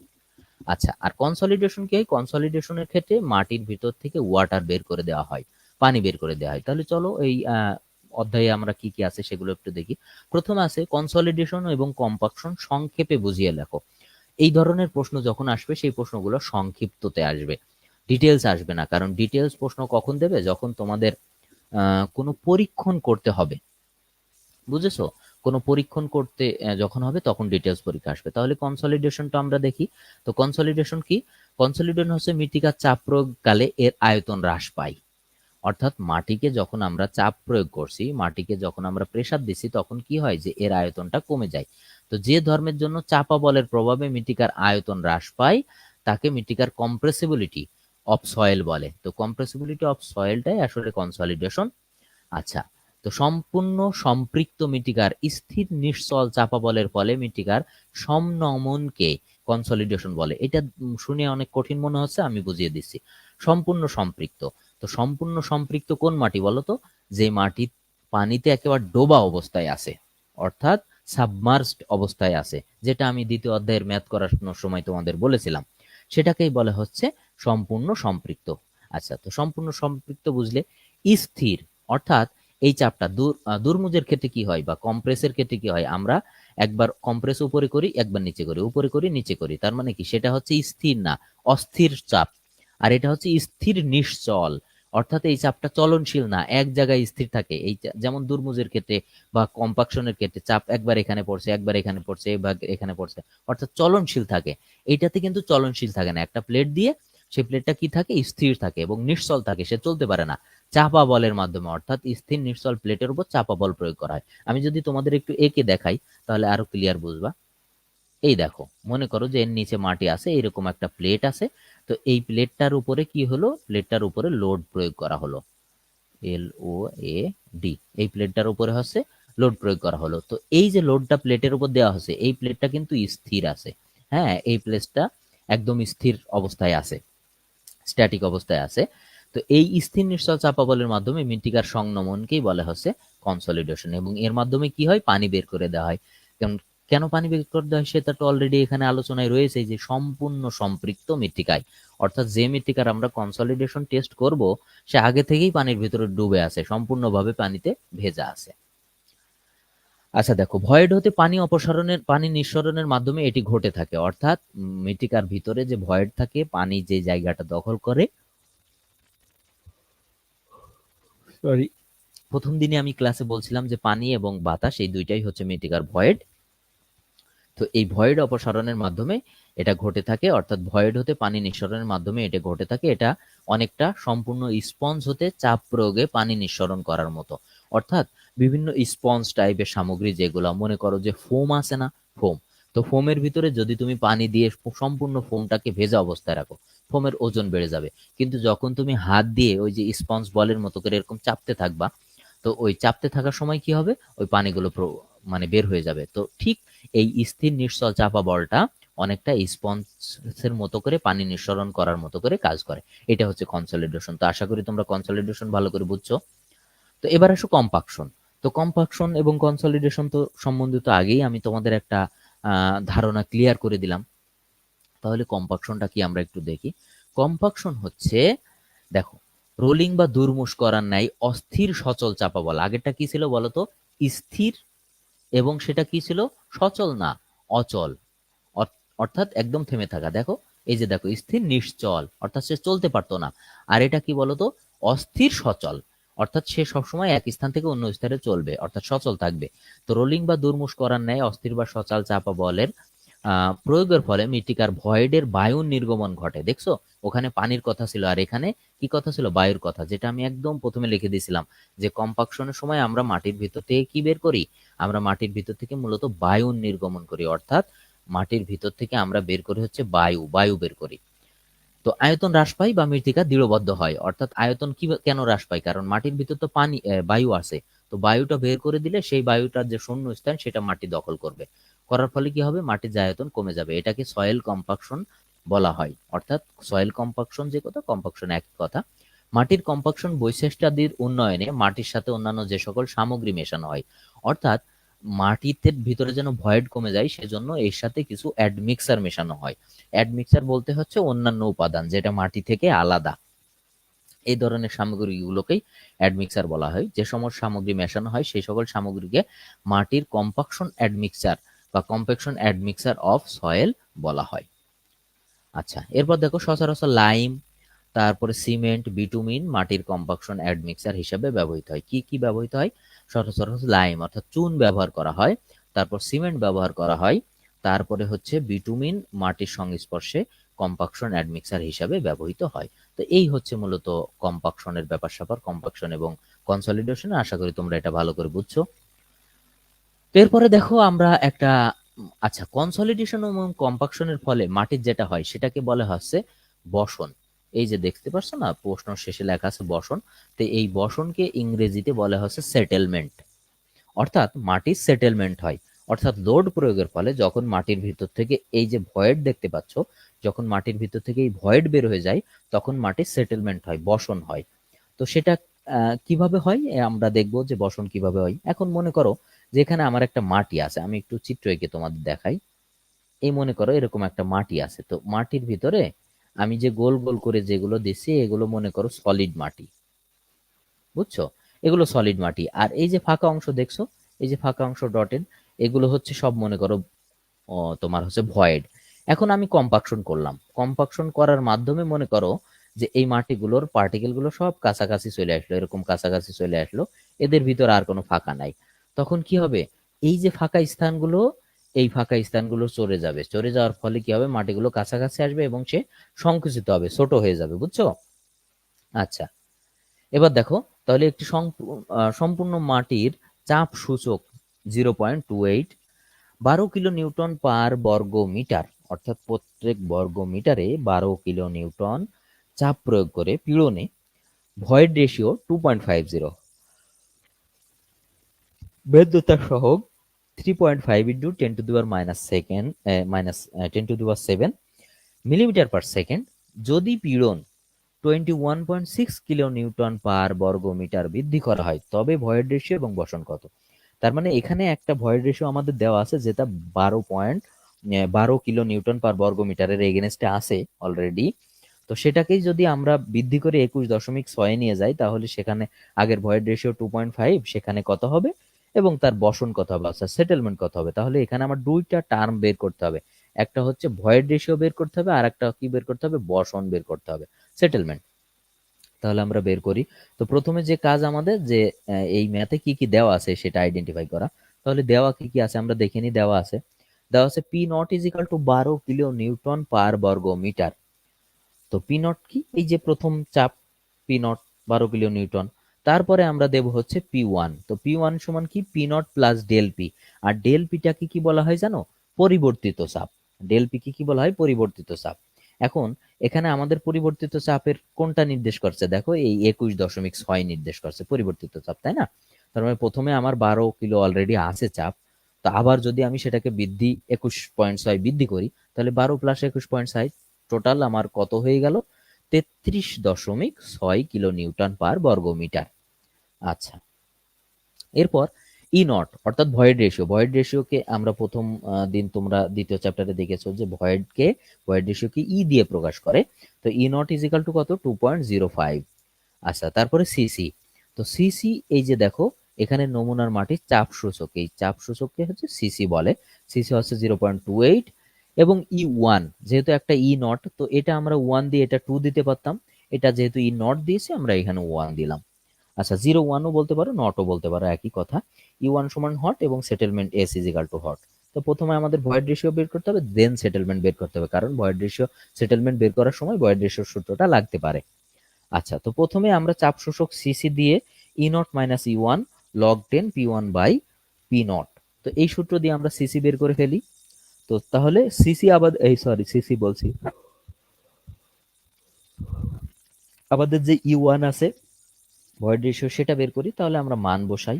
আচ্ছা, আর কনসলিডেশন কি হয়? কনসলিডেশনের ক্ষেত্রে মাটির ভিতর থেকে ওয়াটার বের করে দেওয়া হয়, পানি বের করে দেওয়া হয়। তাহলে চলো এই অধ্যায়ে আমরা কি কি আছে সেগুলো একটু দেখি। প্রথমে আছে কনসলিডেশন এবং কম্পাকশন সংক্ষেপে বুঝিয়ে লেখো। এই ধরনের প্রশ্ন যখন আসবে সেই প্রশ্নগুলো সংক্ষিপ্ততে আসবে, ডিটেলস আসবে না। কারণ ডিটেলস প্রশ্ন কখন দেবে? যখন তোমাদের কোনো পরীক্ষণ করতে হবে, বুঝেছো? কোনো পরীক্ষণ করতে যখন হবে তখন ডিটেলস পরীক্ষা আসবে। তাহলে কনসলিডেশনটা আমরা দেখি। তো কনসলিডেশন কি? কনসলিডেশন হচ্ছে মৃত্তিকার চাপ প্রয়োগকালে এর আয়তন হ্রাস পায়। অর্থাৎ মাটিকে যখন আমরা চাপ প্রয়োগ করছি, মাটিকে যখন আমরা প্রেসার দিচ্ছি, তখন কি হয় যে এর আয়তনটা কমে যায়। তো যে ধর্মের জন্য চাপা বলের প্রভাবে মৃত্তিকার আয়তন হ্রাস পায় তাকে মৃত্তিকার কম্প্রেসিবিলিটি অফ সয়েল বলে। তো কম্প্রেসিবিলিটি অফ সয়েলটাই আসলে কনসলিডেশন। আচ্ছা, তো সম্পূর্ণ সম্পৃক্ত মৃত্তিকার স্থির নিশ্চল চাপা বলের ফলে মৃত্তিকার সমনমনকে কনসলিডেশন বলে। এটা শুনে অনেক কঠিন মনে হচ্ছে, আমি বুঝিয়ে দিচ্ছি। সম্পূর্ণ সম্পৃক্ত, তো সম্পূর্ণ সম্পৃক্ত কোন মাটি বলতো? যে মাটি পানিতে একেবারে ডোবা অবস্থায় আছে, অর্থাৎ সাবমার্সড অবস্থায় আছে, যেটা আমি দ্বিতীয় অধ্যায়ের ম্যাথ করানোর সময় তোমাদের বলেছিলাম, সেটাকেই বলে হচ্ছে সম্পূর্ণ সম্পৃক্ত। আচ্ছা, তো সম্পূর্ণ সম্পৃক্ত বুঝলে স্থির, অর্থাৎ এই চাপটা দুর্মুজের ক্ষেত্রে কি হয় বা কম্প্রেসের ক্ষেত্রে কি হয়? আমরা একবার কম্প্রেস উপরে করি, একবার নিচে করি, উপরে করি, নিচে করি, তার মানে কি? সেটা হচ্ছে স্থির না, অস্থির চাপ। আর এটা হচ্ছে স্থির নিশ্চল, অর্থাৎ এই চাপটা চলনশীল না, এক জায়গায় স্থির থাকে। এই যেমন দুর্মুজের ক্ষেত্রে বা কম্পাকশনের ক্ষেত্রে চাপ একবার এখানে পড়ছে, একবার এখানে পড়ছে, এবার এখানে পড়ছে, অর্থাৎ চলনশীল থাকে। এইটাতে কিন্তু চলনশীল থাকে না, একটা প্লেট দিয়ে সেই প্লেটটা কি থাকে? স্থির থাকে এবং নিশ্চল থাকে, সে চলতে পারে না। চাপা বলের মাধ্যমে, অর্থাৎ স্থির নিশ্চল প্লেটের উপর চাপা বল প্রয়োগ করা হয়। আমি যদি তোমাদের একটু এঁকে দেখাই তাহলে আরো ক্লিয়ার বুঝবা। এই দেখো, মনে করো যে এর নিচে মাটি আছে, এরকম একটা প্লেট আছে। তো এই প্লেটটার উপরে কি হলো? প্লেটটার উপরে লোড প্রয়োগ করা হলো, LOAD। এই প্লেটটার উপরে হচ্ছে লোড প্রয়োগ করা হলো। তো এই যে লোডটা প্লেটের উপর দেওয়া হচ্ছে, এই প্লেটটা কিন্তু স্থির আছে। হ্যাঁ, এই প্লেটটা একদম স্থির অবস্থায় আছে, স্ট্যাটিক অবস্থায় আছে। তো এই স্থির নিশ্চল চাপা বলের মাধ্যমে মৃত্তিকার সংনমনকেই বলা হচ্ছে কনসলিডেশন, এবং এর মাধ্যমে কি হয়? পানি বের করে দেওয়া হয়। কারণ কেন পানি বের করে দেওয়া হয় সেটা তো অলরেডি এখানে আলোচনায় রয়েছে, যে সম্পূর্ণ সম্পৃক্ত মৃত্তিকায়, অর্থাৎ যে মৃত্তিকার আমরা কনসলিডেশন টেস্ট করব সে আগে থেকেই পানির ভিতরে ডুবে আছে, সম্পূর্ণভাবে পানিতে ভেজা আছে। আচ্ছা দেখো, ভয়েড হতে পানি নিঃসরণের মাধ্যমে এটি ঘটে থাকে। অর্থাৎ মৃত্তিকার ভিতরে যে ভয়েড থাকে, পানি যে জায়গাটা দখল করে, সরি, প্রথম দিনে আমি ক্লাসে বলছিলাম যে পানি এবং বাতাস এই দুইটাই হচ্ছে মৃত্তিকার ভয়েড। তো এই ভয়েড অপসারণের মাধ্যমে এটা ঘটে থাকে, অর্থাৎ ভয়েড হতে পানি নিঃসরণের মাধ্যমে এটা ঘটে থাকে। এটা অনেকটা সম্পূর্ণ স্পঞ্জ হতে চাপ প্রয়োগে পানি নিঃসরণ করার মতো। অর্থাৎ বিভিন্ন স্পঞ্জ টাইপের সামগ্রী যেগুলো, মনে করো যে ফোম আছে না, ফোম, তো ফোমের ভিতরে যদি তুমি পানি দিয়ে সম্পূর্ণ ফোমটাকে ভেজা অবস্থায় রাখো, ফোমের ওজন বেড়ে যাবে। কিন্তু যখন তুমি হাত দিয়ে ওই যে স্পঞ্জ বলের মতো করে এরকম চাপতে থাকবা, তো ওই চাপতে থাকার সময় কি হবে, ওই পানিগুলো মানে বের হয়ে যাবে। তো ঠিক এই স্থির নিশ্চল চাপা বলটা অনেকটা স্পঞ্জের মতো করে পানি নিঃসরণ করার মতো করে কাজ করে। এটা হচ্ছে কনসলিডেশন। তো আশা করি তোমরা কনসলিডেশন ভালো করে বুঝছো। তো এবার আসো কম্পাকশন। তো কম্পাকশন এবং কনসলিডেশন তো সম্বন্ধিত আগেই আমি তোমাদের একটা ধারণা ক্লিয়ার করে দিলাম। তাহলে কম্পাকশনটা কি আমরা একটু দেখি। কম্পাকশন হচ্ছে, দেখো, রোলিং বা দুরমুশ করার ন্যায় অস্থির সচল চাপা বল। আগেরটা কি ছিল বলতো? স্থির, এবং সেটা কি ছিল? সচল না, অচল। অর্থাৎ একদম থেমে থাকা। দেখো, এই যে দেখো, স্থির নিশ্চল অর্থাৎ সে চলতে পারতো না। আর এটা কি বলতো? অস্থির সচল, অর্থাৎ সে সবসময় এক স্থান থেকে অন্য স্থানে চলবে, অর্থাৎ সচল থাকবে। তো রোলিং বা দুরমুশ করার ন্যায় অস্থির বা সচল চাপা বলের প্রয়োগের ফলে মৃত্তিকার ভয়েডের বায়ুর নির্গমন ঘটে। দেখছো, ওখানে পানির কথা ছিল, আর এখানে কি কথা ছিল? বায়ুর কথা, যেটা আমি একদম প্রথমে লিখে দিয়েছিলাম যে কম্পাকশনের সময় আমরা মাটির ভিতর থেকে কি বের করি? আমরা মাটির ভিতর থেকে মূলত বায়ুর নির্গমন করি, অর্থাৎ মাটির ভিতর থেকে আমরা বের করি হচ্ছে বায়ু বের করি। তো আয়তন হ্রাস পায় বা মৃত্তিকা দৃঢ়বদ্ধ হয়। অর্থাৎ আয়তন কি কেন হ্রাস পায়? কারণ মাটির ভিতর তো বায়ু আছে। তো বায়ুটা বের করে দিলে সেই বায়ুটার যে শূন্য স্থান সেটা মাটি দখল করবে। করার ফলে কি হবে? মাটির যে আয়তন কমে যাবে। এটাকে সয়েল কম্পাকশন বলা হয়। অর্থাৎ সয়েল কম্পাকশন যে কথা, কম্পাকশন একই কথা। মাটির কম্পাকশন বৈশিষ্ট্যাদির উন্নয়নে মাটির সাথে অন্যান্য যে সকল সামগ্রী মেশানো হয়, অর্থাৎ মাটিতে ভিতরে যেন ভয়েড কমে যায় সেজন্য এর সাথে কিছু অ্যাডমিক্সার মেশানো হয়। অ্যাডমিক্সার বলতে হচ্ছে অন্যান্য উপাদান যেটা মাটি থেকে আলাদা। এই ধরনের সামগ্রীগুলোকেই অ্যাডমিক্সার বলা হয়। যে সমস্ত সামগ্রী মেশানো হয় সেই সকল সামগ্রীকে মাটির কম্পাকশন অ্যাডমিক্সার বা কম্পাকশন অ্যাডমিক্সার অফ সয়েল বলা হয়। আচ্ছা, এরপর দেখো, সচরাচর লাইম, তারপরে সিমেন্ট, বিটুমিন মাটির কম্পাকশন অ্যাডমিক্সার হিসেবে ব্যবহৃত হয়। কি কি ব্যবহৃত হয়? সচরাচর লাইম অর্থাৎ চুন ব্যবহার করা হয়, তারপর সিমেন্ট ব্যবহার করা হয়, তারপরে হচ্ছে বিটুমিন মাটির সংস্পর্শে কম্পাকশন অ্যাডমিক্সার হিসাবে ব্যবহৃত হয়। তো এই হচ্ছে মূলত কম্পাকশনের ব্যাপার স্যাপার, কম্পাকশন এবং কনসলিডেশন। আশা করি তোমরা এটা ভালো করে বুঝছো। এরপরে দেখো আমরা একটা আচ্ছা, কনসলিডেশন এবং কম্পাকশনের ফলে মাটির যেটা হয় সেটাকে বলে হচ্ছে বসন। এই যে দেখতে পাচ্ছ না, প্রশ্ন শেষে লেখা আছে বসন। তো এই বসনকে ইংরেজিতে বলা হচ্ছে সেটেলমেন্ট। অর্থাৎ মাটির সেটেলমেন্ট হয়। অর্থাৎ লোড প্রয়োগের ফলে যখন মাটির ভিতর থেকে এই যে ভয়েড দেখতে পাচ্ছ, যখন মাটির ভিতর থেকে এই ভয়েড বের হয়ে যায় তখন মাটির সেটেলমেন্ট হয়, বসন হয়। তো সেটা কিভাবে হয় আমরা দেখবো যে বসন কিভাবে হয়। এখন মনে করো যে এখানে আমার একটা মাটি আছে, আমি একটু চিত্র এঁকে তোমাদের দেখাই। এই মনে করো এরকম একটা মাটি আছে, তো মাটির ভিতরে আমি যে গোল গোল করে যেগুলো দিচ্ছি এগুলো মনে করো সলিড মাটি, বুঝছো? এগুলো সলিড মাটি। আর এই যে ফাঁকা অংশ দেখছো, এই যে ফাঁকা অংশ ডটেড, এগুলো হচ্ছে সব মনে করো তোমার হচ্ছে ভয়েড। এখন আমি কম্পাকশন করলাম, কম্পাকশন করার মাধ্যমে মনে করো যে এই মাটিগুলোর পার্টিকেল গুলো সব কাছাকাছি চলে আসলো, এরকম কাছাকাছি চলে আসলো, এদের ভিতর আর কোনো ফাঁকা নাই। তখন কি হবে? এই যে ফাঁকা স্থানগুলো, এই ফাঁকা স্থানগুলো চলে যাবে, চলে যাওয়ার ফলে কি হবে? মাটিগুলো কাছাকাছি আসবে এবং সে সংকুচিত হবে, ছোট হয়ে যাবে, বুঝছো? আচ্ছা, এবার দেখো, তাহলে একটি সম্পূর্ণ মাটির চাপ সূচক 0.28, 12 কিলো নিউটন পার বর্গ মিটার, অর্থাৎ প্রত্যেক বর্গ মিটারে 12 কিলো নিউটন চাপ প্রয়োগ করে পীড়নে ভয়েড রেশিও 2.50, বেদ্যতা সহগ 3.5 ইন্টু 10⁻⁻7 মিলিমিটার পার সেকেন্ড যদি পীড়ন 21.6 কিলো নিউটন পার বর্গ মিটার বৃদ্ধি করা হয় তবে ভয়েড রেশিও এবং বসন কত? তার মানে এখানে একটা ভয়েড রেশিও আমাদের দেওয়া আছে যেটা 12 কিলো নিউটন পার বর্গ মিটারের এগেনস্টে আছে অলরেডি। তো সেটাকেই যদি আমরা বৃদ্ধি করে 21.6 নিয়ে যাই তাহলে সেখানে আগের ভয়েড রেশিও 2.5, সেখানে কত হবে এবং তার বসন কত হবে, আচ্ছা সেটেলমেন্ট কত হবে। তাহলে এখানে আমার দুইটা টার্ম বের করতে হবে, একটা হচ্ছে ভয়েড রেশিও বের করতে হবে আর একটা কি বের করতে হবে? বসন বের করতে হবে, সেটেলমেন্ট। তাহলে আমরা বের করি। তো প্রথমে যে কাজ আমাদের যে এই ম্যাথে কি কি দেওয়া আছে সেটা আইডেন্টিফাই করা। তাহলে দেওয়া কি কি আছে আমরা দেখে নিই। দেওয়া আছে P not is equal two 12 kilo newton per বর্গ মিটার। তো পি নট কি? এই যে প্রথম চাপ পি নট 12 কিলো নিউটন। তারপরে আমরা দেব হচ্ছে পি ওয়ান। তো পি ওয়ান সমান কি? P naught plus del P. আর ডেল পিটাকে কি বলা হয় জানো? পরিবর্তিত চাপ। ডেল পি কি বলা হয়? পরিবর্তিত চাপ। এখন এখানে আমাদের পরিবর্তিত চাপের কোনটা নির্দেশ করছে? দেখো এই 21.6 নির্দেশ করছে পরিবর্তিত চাপ, তাই না? তার মানে প্রথমে আমার 12 কিলো অলরেডি আছে চাপ, তো আবার যদি আমি সেটাকে বৃদ্ধি 21.6 বৃদ্ধি করি, তাহলে 12 প্লাস 21.6 টোটাল আমার কত হয়ে গেল? 33.6 কিলো নিউটন পার বর্গমিটার। আচ্ছা, এরপর ই নট অর্থাৎ ভয়েড রেশিও। ভয়েড রেশিওকে আমরা প্রথম দিন তোমরা দ্বিতীয় চ্যাপ্টারে দেখেছো যে ভয়েড রেশিওকে ই দিয়ে প্রকাশ করে। তো ই নট ইজ ইকাল টু কত? 2.05। আচ্ছা, তারপরে সিসি। তো সিসি এই যে দেখো এখানে নমুনার মাটির চাপ সূচক, এই চাপ সূচককে হচ্ছে সিসি বলে। সিসি হচ্ছে 0.28। এবং ই ওয়ান, যেহেতু একটা ই নট, তো এটা আমরা ওয়ান দিয়ে এটা টু দিতে পারতাম, এটা যেহেতু ই নট দিয়েছে আমরা এখানে ওয়ান দিলাম। আচ্ছা, 0.1ও বলতে পারো, নটও বলতে পারো, একই কথা। ই ওয়ান সমান হট এবং settlement S is equal too hot. তো প্রথমে আমাদের ভয়েড রেশিও বের করতে হবে, দেন সেটেলমেন্ট বের করতে হবে, কারণ ভয়েড রেশিও সেটেলমেন্ট বের করার সময় ভয়েড রেশিওর সূত্রটা লাগতে পারে। আচ্ছা, তো প্রথমে আমরা চাপ শোষক সিসি দিয়ে E naught minus E one log 10 P one by P naught, তো এই সূত্র দিয়ে আমরা সিসি বের করে ফেলি। তো তাহলে সিসি আবার এই সরি সিসি বলছি, আমাদের যে ই ওয়ান আছে ভয়েড রেশিও সেটা বের করি, তাহলে আমরা মান বসাই।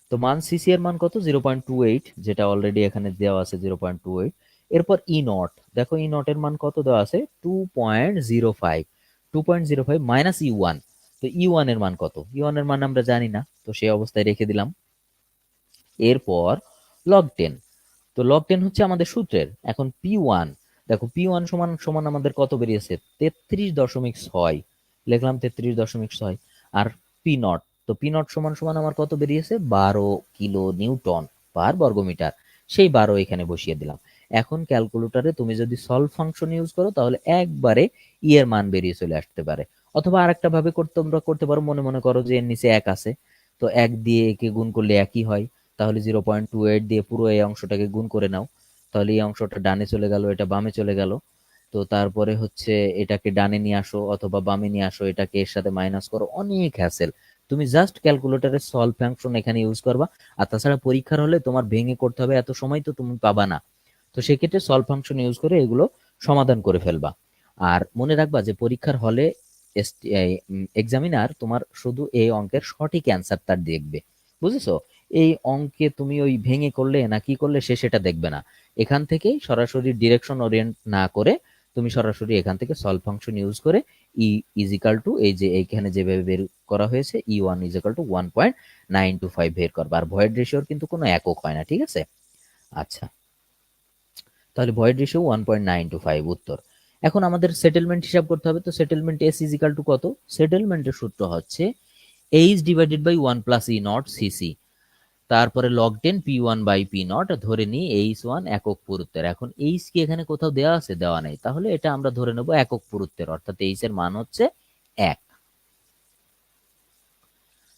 তো মান সিসি এর মান কত? 0.28, যেটা অলরেডি এখানে দেওয়া আছে 0.28। এরপর ই নট, দেখো ই নট এর মান কত দেওয়া আছে? 2.05। 2.05 মাইনাস ই ওয়ান, তো ই ওয়ান এর মান কত? ই ওয়ান এর মান আমরা জানি না, তো সেই অবস্থায় রেখে দিলাম। এরপর লগ 10, তো লগ 10 হচ্ছে আমাদের সূত্রের। এখন পি ওয়ান, দেখো পি ওয়ান সমান সমান আমাদের কত বেরিয়েছে? 33.6, লিখলাম 33.6। আর পি নট, তো পি নট সমান সমান আমার কত বেরিয়েছে? 12 কিলো নিউটন পার বর্গমিটার। সেই 12 এখানে বসিয়ে দিলাম। এখন ক্যালকুলেটরে তুমি যদি সলভ ফাংশন ইউজ করো, তাহলে একবারে ই এর মান বেরিয়ে চলে আসতে পারে। অথবা আরেকটা ভাবে তোমরা করতে পারো, মনে মনে করো যে এর নিচে এক আছে, তো এক দিয়ে একে গুণ করলে একই হয়, তাহলে 0.28 দিয়ে পুরো এই অংশটাকে গুণ করে নাও, তাহলে এই অংশটা ডানে চলে গেল, এটা বামে চলে গেল। তো তারপরে হচ্ছে এটাকে ডানে নিয়ে আসো অথবা বামে নিয়ে আসো, এটাকে এর সাথে মাইনাস করো, অনেক হ্যাসেল। তুমি জাস্ট ক্যালকুলেটরের সলভ ফাংশন এখানে ইউজ করবা। আর তাছাড়া পরীক্ষার হলে তোমার ভেঙে করতে হবে, এত সময় তো তুমি পাবা না। তো সেক্ষেত্রে সলভ ফাংশন ইউজ করে এগুলো সমাধান করে ফেলবা। আর মনে রাখবা যে পরীক্ষার হলে এক্সামিনার তোমার শুধু এই অঙ্কের সঠিক অ্যান্সারটা দেখবে, বুঝেছো? এই অঙ্কে তুমি ওই ভেঙে করলে না কি করলে সে সেটা দেখবে না। এখান থেকেই সরাসরি ডিরেকশন ওরিয়েন্ট না করে তুমি সরাসরি এখান থেকে সলভ ফাংশন ইউজ করে ই ইজিক্যাল টু এই যে এইখানে যেভাবে বের করা হয়েছে ই ওয়ান ইজিক্যাল টু 1.925 বের করবা। আর ভয়েড রেশিওর কিন্তু কোনো একক হয় না, ঠিক আছে? আচ্ছা, তাহলে ভয়েড রেশিও 1.925 উত্তর। এখন আমাদের সেটেলমেন্ট হিসাব করতে হবে। তো সেটেলমেন্ট এস ইজিক্যাল টু কত? সেটেলমেন্টের সূত্র হচ্ছে H divided by 1 plus E naught CC, তারপরে log 10 P one by P naught, ধরে নিই এইচ ওয়ান একক পুরুত্বের। এখন এইচ কি এখানে কোথাও দেওয়া আছে? দেওয়া নেই, তাহলে এটা আমরা ধরে নেব একক পুরুত্বের, অর্থাৎ এইচ এর মান হচ্ছে 1।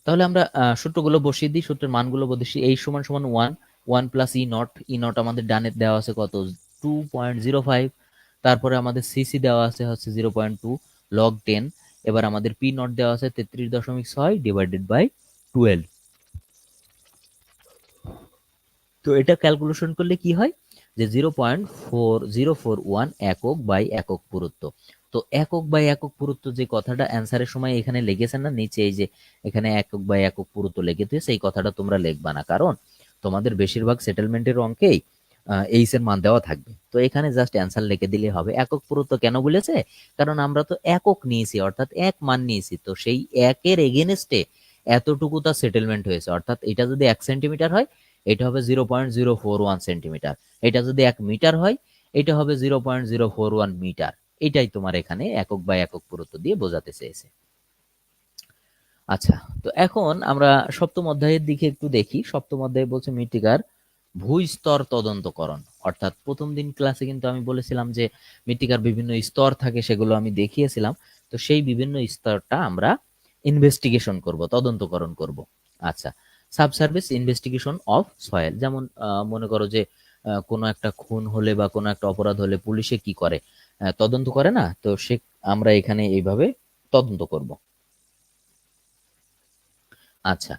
তাহলে আমরা সূত্রগুলো বসিয়ে দিই, সূত্রের মানগুলো বসিয়ে। এইচ সমান সমান 1, 1 plus E not, E not আমাদের ডানে দেওয়া আছে কত? 2.05। তারপরে আমাদের সিসি দেওয়া আছে হচ্ছে 0.2 লগ 10। এবার আমাদের পি নট দেওয়া আছে 33.6 ডিভাইডেড বাই 12। তো এটা ক্যালকুলেশন করলে কি হয় যে 0.4041 একক বাই একক পুরুত্ব। তো একক বাই একক পুরুত্ব যে কথাটা অ্যান্সারের সময় এখানে লিখেছেন না নিচে, এই যে এখানে একক বাই একক পুরুত্ব লিখে দিয়েছে, এই কথাটা তোমরা লিখবা না, কারণ তোমাদের বেশিরভাগ সেটেলমেন্টের অঙ্কেই এইচ এর মান দেওয়া থাকবে। তো এখানে জাস্ট অ্যান্সার লিখে দিলে হবে। একক পুরুত্ব কেন বলেছে? কারণ আমরা তো একক নিয়েছি, অর্থাৎ এক মান নিয়েছি, তো সেই একের এগেনস্টে এতটুকু তার সেটেলমেন্ট হয়েছে। অর্থাৎ এটা যদি 1 সেন্টিমিটার হয়, এটা হবে 0.041 সেন্টিমিটার। এটা যদি 1 মিটার হয়, এটা হবে 0.041 মিটার। এটাই তোমার এখানে একক বা একক পুরুত্ব দিয়ে বোঝাতে চেয়েছে। আচ্ছা, তো এখন আমরা সপ্তম অধ্যায়ের দিকে একটু দেখি। সপ্তম অধ্যায়ে বলছে মৃত্তিকার ভূস্তর তদন্তকরণ। অর্থাৎ প্রথম দিন ক্লাসে কিন্তু আমি বলেছিলাম যে মৃত্তিকার বিভিন্ন স্তর থাকে, সেগুলো আমি দেখিয়েছিলাম। তো সেই বিভিন্ন স্তরটা আমরা ইনভেস্টিগেশন করব, তদন্তকরণ করব। আচ্ছা, সাবসার্ভিস ইনভেস্টিগেশন অফ সয়েল, যেমন মনে করো যে কোনো একটা খুন হলে বা কোনো একটা অপরাধ হলে পুলিশে কি করে? তদন্ত করে না? তো সে আমরা এখানে এইভাবে তদন্ত করব। আচ্ছা,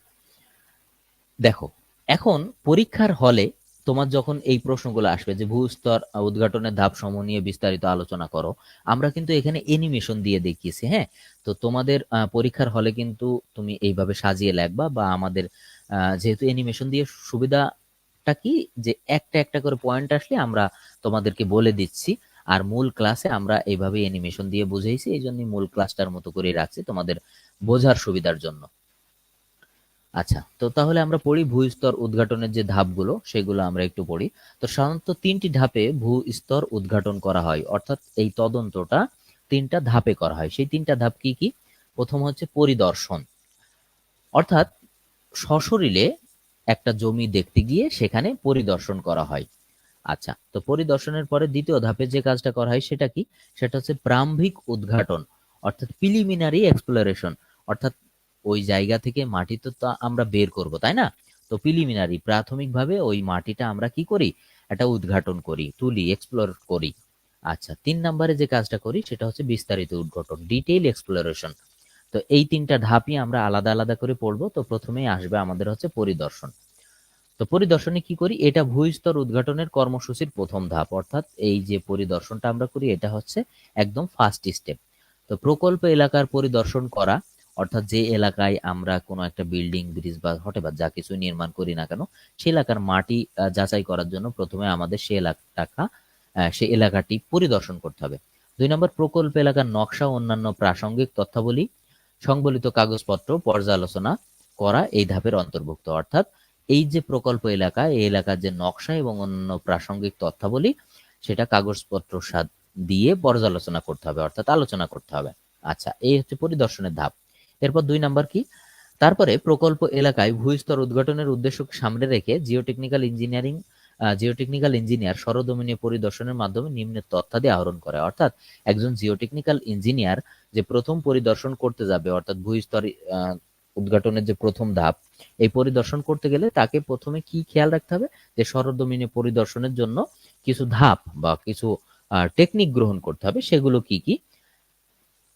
দেখো এখন পরীক্ষার হলে তোমার যখন এই প্রশ্নগুলো আসবে যে ভূস্তর উদ্ঘাটনের ধাপ সমূহ নিয়ে বিস্তারিত আলোচনা করো, আমরা কিন্তু এখানে অ্যানিমেশন দিয়ে দেখিয়েছি। হ্যাঁ, তো তোমাদের পরীক্ষার হলে কিন্তু তুমি এইভাবে সাজিয়ে লিখবা, বা আমাদের যেহেতু অ্যানিমেশন দিয়ে সুবিধাটা কি, যে একটা একটা করে পয়েন্ট আসলে আমরা তোমাদেরকে বলে দিচ্ছি। আর মূল ক্লাসে আমরা এইভাবে অ্যানিমেশন দিয়ে বুঝাইছি, এই জন্য মূল ক্লাসটার মতো করে রাখছি তোমাদের বোঝার সুবিধার জন্য। আচ্ছা, তো তাহলে আমরা পড়ি ভূস্তর উদ্ঘাটনের যে ধাপগুলো, সেগুলো আমরা একটু পড়ি। তো সাধারণত 3টি ধাপে ভূস্তর উদ্ঘাটন করা হয়, অর্থাৎ এই তদন্তটা 3টা ধাপে করা হয়। সেই 3টা ধাপ কি কি? প্রথম হচ্ছে পরিদর্শন, অর্থাৎ সশরীরে একটা জমি দেখতে গিয়ে সেখানে পরিদর্শন করা হয়। আচ্ছা, তো পরিদর্শনের পরে দ্বিতীয় ধাপে যে কাজটা করা হয় সেটা কি? সেটা হচ্ছে প্রারম্ভিক উদ্ঘাটন, অর্থাৎ প্রিলিমিনারি এক্সপ্লোরেশন। অর্থাৎ ওই জায়গা থেকে মাটি তো আমরা বের করব, তাই না? তো প্রিলিমিনারি, প্রাথমিকভাবে ওই মাটিটা আমরা কি করি? একটা উদ্ঘাটন করি, তুলি, এক্সপ্লোর করি। আচ্ছা, 3 নম্বরে যে কাজটা করি সেটা হচ্ছে বিস্তারিত উদ্ঘাটন, ডিটেইল এক্সপ্লোরেশন। তো এই 3টা ধাপই আমরা আলাদা আলাদা করে পড়বো। তো প্রথমেই আসবে আমাদের হচ্ছে পরিদর্শন। তো পরিদর্শনে কি করি? এটা ভূস্তর উদ্ঘাটনের কর্মসূচির প্রথম ধাপ, অর্থাৎ এই যে পরিদর্শনটা আমরা করি এটা হচ্ছে একদম ফার্স্ট স্টেপ। তো প্রকল্প এলাকার পরিদর্শন করা, অর্থাৎ যে এলাকায় আমরা কোনো একটা বিল্ডিং, ব্রিজ বা হটেবা যা কিছু নির্মাণ করি না কেন, সেই এলাকার মাটি যাচাই করার জন্য প্রথমে আমাদের সেই এলাকাটি পরিদর্শন করতে হবে। 2 নম্বর, প্রকল্প এলাকার নকশা ও অন্যান্য প্রাসঙ্গিক তথ্যাবলী সংবলিত কাগজপত্র পর্যালোচনা করা এই ধাপের অন্তর্ভুক্ত। অর্থাৎ এই যে প্রকল্প এলাকা, এই এলাকার যে নকশা এবং অন্যান্য প্রাসঙ্গিক তথ্যাবলী, সেটা কাগজপত্র দিয়ে পর্যালোচনা করতে হবে, অর্থাৎ আলোচনা করতে হবে। আচ্ছা, এই হচ্ছে পরিদর্শনের ধাপ। এরপর 2 নম্বর কি? তারপরে প্রকল্প এলাকায় ভূস্তর উদ্ঘাটনের উদ্দেশ্যকে সামনে রেখে জিওটেকনিক্যাল ইঞ্জিনিয়ার সরজমিনে পরিদর্শনের মাধ্যমে নিম্নের তথ্যাদি আহরণ করে। অর্থাৎ একজন জিওটেকনিক্যাল ইঞ্জিনিয়ার যে প্রথম পরিদর্শন করতে যাবে, অর্থাৎ ভূস্তর উদ্ঘাটনের যে প্রথম ধাপ, এই পরিদর্শন করতে গেলে তাকে প্রথমে কি খেয়াল রাখতে হবে? যে সরজমিনে পরিদর্শনের জন্য কিছু ধাপ বা কিছু টেকনিক গ্রহণ করতে হবে। সেগুলো কি কি?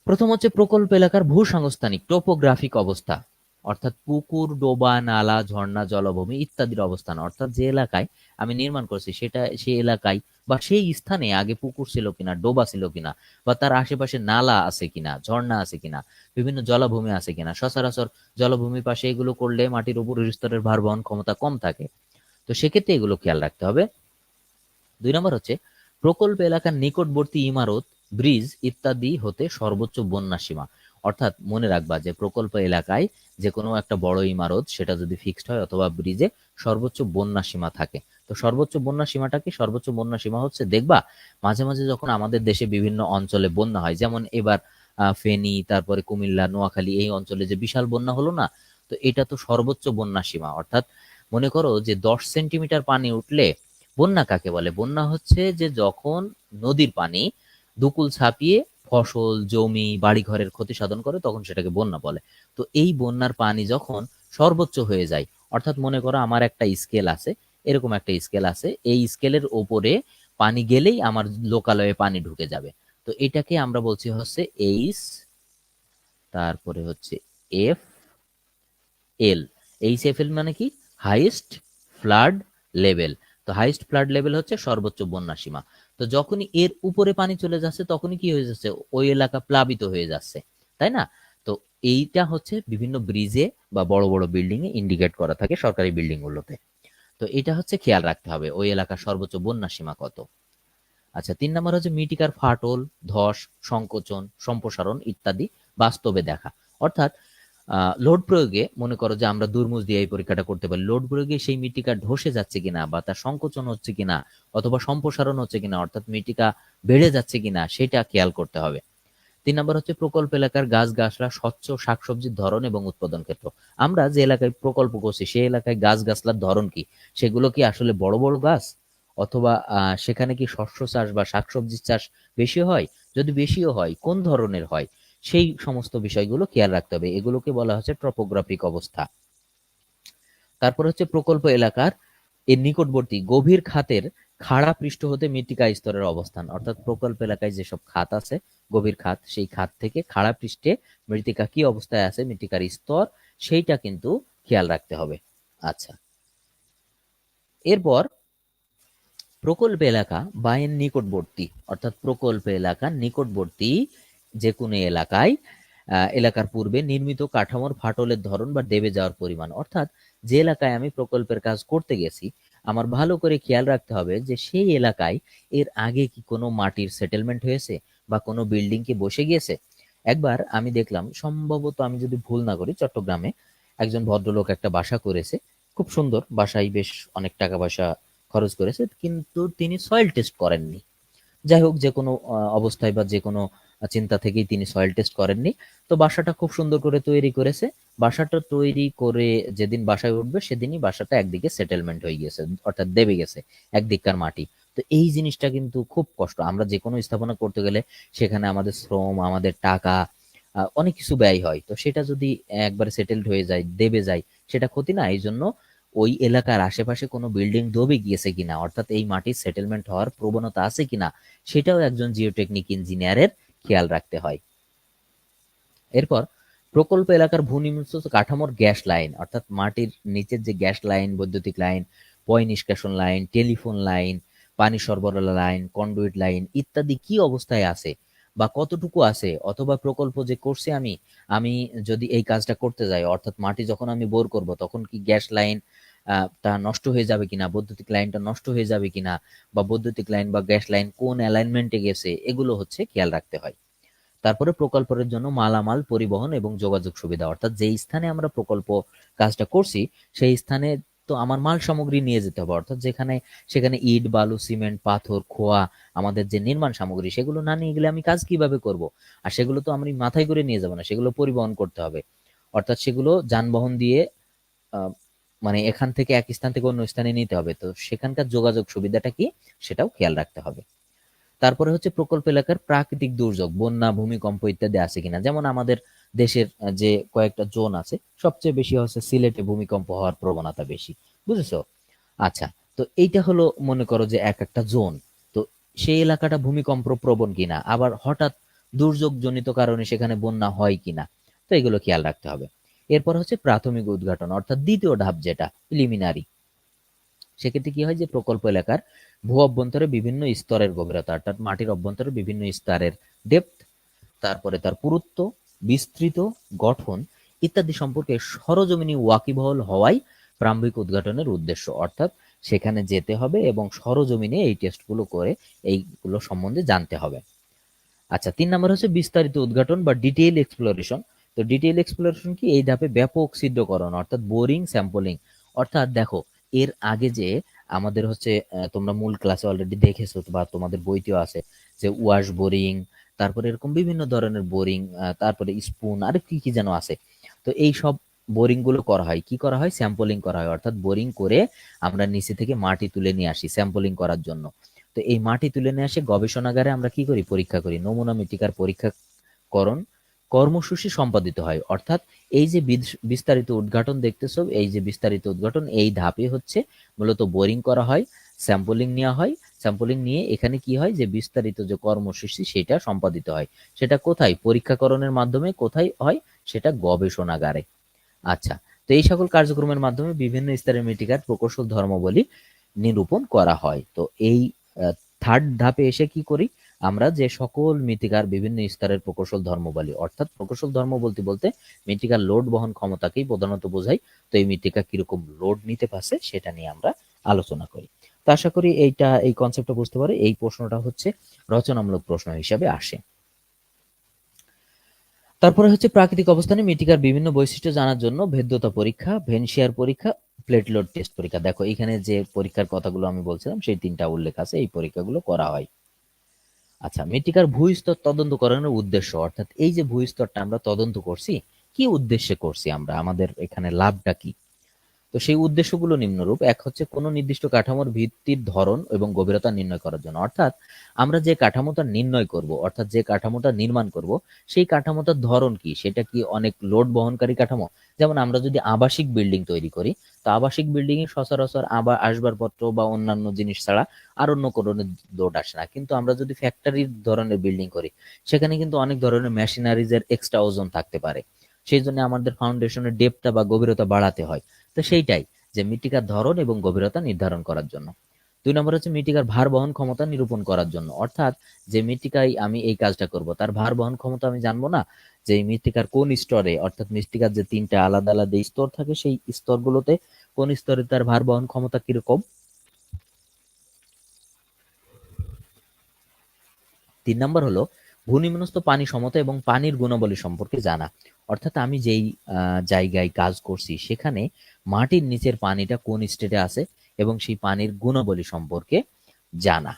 প্রথম হচ্ছে প্রকল্প এলাকার ভূসংস্থানিক টোপোগ্রাফিক অবস্থা, অর্থাৎ পুকুর, ডোবা, নালা, ঝর্ণা, জলভূমি ইত্যাদির অবস্থান। অর্থাৎ যে এলাকায় আমি নির্মাণ করছি সেই এলাকায় বা সেই স্থানে আগে পুকুর ছিল কিনা, ডোবা ছিল কিনা, বা তার আশেপাশে নালা আছে কিনা, ঝর্ণা আছে কিনা, বিভিন্ন জলাভূমি আছে কিনা। সচরাচর জলভূমির পাশে এগুলো করলে মাটির উপর স্তরের ভার বহন ক্ষমতা কম থাকে, তো সেক্ষেত্রে এগুলো খেয়াল রাখতে হবে। 2 নম্বর হচ্ছে প্রকল্প এলাকার নিকটবর্তী ইমারত, ব্রিজ ইত্যাদি হতে সর্বোচ্চ বন্যা সীমা। অর্থাৎ মনে রাখবা যে প্রকল্প এলাকায় যে কোনো একটা বড় ইমারত, সেটা যদি ফিক্সড হয় অথবা ব্রিজে সর্বোচ্চ বন্যা সীমা থাকে। তো সর্বোচ্চ বন্যা সীমাটা কি? সর্বোচ্চ বন্যা সীমা হচ্ছে, দেখবা মাঝে মাঝে যখন আমাদের দেশে বিভিন্ন অঞ্চলে বন্যা হয়, যেমন এবার ফেনী, তারপরে কুমিল্লা, নোয়াখালী এই অঞ্চলে যে বিশাল বন্যা হলো না, তো এটা তো সর্বোচ্চ বন্যা সীমা। অর্থাৎ মনে করো যে 10 সেন্টিমিটার পানি উঠলে বন্যা কাকে বলে? বন্যা হচ্ছে যে যখন নদীর পানি দুকুল ছাপিয়ে ফসল, জমি, বাড়িঘরের ক্ষতি সাধন করে, তখন সেটাকে বন্যা বলে। তো এই বন্যার পানি যখন সর্বোচ্চ হয়ে যায়, অর্থাৎ মনে করো আমার একটা স্কেল আছে, এরকম একটা স্কেল আছে, এই স্কেলের ওপরে পানি গেলেই আমার লোকালয়ে পানি ঢুকে যাবে। তো এটাকে আমরা বলছি হচ্ছে এইচ, তারপরে হচ্ছে এফ এল। এইচএফএল মানে কি? Highest flood level. তো হাইয়েস্ট ফ্লাড লেভেল হচ্ছে সর্বোচ্চ বন্যা সীমা। তো যখনই এর উপরে পানি চলে যাচ্ছে, তখনই কি হয়ে যাচ্ছে? ওই এলাকা প্লাবিত হয়ে যাচ্ছে, তাই না? তো এইটা হচ্ছে বিভিন্ন ব্রিজে বা বড় বড় বিল্ডিং এ ইন্ডিকেট করা থাকে, সরকারি বিল্ডিং গুলোতে। তো এটা হচ্ছে খেয়াল রাখতে হবে ওই এলাকার সর্বোচ্চ বন্যা সীমা কত। আচ্ছা, 3 নম্বর হচ্ছে মৃত্তিকার ফাটল, ধস, সংকোচন, সম্প্রসারণ ইত্যাদি বাস্তবে দেখা। অর্থাৎ লোড প্রয়োগে মনে করো যে আমরা দুর্মুজ দিয়ে এই পরীক্ষাটা করতে পারি। লোড প্রয়োগে সেই মৃত্তিকা ধসে যাচ্ছে কিনা, বা তার সংকোচন হচ্ছে কিনা, অথবা সম্প্রসারণ হচ্ছে কিনা, অর্থাৎ মৃত্তিকা বেড়ে যাচ্ছে কিনা, সেটা খেয়াল করতে হবে। 3 নম্বর হচ্ছে প্রকল্প এলাকার গাছ গাছলা, স্বচ্ছ শাকসবজির ধরন এবং উৎপাদন ক্ষেত্র। আমরা যে এলাকায় প্রকল্প করছি সেই এলাকায় গাছ গাছলার ধরন কি? সেগুলো কি আসলে বড় বড় গাছ, অথবা সেখানে কি শস্য চাষ বা শাকসবজির চাষ বেশি হয়? যদি বেশিও হয়, কোন ধরনের হয়? সেই সমস্ত বিষয়গুলো খেয়াল রাখতে হবে। এগুলোকে বলা হচ্ছে ট্রপোগ্রাফিক অবস্থা। তারপর হচ্ছে প্রকল্প এলাকার এর নিকটবর্তী গভীর খাতের খাড়া পৃষ্ঠ হতে মৃত্তিকা স্তরের অবস্থান। অর্থাৎ প্রকল্প এলাকায় যেসব খাত আছে, গভীর খাত, সেই খাত থেকে খাড়া পৃষ্ঠে মৃত্তিকা কি অবস্থায় আছে, মৃত্তিকার স্তর, সেইটা কিন্তু খেয়াল রাখতে হবে। আচ্ছা, এরপর প্রকল্প এলাকা বা এর নিকটবর্তী, অর্থাৎ প্রকল্প এলাকার নিকটবর্তী যে কোনো এলাকায় এলাকার পূর্বে নির্মিত কাঠামোর ফাটলের ধরন বা দেবে যাওয়ার পরিমাণ। অর্থাৎ যে এলাকায় আমি প্রকল্পের কাজ করতে গেছি, আমার ভালো করে খেয়াল রাখতে হবে যে সেই এলাকায় এর আগে কি কোনো মাটির সেটেলমেন্ট হয়েছে বা কোনো বিল্ডিং কি বসে গিয়েছে। একবার আমি দেখলাম, সম্ভবত আমি যদি ভুল না করি, চট্টগ্রামে একজন ভদ্রলোক একটা বাসা করেছে, খুব সুন্দর বাসায়, বেশ অনেক টাকা পয়সা খরচ করেছে, কিন্তু তিনি সয়েল টেস্ট করেননি। যাই হোক, যে কোনো অবস্থায় বা যে কোনো চিন্তা থেকেই তিনি সয়েল টেস্ট করেননি। তো বাসাটা খুব সুন্দর করে তৈরি করেছে। বাসাটা তৈরি করে যেদিন বাসায় উঠবে সেদিনই বাসাটা একদিকে সেটেলমেন্ট হয়ে গেছে, অর্থাৎ দেবে গেছে একদিককার মাটি। তো এই জিনিসটা কিন্তু খুব কষ্ট। আমরা যে কোনো স্থাপনা করতে গেলে সেখানে আমাদের শ্রম, আমাদের টাকা, অনেক কিছু ব্যয় হয়। তো সেটা যদি একবারে সেটেলড হয়ে যায়, দেবে যায়, সেটা ক্ষতি না? এই জন্য ওই এলাকার আশেপাশে কোনো বিল্ডিং দবে গিয়েছে কিনা, অর্থাৎ এই মাটির সেটেলমেন্ট হওয়ার প্রবণতা আছে কিনা, সেটাও একজন জিওটেকনিক ইঞ্জিনিয়ারের খেয়াল রাখতে হয়। এরপর প্রকল্প এলাকার ভূনির্মিত কাঠামোর গ্যাস লাইন, অর্থাৎ মাটির নিচের যে গ্যাস লাইন, বৈদ্যুতিক লাইন, পয় নিষ্কাশন লাইন, টেলিফোন লাইন, পানি সরবরাহ লাইন, কন্ডুইট লাইন ইত্যাদি কি অবস্থায় আছে বা কতটুকু আছে, অথবা প্রকল্প যে করছি আমি, আমি যদি এই কাজটা করতে যাই, অর্থাৎ মাটি যখন আমি বোর করব তখন কি গ্যাস লাইন তা নষ্ট হয়ে যাবে কিনা, বৈদ্যুতিক লাইনটা নষ্ট হয়ে যাবে কিনা, বা বৈদ্যুতিক লাইন বা গ্যাস লাইন কোন অ্যালাইনমেন্টে গেছে, এগুলো হচ্ছে খেয়াল রাখতে হয়। তারপরে প্রকল্পের জন্য মালামাল পরিবহন এবং যোগাযোগ সুবিধা, অর্থাৎ যেই স্থানে আমরা প্রকল্প কাজটা করছি সেই স্থানে তো আমার মাল সামগ্রী নিয়ে যেতে হবে, অর্থাৎ সেখানে ইট, বালু, সিমেন্ট, পাথর, খোয়া, আমাদের যে নির্মাণ সামগ্রী, সেগুলো না নিয়ে গেলে আমি কাজ কিভাবে করব? আর সেগুলো তো আমি মাথায় করে নিয়ে যাবো না, সেগুলো পরিবহন করতে হবে। অর্থাৎ সেগুলো যানবাহন দিয়ে আহ, মানে এখান থেকে এক স্থান থেকে অন্য স্থানে নিতে হবে। তো সেখানকার যোগাযোগ সুবিধাটা কি, সেটাও খেয়াল রাখতে হবে। তারপরে হচ্ছে প্রকল্প এলাকার প্রাকৃতিক দুর্যোগ, বন্যা, ভূমিকম্প ইত্যাদি আছে কিনা। যেমন আমাদের দেশের যে কয়েকটা জোন আছে, সবচেয়ে বেশি হচ্ছে সিলেটে ভূমিকম্প হওয়ার প্রবণতা বেশি, বুঝেছো? আচ্ছা, তো এইটা হলো, মনে করো যে এক একটা জোন। তো সেই এলাকাটা ভূমিকম্প প্রবণ কিনা, আবার হঠাৎ দুর্যোগ জনিত কারণে সেখানে বন্যা হয় কিনা, তো এগুলো খেয়াল রাখতে হবে। এরপর হচ্ছে প্রাথমিক উদ্ঘাটন, অর্থাৎ দ্বিতীয় ধাপ, যেটা প্রিলিমিনারি। সেক্ষেত্রে কি হয় যে প্রকল্প এলাকার ভূ অভ্যন্তরে বিভিন্ন স্তরের গভীরতা, অর্থাৎ মাটির অভ্যন্তরে বিভিন্ন স্তরের ডেপথ, তারপরে তার পুরুত্ব, বিস্তৃত, গঠন ইত্যাদি সম্পর্কে সরজমিনি ওয়াকিবহল হওয়াই প্রারম্ভিক উদ্ঘাটনের উদ্দেশ্য। অর্থাৎ সেখানে যেতে হবে এবং সরজমিনে এই টেস্টগুলো করে এইগুলো সম্বন্ধে জানতে হবে। আচ্ছা, 3 নম্বর হচ্ছে বিস্তারিত উদ্ঘাটন বা ডিটেইল এক্সপ্লোরেশন। তো ডিটেইল এক্সপ্লোরেশন কি, এই ধাপে ব্যাপক ছিদ্রকরণ, অর্থাৎ বোরিং, স্যাম্পলিং। অর্থাৎ দেখো, এর আগে যে আমাদের হচ্ছে তোমরা মূল ক্লাসে অলরেডি দেখেছো বা তোমাদের বইতেও আছে যে ওয়াশ বোরিং, তারপরে এরকম বিভিন্ন ধরনের বোরিং, তারপরে স্পুন, আর কি কি যেন আছে। তো এই সব বোরিং গুলো করা হয়, কি করা হয়, স্যাম্পলিং করা হয়। অর্থাৎ বোরিং করে আমরা নিচে থেকে মাটি তুলে নিয়ে আসি স্যাম্পলিং করার জন্য। তো এই মাটি তুলে নিয়ে এসে গবেষণাগারে আমরা কি করি, পরীক্ষা করি, নমুনা মৃত্তিকার পরীক্ষাকরণ কর্মসূচি সম্পাদিত হয়। অর্থাৎ এই যে বিস্তারিত উদ্ঘাটন দেখতেছো, এই যে বিস্তারিত উদ্ঘাটন, এই ধাপে হচ্ছে মূলত বোরিং করা হয়, স্যাম্পলিং নেওয়া হয়। স্যাম্পলিং নিয়ে এখানে কি হয়, যে বিস্তারিত যে কর্মসূচি সেটা সম্পাদিত হয়। সেটা কোথায়, পরীক্ষাকরণের মাধ্যমে। কোথায় হয়, সেটা গবেষণাগারে। আচ্ছা, তো এই সকল কার্যক্রমের মাধ্যমে বিভিন্ন স্তরের মৃত্তিকার প্রকৌশল ধর্মাবলী নিরূপণ করা হয়। তো এই থার্ড ধাপে এসে কি করি, আমরা যে সকল মৃত্তিকার বিভিন্ন স্তরের প্রকৌশল ধর্মাবলী, অর্থাৎ প্রকৌশল ধর্ম বলতে বলতে মৃত্তিকার লোড বহন ক্ষমতাকেই প্রধানত বোঝাই। তো এই মৃত্তিকা কিরকম লোড নিতে পারছে সেটা নিয়ে আমরা আলোচনা করি। তো আশা করি এই কনসেপ্টটা বুঝতে পারে। এই প্রশ্নটা হচ্ছে রচনামূলক প্রশ্ন হিসাবে আসে। তারপরে হচ্ছে প্রাকৃতিক অবস্থানে মৃত্তিকার বিভিন্ন বৈশিষ্ট্য জানার জন্য ভেদ্যতা পরীক্ষা, ভেনশিয়ার পরীক্ষা, প্লেট লোড টেস্ট পরীক্ষা। দেখো এখানে যে পরীক্ষার কথাগুলো আমি বলছিলাম সেই 3টা উল্লেখ আছে, এই পরীক্ষাগুলো করা হয়। আচ্ছা, মৃত্তিকার ভূস্তর তদন্তকরণের উদ্দেশ্য, অর্থাৎ এই যে ভূস্তরটা আমরা তদন্ত করছি, কি উদ্দেশ্যে করছি আমরা, আমাদের এখানে লাভটা কি। তো সেই উদ্দেশ্যগুলো নিম্নরূপ। এক হচ্ছে কোনো নির্দিষ্ট কাঠামোর ভিত্তির ধরন এবং গভীরতা নির্ণয় করার জন্য। অর্থাৎ আমরা যে কাঠামোটা নির্ণয় করব, অর্থাৎ যে কাঠামোটা নির্মাণ করব, সেই কাঠামোটার ধরন কি, সেটা কি অনেক লোড বহনকারী কাঠামো। যেমন আমরা যদি আবাসিক বিল্ডিং তৈরি করি, তো আবাসিক বিল্ডিং এ সচরাচর আবার আসবাবপত্র বা অন্যান্য জিনিস ছাড়া আর অন্য কোনো লোড আসে না। কিন্তু আমরা যদি ফ্যাক্টরির ধরনের বিল্ডিং করি, সেখানে কিন্তু অনেক ধরনের মেশিনারিজ এর এক্সট্রা ওজন থাকতে পারে। সেই জন্য আমাদের ফাউন্ডেশনের ডেপটা বা গভীরতা বাড়াতে হয়। তো সেইটাই, যে মৃত্তিকার ধরন এবং গভীরতা নির্ধারণ করার জন্য। 2 নম্বর হচ্ছে মৃত্তিকার ভার বহন ক্ষমতা নিরূপণ করার জন্য, অর্থাৎ যে মৃত্তিকায় আমি এই কাজটা করব তার ভার বহন ক্ষমতা আমি জানবো না, যে এই মৃত্তিকার কোন স্তরে, অর্থাৎ মৃত্তিকার যে 3টা আলাদা আলাদা স্তর থাকে সেই স্তরগুলোতে কোন স্তরে তার ভার বহন ক্ষমতা কিরকম। 3 নম্বর হলো ভূনিম্নস্থ পানি সমতা এবং পানির গুণাবলী সম্পর্কে জানা, অর্থাৎ আমি যেই জায়গায় কাজ করছি সেখানে মাটির নিচের পানিটা কোন স্টেটে আছে এবং সেই পানির গুণাবলী সম্পর্কে জানা।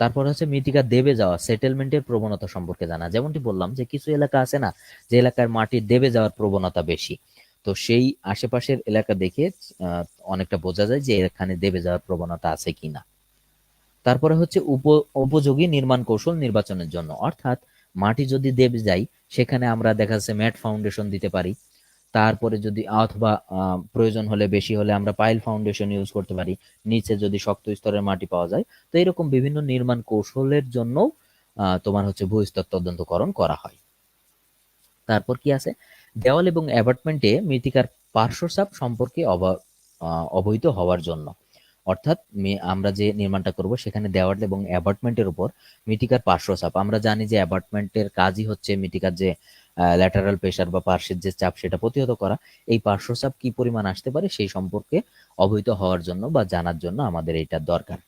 তারপর হচ্ছে মৃত্তিকা দেবে যাওয়া সেটেলমেন্টের প্রবণতা সম্পর্কে জানা, যেমনটি বললাম যে কিছু এলাকা আছে না যে এলাকার মাটির দেবে যাওয়ার প্রবণতা বেশি, তো সেই আশেপাশের এলাকা দেখে অনেকটা বোঝা যায় যে এখানে দেবে যাওয়ার প্রবণতা আছে কিনা। তারপরে হচ্ছে উপযোগী নির্মাণ কৌশল নির্বাচনের জন্য, অর্থাৎ মাটি যদি দেবে যায় সেখানে আমরা দেখা যাচ্ছে ম্যাট ফাউন্ডেশন দিতে পারি, তারপরে যদি অথবা প্রয়োজন হলে বেশি হলে আমরা পাইল ফাউন্ডেশন ইউজ করতে পারি, নিচে যদি শক্ত স্তরের মাটি পাওয়া যায়। তো এরকম বিভিন্ন নির্মাণ কৌশলের জন্য তোমার হচ্ছে ভূস্তর তদন্তকরণ করা হয়। তারপর কি আছে, দেওয়াল এবং অ্যাবাটমেন্টে মৃত্তিকার পার্শ্বচাপ সম্পর্কে অবহিত হওয়ার জন্য, অর্থাৎ আমরা যে নির্মাণটা করব সেখানে দেওয়াল এবং অ্যাবাটমেন্টের উপর মৃত্তিকার পার্শ্বচাপ, আমরা জানি যে অ্যাবাটমেন্টের কাজই হচ্ছে মৃত্তিকার যে ল্যাটারাল প্রেসার বা পার্শ্বের যে চাপ সেটা প্রতিহত করা, এই পার্শ্বচাপ কি পরিমাণ আসতে পারে সেই সম্পর্কে অবহিত হওয়ার জন্য বা জানার জন্য আমাদের এটা দরকার।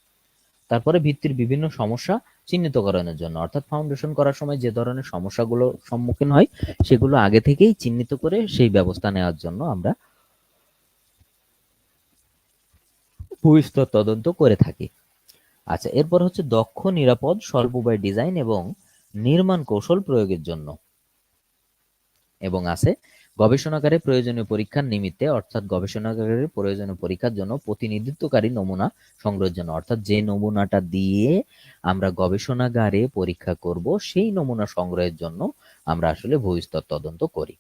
তারপরে ভিত্তির বিভিন্ন সমস্যা চিহ্নিতকরণের জন্য, অর্থাৎ ফাউন্ডেশন করার সময় যে ধরনের সমস্যাগুলো সম্মুখীন হয় সেগুলো আগে থেকেই চিহ্নিত করে সেই ব্যবস্থা নেওয়ার জন্য আমরা ভূস্তর তদন্ত করে থাকি। আচ্ছা, এরপর হচ্ছে দক্ষ, নিরাপদ, স্বল্প ব্যয় ডিজাইন এবং নির্মাণ কৌশল প্রয়োগের জন্য, এবং আছে গবেষণাগারে প্রয়োজনীয় পরীক্ষার নিমিত্তে, অর্থাৎ গবেষণাগারের প্রয়োজনীয় পরীক্ষার জন্য প্রতিনিধিত্বকারী নমুনা সংগ্রহের জন্য, অর্থাৎ যে নমুনাটা দিয়ে আমরা গবেষণাগারে পরীক্ষা করব সেই নমুনা সংগ্রহের জন্য আমরা আসলে ভূস্তর তদন্ত করি।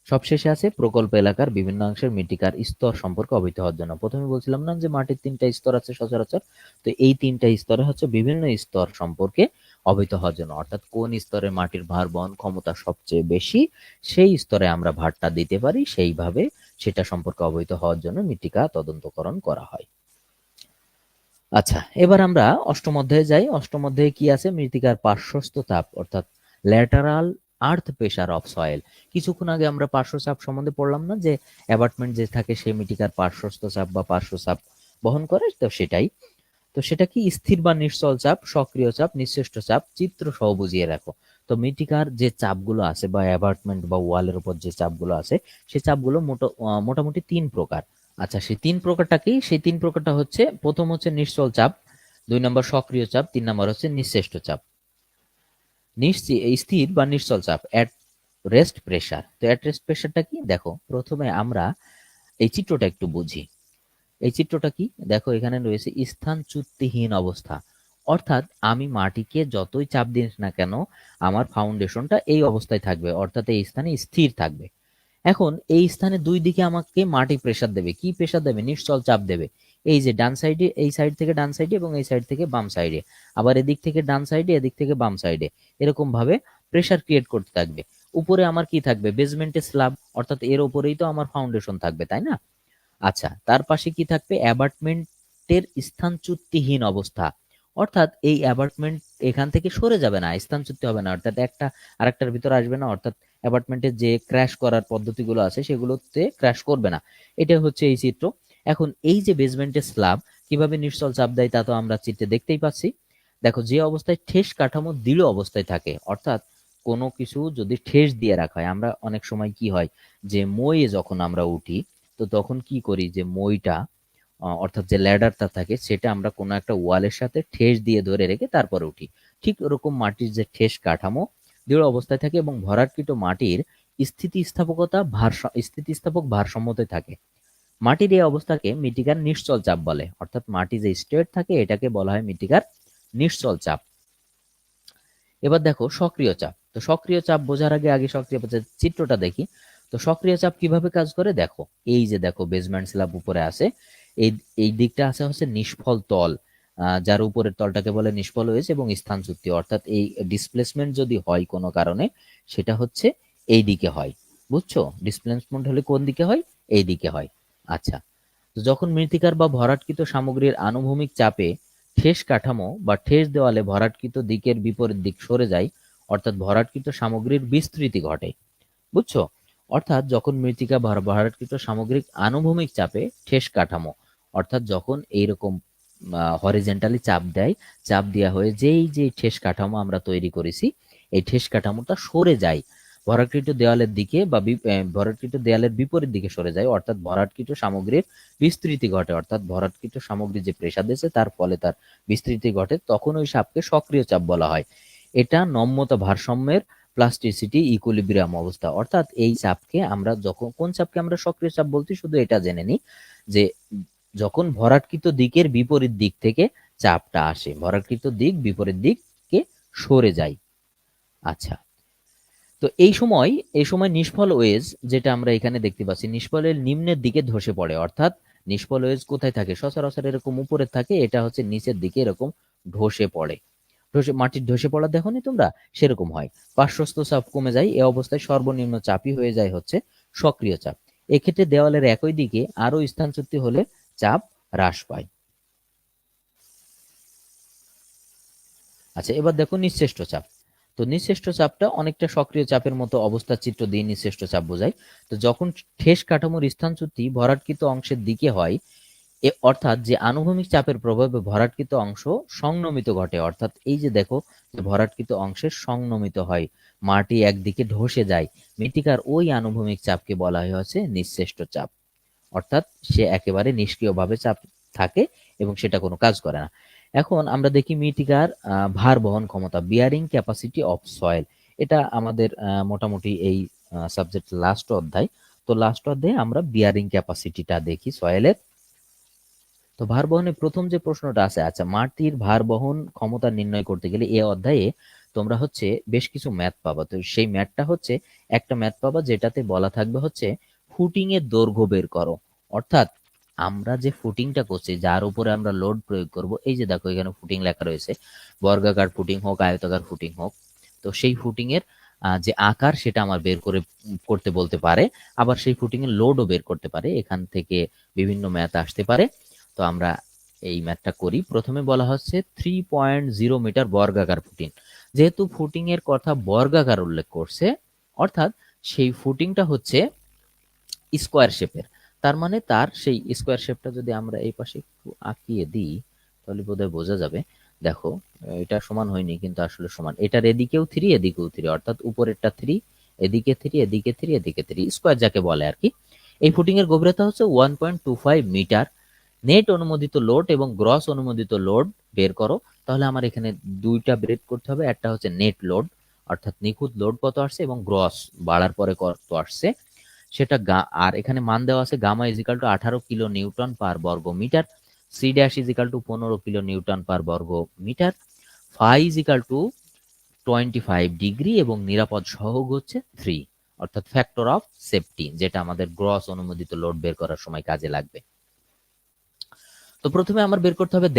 সবশেষে আছে প্রকল্প এলাকার বিভিন্ন অংশের মৃত্তিকার স্তর সম্পর্কে অবহিত হওয়ার জন্য। প্রথমে বলছিলাম না যে মাটির 3টা স্তর আছে সচরাচর, তো এই 3টা স্তরে হচ্ছে বিভিন্ন স্তর সম্পর্কে অবহিত হওয়ার জন্য, অর্থাৎ কোন স্তরে মাটির ভার বহন ক্ষমতা সবচেয়ে বেশি সেই স্তরে আমরা ভারটা দিতে পারি, সেইভাবে সেটা সম্পর্কে অবহিত হওয়ার জন্য মৃত্তিকা তদন্তকরণ করা হয়। আচ্ছা, এবার আমরা অষ্টম অধ্যায়ে যাই। অষ্টম অধ্যায়ে কি আছে, মৃত্তিকার পার্শ্বস্থ চাপ অর্থাৎ lateral earth pressure of soil. কিছুক্ষণ আগে আমরা পার্শ্বচাপ সম্বন্ধে পড়লাম না, যে অ্যাবাটমেন্ট যে থাকে সেই মৃত্তিকার পার্শ্বস্থ চাপ বা পার্শ্বচাপ বহন করে, তো সেটাই। তো সেটা কি, স্থির বা নিশ্চল চাপ, সক্রিয় চাপ, নিঃশেষ্ট চাপ, চিত্র সহ বুঝিয়ে রাখো। তো মৃত্তিকার যে চাপগুলো আছে বা অ্যাবাটমেন্ট বা ওয়ালের উপর যে চাপগুলো আছে সেই চাপগুলো মোটামুটি 3 প্রকার। আচ্ছা, সেই 3 প্রকারটা কি, সেই 3 প্রকারটা হচ্ছে, প্রথম হচ্ছে নিশ্চল চাপ, 2 নম্বর সক্রিয় চাপ, 3 নম্বর হচ্ছে নিঃশেষ্ট চাপ। স্থির বা নিশ্চল চাপ, অ্যাট রেস্ট প্রেসার। তো অ্যাট রেস্ট প্রেসারটা কি, দেখো প্রথমে আমরা এই চিত্রটা একটু বুঝি। এই চিত্রটা কি, দেখো এখানে রয়েছে স্থানচ্যুতিহীন অবস্থা, অর্থাৎ আমি মাটিকে যতই চাপ দিই না কেন আমার ফাউন্ডেশনটা এই অবস্থায় থাকবে, অর্থাৎ এই স্থানে স্থির থাকবে। এখন এই স্থানে দুই দিকে আমাকে মাটি প্রেসার দেবে, কি প্রেসার দেবে, নিশ্চল চাপ দেবে। এই যে ডান সাইডে, এই সাইড থেকে ডান সাইডে এবং এই সাইড থেকে বাম সাইডে, আবার এদিক থেকে ডান সাইডে এদিক থেকে বাম সাইডে, এরকম ভাবে প্রেসার ক্রিয়েট করতে থাকবে। উপরে আমার কি থাকবে, বেসমেন্টের স্ল্যাব, অর্থাৎ এর উপরেই তো আমার ফাউন্ডেশন থাকবে, তাই না। আচ্ছা, তার পাশে কি থাকবে, অ্যাবাটমেন্টের স্থানচ্যুতিহীন অবস্থা, অর্থাৎ এই অ্যাবাটমেন্ট এখান থেকে সরে যাবে না, স্থানচ্যুতি হবে না, অর্থাৎ একটা আরেকটার ভিতর আসবে না, অর্থাৎ অ্যাপার্টমেন্টের যে ক্র্যাশ করার পদ্ধতিগুলো আছে সেগুলোতে ক্র্যাশ করবে না। এটা হচ্ছে এই চিত্র। এখন এই যে বেসমেন্টের স্ল্যাব কিভাবে নিশ্চল চাপ দেয় তা তো আমরা চিত্রে দেখতেই পাচ্ছি। দেখো, যে অবস্থায় ঠেস কাঠামো দৃঢ় অবস্থায় থাকে, অর্থাৎ কোনো কিছু যদি ঠেস দিয়ে রাখা হয়, আমরা অনেক সময় কি হয় যে মইয়ে যখন আমরা উঠি তো তখন কি করি যে মইটা অর্থাৎ যে ল্যাডারটা থাকে সেটা আমরা কোনো একটা ওয়ালের সাথে ঠেস দিয়ে ধরে রেখে তারপরে উঠি। ঠিক ওরকম মাটির যে ঠেস কাঠামো দৃঢ় অবস্থায় থাকে এবং ভরাটকৃত মাটির স্থিতিস্থাপক ভারসাম্যতে থাকে। মাটির এই অবস্থাকে মৃত্তিকার নিশ্চল চাপ বলে, অর্থাৎ মাটি যে স্ট্রেট থাকে এটাকে বলা হয় মৃত্তিকার নিশ্চল চাপ। এবার দেখো সক্রিয় চাপ। তো সক্রিয় চাপ বোঝার আগে আগে সক্রিয় চাপের চিত্রটা দেখি। তো সক্রিয় চাপ কিভাবে কাজ করে, দেখো এই যে দেখো বেসমেন্ট স্ল্যাব উপরে আছে, এই এই দিকটা আছে হচ্ছে নিষ্ফল তল, যার উপরের তলটাকে বলে নিষ্ফল ওয়েজ এবং স্থানচ্যুতি, অর্থাৎ এই ডিসপ্লেসমেন্ট যদি হয় কোনো কারণে সেটা হচ্ছে এই দিকে হয়, বুঝছো, ডিসপ্লেসমেন্ট হলে কোন দিকে হয়, এই দিকে হয়। আচ্ছা, তো যখন মৃত্তিকার বা ভরাটকৃত সামগ্রীর আনুভূমিক চাপে ঠেস কাঠামো বা ঠেস দেওয়ালে ভরাটকৃত দিকের বিপরীত দিক সরে যায়, অর্থাৎ ভরাটকৃত সামগ্রীর বিস্তৃতি ঘটে। বুঝছো? অর্থাৎ যখন মৃত্তিকা ভরাটকৃত সামগ্রিক আনুভূমিক চাপে ঠেস কাঠামো, অর্থাৎ যখন এইরকম হরিজেন্টালি চাপ দেয়, চাপ দেওয়া হয়ে যেই ঠেস কাঠামো আমরা তৈরি করেছি, এই ঠেস কাঠামোটা সরে যায় ভরাটকৃত দেওয়ালের দিকে বা ভরাটকৃত দেওয়ালের বিপরীত দিকে সরে যায়, অর্থাৎ ভরাটকৃত সামগ্রীর বিস্তৃতি ঘটে, অর্থাৎ ভরাটকৃত সামগ্রী যে প্রেসার দিয়েছে তার ফলে তার বিস্তৃতি ঘটে, তখন ওই চাপকে সক্রিয় চাপ বলা হয়। এটা নম্যতা ভারসাম্যের প্লাস্টিসিটি ইকুইলিব্রিয়াম অবস্থা, অর্থাৎ এই চাপকে আমরা যখন কোন চাপকে আমরা সক্রিয় চাপ বলছি শুধু এটা জেনে নিই যে যখন ভরাটকৃত দিকের বিপরীত দিক থেকে চাপটা আসে, ভরাটকৃত দিক বিপরীত দিককে সরে যায়। আচ্ছা, তো এই সময় নিষ্ফল ওয়েজ যেটা আমরা এখানে দেখতে পাচ্ছি, নিষ্ফলের নিম্নের দিকে ধসে পড়ে, অর্থাৎ নিষ্ফল ওয়েজ কোথায় থাকে? সচরাচর এরকম উপরে থাকে, এটা হচ্ছে নিচের দিকে এরকম ধসে পড়ে। মাটির ধসে পড়া দেখো নি তোমরা? সেরকম হয়। পার্শ্বস্থ চাপ কমে যায়, এ অবস্থায় সর্বনিম্ন চাপই হয়ে যায় হচ্ছে সক্রিয় চাপ। এক্ষেত্রে দেওয়ালের একই দিকে আরো স্থানচ্যুতি হলে চাপ হ্রাস পায়। আচ্ছা, এবার দেখো নিঃশ্রেষ্ঠ চাপ। তো নিঃশ্রেষ্ঠ চাপটা অনেকটা সক্রিয় চাপের মতো অবস্থার চিত্র দিয়ে নিঃশ্রেষ্ঠ চাপ বোঝায়। তো যখন ঠেস কাঠামোর স্থানচ্যুতি ভরাটকৃত অংশের দিকে হয়, অর্থাৎ যে আনুভূমিক চাপের প্রভাবে ভরাটকৃত অংশ সংনমিত ঘটে, অর্থাৎ এই যে দেখো যে ভরাটকৃত অংশের সংনমিত হয়, মাটি একদিকে ধসে যায়, মৃত্তিকার ওই আনুভূমিক চাপকে বলা হয় হচ্ছে নিঃশ্রেষ্ঠ চাপ, অর্থাৎ সে একেবারে নিষ্ক্রিয়ভাবে চাপ থাকে এবং সেটা কোনো কাজ করে না। এখন আমরা দেখি মৃত্তিকার ভার বহন ক্ষমতা, বিয়ারিং ক্যাপাসিটি অফ সয়েল। এটা আমাদের মোটামুটি এই সাবজেক্ট লাস্ট অধ্যায়। তো লাস্ট অধ্যায়ে আমরা বিয়ারিং ক্যাপাসিটিটা দেখি সয়েলের। তো ভার বহনের প্রথম যে প্রশ্নটা আছে, আচ্ছা মাটির ভার বহন ক্ষমতা নির্ণয় করতে গেলে এই অধ্যায়ে তোমরা হচ্ছে বেশ কিছু ম্যাথ পাবা। তো সেই ম্যাথটা হচ্ছে একটা ম্যাথ পাবা যেটাতে বলা থাকবে হচ্ছে ফুটিং এর দৈর্ঘ্য বের করো, অর্থাৎ আমরা যে ফুটিংটা করছি যার উপরে আমরা লোড প্রয়োগ করব, এই যে দেখো এখানে ফুটিং লেখা রয়েছে, বর্গাকার ফুটিং হোক আয়তাকার ফুটিং হোক, তো সেই ফুটিং এর যে আকার সেটা আমার বের করতে বলতে পারে, আবার সেই ফুটিং এর লোডও বের করতে পারে, এখান থেকে বিভিন্ন ম্যাথ আসতে পারে। তো আমরা এই ম্যাথটা করি। প্রথমে বলা হচ্ছে 3.0 মিটার বর্গাকার ফুটিং, যেহেতু ফুটিং এর কথা বর্গাকার উল্লেখ করছে, অর্থাৎ সেই ফুটিংটা হচ্ছে স্কোয়ার শেপের, তার মানে তার সেই স্কোয়ার শেপটা যদি আমরা এই পাশে একটু আঁকিয়ে দিই তাহলে বোধহয় বোঝা যাবে। দেখো এটা সমান হয়নি কিন্তু আসলে সমান, এটার এদিকেও 3 এদিকেও 3, অর্থাৎ উপরেরটা 3, এদিকে 3, এদিকে 3, এদিকে 3, স্কোয়ার যাকে বলে আর কি। এই ফুটিং এর গভীরতা হচ্ছে 1.25 মিটার। নেট অনুমোদিত লোড এবং গ্রস অনুমোদিত লোড বের করো। তাহলে আমার এখানে দুইটা বের করতে হবে, একটা হচ্ছে নেট লোড অর্থাৎ নিখুঁত লোড কত আসছে এবং গ্রস বাড়ার পরে কত আসছে সেটা, আর এখানে মান দেওয়া আছে gamma is equal to 18 kilo newton per বর্গ metre, C dash is equal to 15 kilo newton per বর্গ metre, phi is equal to 25 degree এবং নিরাপদ সহগ হচ্ছে 3, অর্থাৎ ফ্যাক্টর অফ সেফটি, যেটা আমাদের গ্রস অনুমোদিত লোড বের করার সময় কাজে লাগবে। তো প্রথমে আমার বের করতে হবে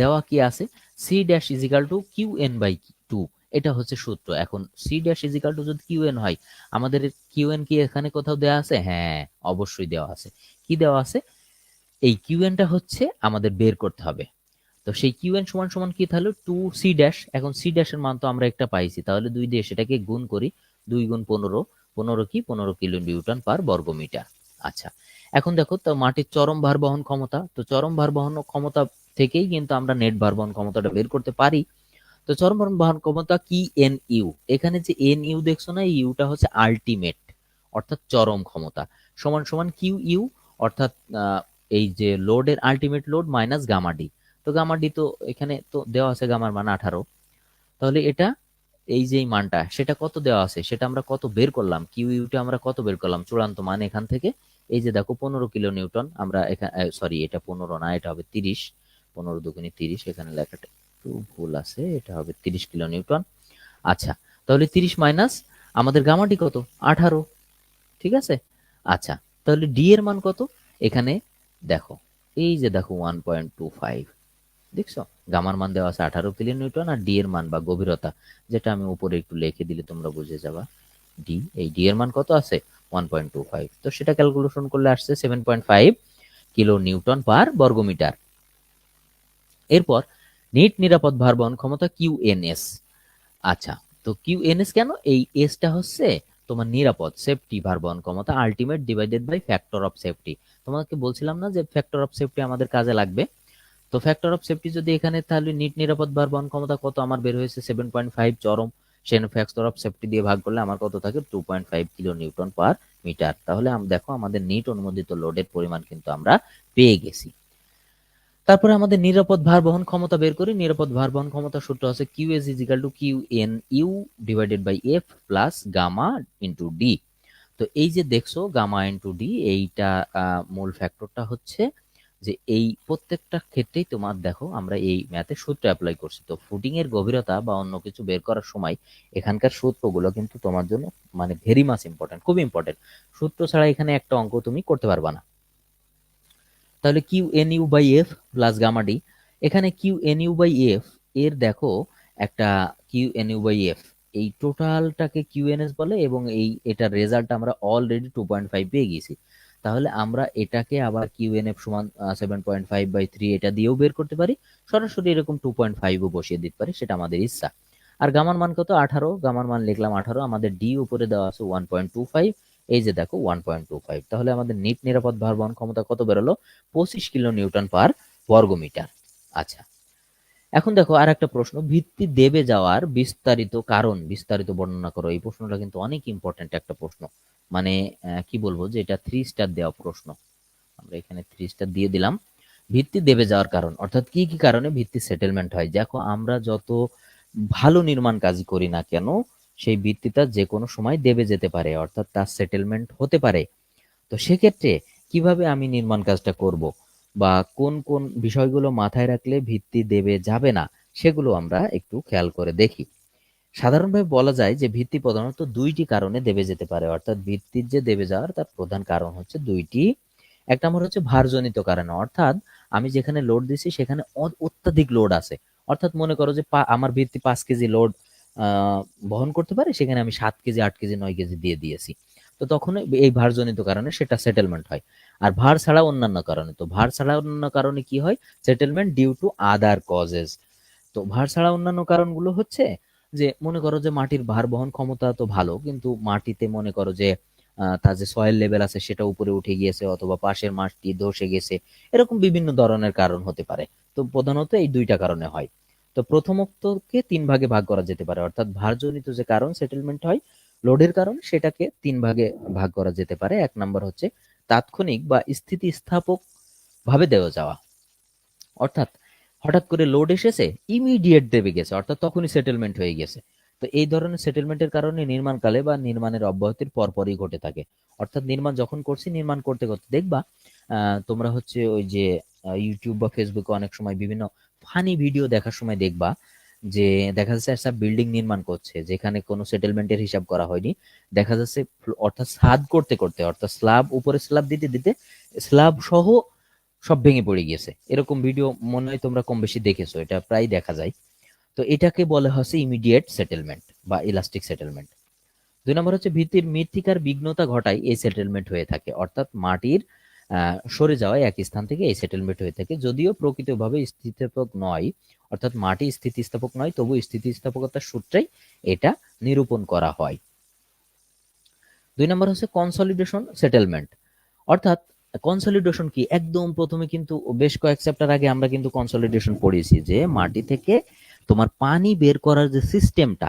দেওয়া কি আছে, C dash is equal to Q N by 2, এটা হচ্ছে সূত্র। এখন সি ড্যাশ ইজিক্যাল টু যদি কিউ এন হয়, আমাদের কিউ এন কি এখানে কোথাও দেওয়া আছে? হ্যাঁ অবশ্যই দেওয়া আছে। কি দেওয়া আছে? এই কিউ এনটা হচ্ছে আমাদের বের করতে হবে। তো সেই কিউ এন সমান সমান কি তাহলে 2 সি ড্যাশ, এখন সি ড্যাশের মান তো আমরা একটা পাইছি, তাহলে 2 দিয়ে সেটাকে গুণ করি, 2 গুণ 15, 15 কি 15 কিলো নিউটন পার বর্গ মিটার। আচ্ছা, এখন দেখো তো মাটির চরম ভার বহন ক্ষমতা, তো চরম ভার বহন ক্ষমতা থেকেই কিন্তু আমরা নেট ভার বহন ক্ষমতাটা বের করতে পারি। তো চরম ভার বহন ক্ষমতা কি এন ইউ, এখানে যে এন ইউ দেখছো না, এই ইউটা হচ্ছে আলটিমেট অর্থাৎ চরম ক্ষমতা, সমান সমান কিউ ইউ, অর্থাৎ এই যে লোডের ultimate load minus gamma D. তো গামা ডি তো এখানে তো দেওয়া আছে গামার মান 18, তাহলে এটা এই যে মানটা সেটা কত দেওয়া আছে সেটা আমরা কত বের করলাম, কিউ ইউটা আমরা কত বের করলাম চূড়ান্ত মান এখান থেকে, এই যে দেখো 15 কিলো নিউটন, আমরা এখানে সরি এটা 15 না, এটা হবে 30, 15 দুগুণে 30, এখানে লেখাটা একটু ভুল আছে, এটা হবে 30 কিলো নিউটন। আচ্ছা, তাহলে 30 মাইনাস আমাদের গামাটি কত 18, ঠিক আছে। আচ্ছা, তাহলে ডি এর মান কত, এখানে দেখো এই যে দেখো 1.25, দেখছো গামার মান দেওয়া আছে 18 কিলো নিউটন, আর ডি এর মান বা গভীরতা যেটা আমি উপরে একটু লিখে দিলে তোমরা বুঝে যাবা, ডি, এই ডি এর মান কত আছে 1.25, তো সেটা ক্যালকুলেশন করলে আসছে 7.5 কিলো নিউটন পার বর্গমিটার। এরপর নিট নিরাপদ ভার বহন ক্ষমতা কিউএনএস। আচ্ছা, তো কিউএনএস কেন? এই এসটা হচ্ছে তোমার নিরাপদ সেফটি ভার বহন ক্ষমতা ultimate divided by factor of safety. তোমাকে বলছিলাম না যে ফ্যাক্টর অফ সেফটি আমাদের কাজে লাগবে। তো ফ্যাক্টর অফ সেফটি যদি এখানে, তাহলে নিট নিরাপদ ভার বহন ক্ষমতা কত আমার বের হয়েছে 7.5 চরম, সেখানে ফ্যাক্টর অফ সেফটি দিয়ে ভাগ করলে আমার কত থাকে 2.5 কিলো নিউটন পার মিটার। তাহলে দেখো আমাদের নিট অনুমোদিত লোডের পরিমাণ কিন্তু আমরা পেয়ে গেছি। তারপরে আমাদের নিরাপদ ভার বহন ক্ষমতা বের করি। নিরাপদ ভার বহন ক্ষমতা সূত্র আছে Q S is equal to Q N U divided by F plus gamma into D. তো এই যে দেখছো গামা ইন্টু ডি, এইটা মূল ফ্যাক্টরটা হচ্ছে যে এই প্রত্যেকটা ক্ষেত্রেই তোমার দেখো আমরা এই ম্যাথে সূত্র অ্যাপ্লাই করছি। তো ফুটিং এর গভীরতা বা অন্য কিছু বের করার সময় এখানকার সূত্রগুলো কিন্তু তোমার জন্য মানে ভেরি মাচ ইম্পর্টেন্ট, খুব ইম্পর্টেন্ট। সূত্র ছাড়া এখানে একটা অঙ্ক তুমি করতে পারবা না। তাহলে Q N U by F plus gamma D. এখানে Q N U by F এর দেখো একটা Q N U by F, এই টোটালটাকে কিউ এন এস বলে এবং এটার রেজাল্ট আমরা অলরেডি 2.5 পেয়ে গেছি। তাহলে আমরা এটাকে আবার কিউ এন এফ সমান 7.5/3 এটা দিয়েও বের করতে পারি, সরাসরি এরকম 2.5ও বসিয়ে দিতে পারি, সেটা আমাদের ইচ্ছা। আর গামার মান কত? 18, গামার মান লিখলাম 18। আমাদের ডি উপরে দেওয়া আছে 1.25, এই যে দেখো 1.25। তাহলে আমাদের নিট নিরাপদ ভার বহন ক্ষমতা কত বেরোলো? 25 কিলো নিউটন পার বর্গমিটার। আচ্ছা, এখন দেখো আর একটা প্রশ্ন, ভিত্তি দেবে যাওয়ার বিস্তারিত কারণ বিস্তারিত বর্ণনা করো। এই প্রশ্নটা কিন্তু অনেক ইম্পর্টেন্ট একটা প্রশ্ন, মানে কি বলবো যে এটা 3 স্টার দেওয়া প্রশ্ন। আমরা এখানে 3 স্টার দিয়ে দিলাম। ভিত্তি দেবে যাওয়ার কারণ, অর্থাৎ কি কি কারণে ভিত্তি সেটেলমেন্ট হয়। দেখো আমরা যত ভালো নির্মাণ কাজ করি না কেন, সেই ভিত্তিটা যে কোনো সময় দেবে যেতে পারে, অর্থাৎ তার সেটেলমেন্ট হতে পারে। তো সেক্ষেত্রে কিভাবে আমি নির্মাণ কাজটা করব বা কোন কোন বিষয়গুলো মাথায় রাখলে ভিত্তি দেবে যাবে না, সেগুলো আমরা একটু খেয়াল করে দেখি। সাধারণভাবে বলা যায় যে ভিত্তি প্রধানত দুইটি কারণে দেবে যেতে পারে, অর্থাৎ ভিত্তির যে দেবে যাওয়ার তার প্রধান কারণ হচ্ছে দুইটি। এক নম্বর হচ্ছে ভারজনিত কারণে, অর্থাৎ আমি যেখানে লোড দিছি সেখানে অত্যাধিক লোড আছে। অর্থাৎ মনে করো যে আমার ভিত্তি 5 কেজি লোড বহন করতে পারে, সেখানে আমি 7 কেজি 8 কেজি 9 কেজি দিয়ে দিয়েছি। তো তখন এই ভারজনিত কারণে সেটা সেটেলমেন্ট হয়। আর ভার ছাড়া অন্যান্য কারণে, তো ভার ছাড়া অন্যান্য কারণে কি হয়? Settlement due to other causes. তো ভার ছাড়া অন্যান্য কারণগুলো হচ্ছে যে মনে করো যে মাটির ভার বহন ক্ষমতা তো ভালো, কিন্তু মাটিতে মনে করো যে তার যে সয়েল লেভেল আছে সেটা উপরে উঠে গিয়েছে, অথবা পাশের মাটি ধসে গেছে, এরকম বিভিন্ন ধরনের কারণ হতে পারে। তো প্রধানত এই দুইটা কারণে হয়। তো প্রথমোক্তকে 3 ভাগে ভাগ করা যেতে পারে, অর্থাৎ ভারজনিত যে কারণ সেটেলমেন্ট হয় লোডের কারণ, সেটাকে 3 ভাগে ভাগ করা যেতে পারে। এক নাম্বার হচ্ছে তাৎক্ষণিক বা স্থিতিস্থাপক ভাবে দেওয়া যাওয়া, অর্থাৎ হঠাৎ করে লোড এসেছে ইমিডিয়েট দেবে গেছে, অর্থাৎ তখনই সেটেলমেন্ট হয়ে গেছে। তো এই ধরনের সেটেলমেন্টের কারণে নির্মাণকালে বা নির্মাণের অব্যাহতির পরপরই ঘটে থাকে। অর্থাৎ নির্মাণ যখন করছি, নির্মাণ করতে করতে দেখবা তোমরা হচ্ছে ওই যে ইউটিউব বা ফেসবুকে অনেক সময় বিভিন্ন ফানি ভিডিও দেখার সময় দেখবা যে দেখা যাচ্ছে একটা বিল্ডিং নির্মাণ করছে যেখানে কোনো সেটেলমেন্টের হিসাব করা হয়নি। দেখা যাচ্ছে অর্থাৎ ছাদ করতে করতে, অর্থাৎ স্ল্যাব উপরে স্ল্যাব দিতে দিতে স্ল্যাব সহ সব ভেঙে পড়ে গিয়েছে। এরকম ভিডিও মনে হয় তোমরা কম বেশি দেখেছো, এটা প্রায় দেখা যায়। তো এটাকে বলা হচ্ছে ইমিডিয়েট সেটেলমেন্ট বা ইলাস্টিক সেটেলমেন্ট। 2 নম্বর হচ্ছে ভিত্তির মৃত্তিকার বিঘ্নতা ঘটায় এই সেটেলমেন্ট হয়ে থাকে, অর্থাৎ মাটির সরে যাওয়ায় এক স্থান থেকে এই সেটেলমেন্ট হয়ে থাকে, যদিও প্রকৃতভাবে স্থিতিস্থাপক নয়, অর্থাৎ মাটি স্থিতিস্থাপক নয়, তবু স্থিতিস্থাপকতার সূত্রেই এটা নিরূপণ করা হয়। 2 নম্বর হচ্ছে কনসলিডেশন সেটেলমেন্ট, অর্থাৎ কনসলিডেশন কি, একদম প্রথমে কিন্তু বেশ কয়েক চ্যাপ্টার আগে আমরা কিন্তু কনসলিডেশন পড়েছি, যে মাটি থেকে তোমার পানি বের করার যে সিস্টেমটা,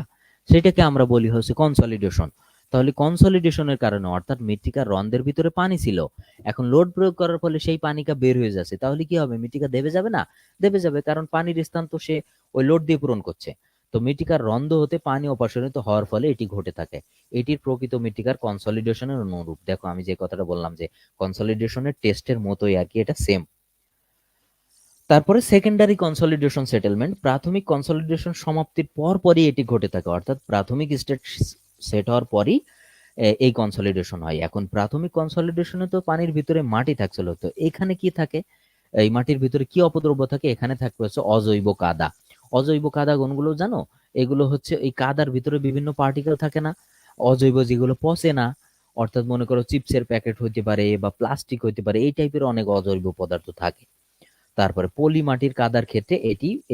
সেটাকে আমরা বলি হচ্ছে কনসলিডেশন। তাহলে কনসলিডেশনের কারণে, অর্থাৎ মৃত্তিকার রন্ধ্রের ভিতরে পানি ছিল, এখন লোড প্রয়োগ করার ফলে সেই পানিটা বের হয়ে যাচ্ছে, তাহলে কি হবে? মৃত্তিকা দেবে যাবে না? দেবে যাবে, কারণ পানির স্থান তো সে ওই লোড দিয়ে পূরণ করছে। তো মৃত্তিকার রন্ধ্র হতে পানি অপসারিত হওয়ার ফলে এটি ঘটে থাকে। এটির প্রকৃত মৃত্তিকার কনসলিডেশনের অনুরূপ। দেখো আমি যে কথাটা বললাম যে কনসলিডেশনের টেস্টের মতোই আর কি, এটা সেম। তারপরে সেকেন্ডারি কনসলিডেশন সেটেলমেন্ট, প্রাথমিক কনসলিডেশন সমাপ্তির পরপরই এটি ঘটে থাকে, অর্থাৎ প্রাথমিক স্টেট সেট হওয়ার পরই এই কনসলিডেশন হয়। এখন প্রাথমিক কনসলিডেশনে তো পানির ভিতরে মাটি থাকছিল, তো এখানে কি থাকে? এই মাটির ভিতরে কি অপদ্রব্য থাকে? এখানে থাকবে হচ্ছে অজৈব কাদা। অজৈব কাদা কোনগুলো জানো? এগুলো হচ্ছে এই কাদার ভিতরে বিভিন্ন পার্টিকেল থাকে না, অজৈব, যেগুলো পচে না, অর্থাৎ মনে করো চিপসের প্যাকেট হইতে পারে বা প্লাস্টিক হইতে পারে, এই টাইপের অনেক অজৈব পদার্থ থাকে। তারপরে পলি মাটির কাদার ক্ষেত্রে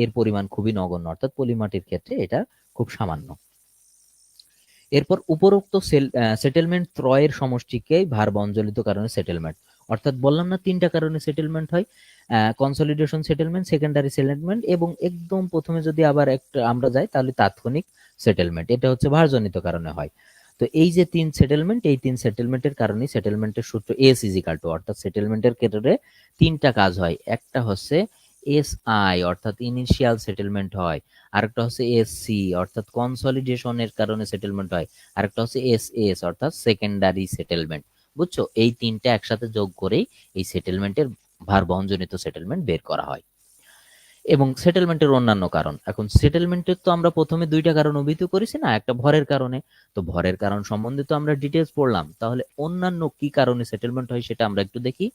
এর পরিমাণ খুবই নগণ্য, অর্থাৎ পলি মাটির ক্ষেত্রে এটা খুব সামান্য। এরপর উপরোক্ত সেটেলমেন্ট ত্রয়ের সমষ্টিকেই ভার বঞ্চলিত কারণে সেটেলমেন্ট, অর্থাৎ বললাম না তিনটা কারণে সেটেলমেন্ট হয়, কনসলিডেশন সেটেলমেন্ট, সেকেন্ডারি সেটেলমেন্ট এবং একদম প্রথমে যদি আবার একটা আমরা যাই তাহলে তাৎক্ষণিক সেটেলমেন্ট, এটা হচ্ছে ভারজনিত কারণে হয়। তো এই যে তিন সেটেলমেন্ট, এই তিন সেটেলমেন্টের কারণে সেটেলমেন্টের সূত্র এস ইজিক্যাল টু, অর্থাৎ সেটেলমেন্টের ক্ষেত্রে তিনটা কাজ হয়, একটা হচ্ছে এস আই অর্থাৎ ইনিশিয়াল সেটেলমেন্ট হয়, আরেকটা হচ্ছে এস সি অর্থাৎ কনসলিডেশনের কারণে সেটেলমেন্ট হয়, আরেকটা হচ্ছে এস এস অর্থাৎ সেকেন্ডারি সেটেলমেন্ট। বুঝছো, এই তিনটা একসাথে যোগ করেই এই সেটেলমেন্টের ভার বহনজনিত সেটেলমেন্ট বের করা হয়। এবং সেটেলমেন্টের অন্যান্য কারণ, এখন সেটেলমেন্টের তো আমরা প্রথমে দুইটা কারণ অভিহিত করেছি না, একটা ভরের কারণে, তো ভরের কারণ সম্বন্ধে তো আমরা ডিটেলস পড়লাম, তাহলে অন্যান্য কি কারণে সেটেলমেন্ট হয় সেটা আমরা একটু দেখি।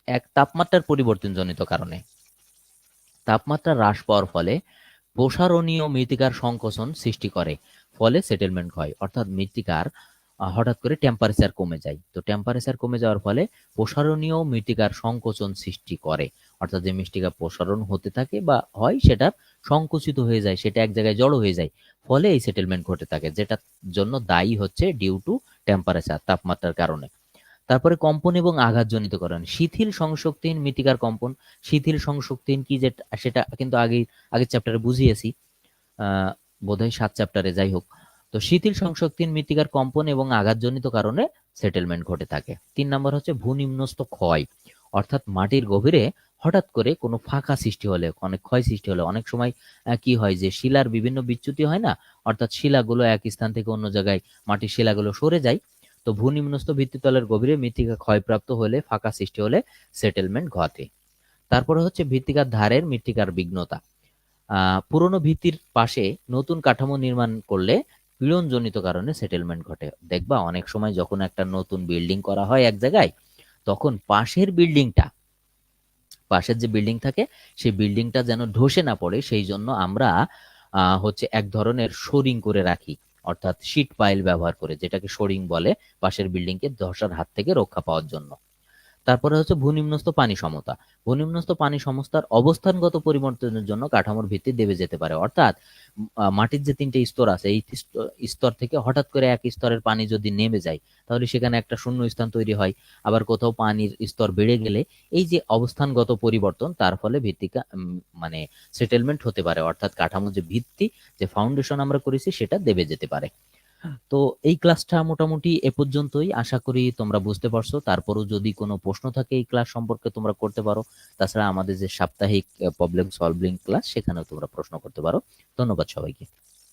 এক, তাপমাত্রার পরিবর্তনজনিত কারণে, তাপমাত্রা হ্রাস পাওয়ার ফলে প্রসারণীয় মৃত্তিকার সংকোচন সৃষ্টি করে, ফলে সেটেলমেন্ট হয়, অর্থাৎ মৃত্তিকার হঠাৎ করে টেম্পারেচার কমে যায়, তো টেম্পারেচার কমে যাওয়ার ফলে প্রসারণীয় মৃত্তিকার সংকোচন সৃষ্টি করে, অর্থাৎ যে মৃত্তিকা প্রসারণ হতে থাকে বা হয় সেটা সংকুচিত হয়ে যায়, সেটা এক জায়গায় জড়ো হয়ে যায়, ফলে এই সেটেলমেন্ট ঘটে থাকে, যেটার জন্য দায়ী হচ্ছে ডিউ টু টেম্পারেচার, তাপমাত্রার কারণে। তারপরে কম্পন এবং আঘাতজনিত কারণ, শিথিল সংশক্তিহীন মৃত্তিকার কম্পন, শিথিল সংশক্তিহীন কি যেটা সেটা কিন্তু আগের চ্যাপ্টারে বুঝিয়েছি, বোধহয় 7 চ্যাপ্টারে, যাই হোক। তো শিথিল সংশক্তিহীন মৃত্তিকার কম্পন এবং আঘাতজনিত কারণে সেটেলমেন্ট ঘটে থাকে। 3 নম্বর হচ্ছে ভূনিম্নস্থ ক্ষয়, অর্থাৎ মাটির গভীরে হঠাৎ করে কোনো ফাঁকা সৃষ্টি হলে, অনেক ক্ষয় সৃষ্টি হলে, অনেক সময় কি হয় যে শিলার বিভিন্ন বিচ্যুতি হয় না, অর্থাৎ শিলাগুলো এক স্থান থেকে অন্য জায়গায় মাটির শিলাগুলো সরে যায়, তো ভূনিম্নস্থ ভিত্তিতলের গভীরে মৃত্তিকা ক্ষয়প্রাপ্ত হলে, ফাঁকা সৃষ্টি হলে সেটেলমেন্ট ঘটে। তারপরে হচ্ছে মৃত্তিকার ধারের মৃত্তিকার বিঘ্নতা, পুরনো ভিত্তির পাশে নতুন কাঠামো নির্মাণ করলে পীড়নজনিত কারণে সেটেলমেন্ট ঘটে। দেখবা অনেক সময় যখন একটা নতুন বিল্ডিং করা হয় এক জায়গায়, তখন পাশের যে বিল্ডিং থাকে সেই বিল্ডিংটা যেন ধসে না পড়ে, সেই জন্য আমরা হচ্ছে এক ধরনের শোরিং করে রাখি, অর্থাৎ শীট পাইল ব্যবহার করে, যেটাকে শোরিং বলে, পাশের বিল্ডিংকে ধসার হাত থেকে রক্ষা পাওয়ার জন্য। তারপরে হচ্ছে ভূনিম্নস্থ পানি সমতা, ভূনিম্নস্থ পানি সমস্যার অবস্থানগত পরিবর্তনের জন্য কাঠামোর ভিত্তি দেবে যেতে পারে, অর্থাৎ মাটির যে তিনটে স্তর আছে, এই স্তর থেকে হঠাৎ করে এক স্তরের পানি যদি নেমে যায়, তাহলে সেখানে একটা শূন্য স্থান তৈরি হয়, আবার কোথাও পানির স্তর বেড়ে গেলে এই যে অবস্থানগত পরিবর্তন, তার ফলে ভিত্তিকা মানে সেটেলমেন্ট হতে পারে, অর্থাৎ কাঠামো যে ভিত্তি, যে ফাউন্ডেশন আমরা করেছি সেটা দেবে যেতে পারে। তো এই ক্লাসটা মোটামুটি এ পর্যন্তই, আশা করি তোমরা বুঝতে পারছো। তারপরও যদি কোনো প্রশ্ন থাকে এই ক্লাস সম্পর্কে তোমরা করতে পারো, তাছাড়া আমাদের যে সাপ্তাহিক প্রবলেম সলভিং ক্লাস সেখানেও তোমরা প্রশ্ন করতে পারো। ধন্যবাদ সবাইকে।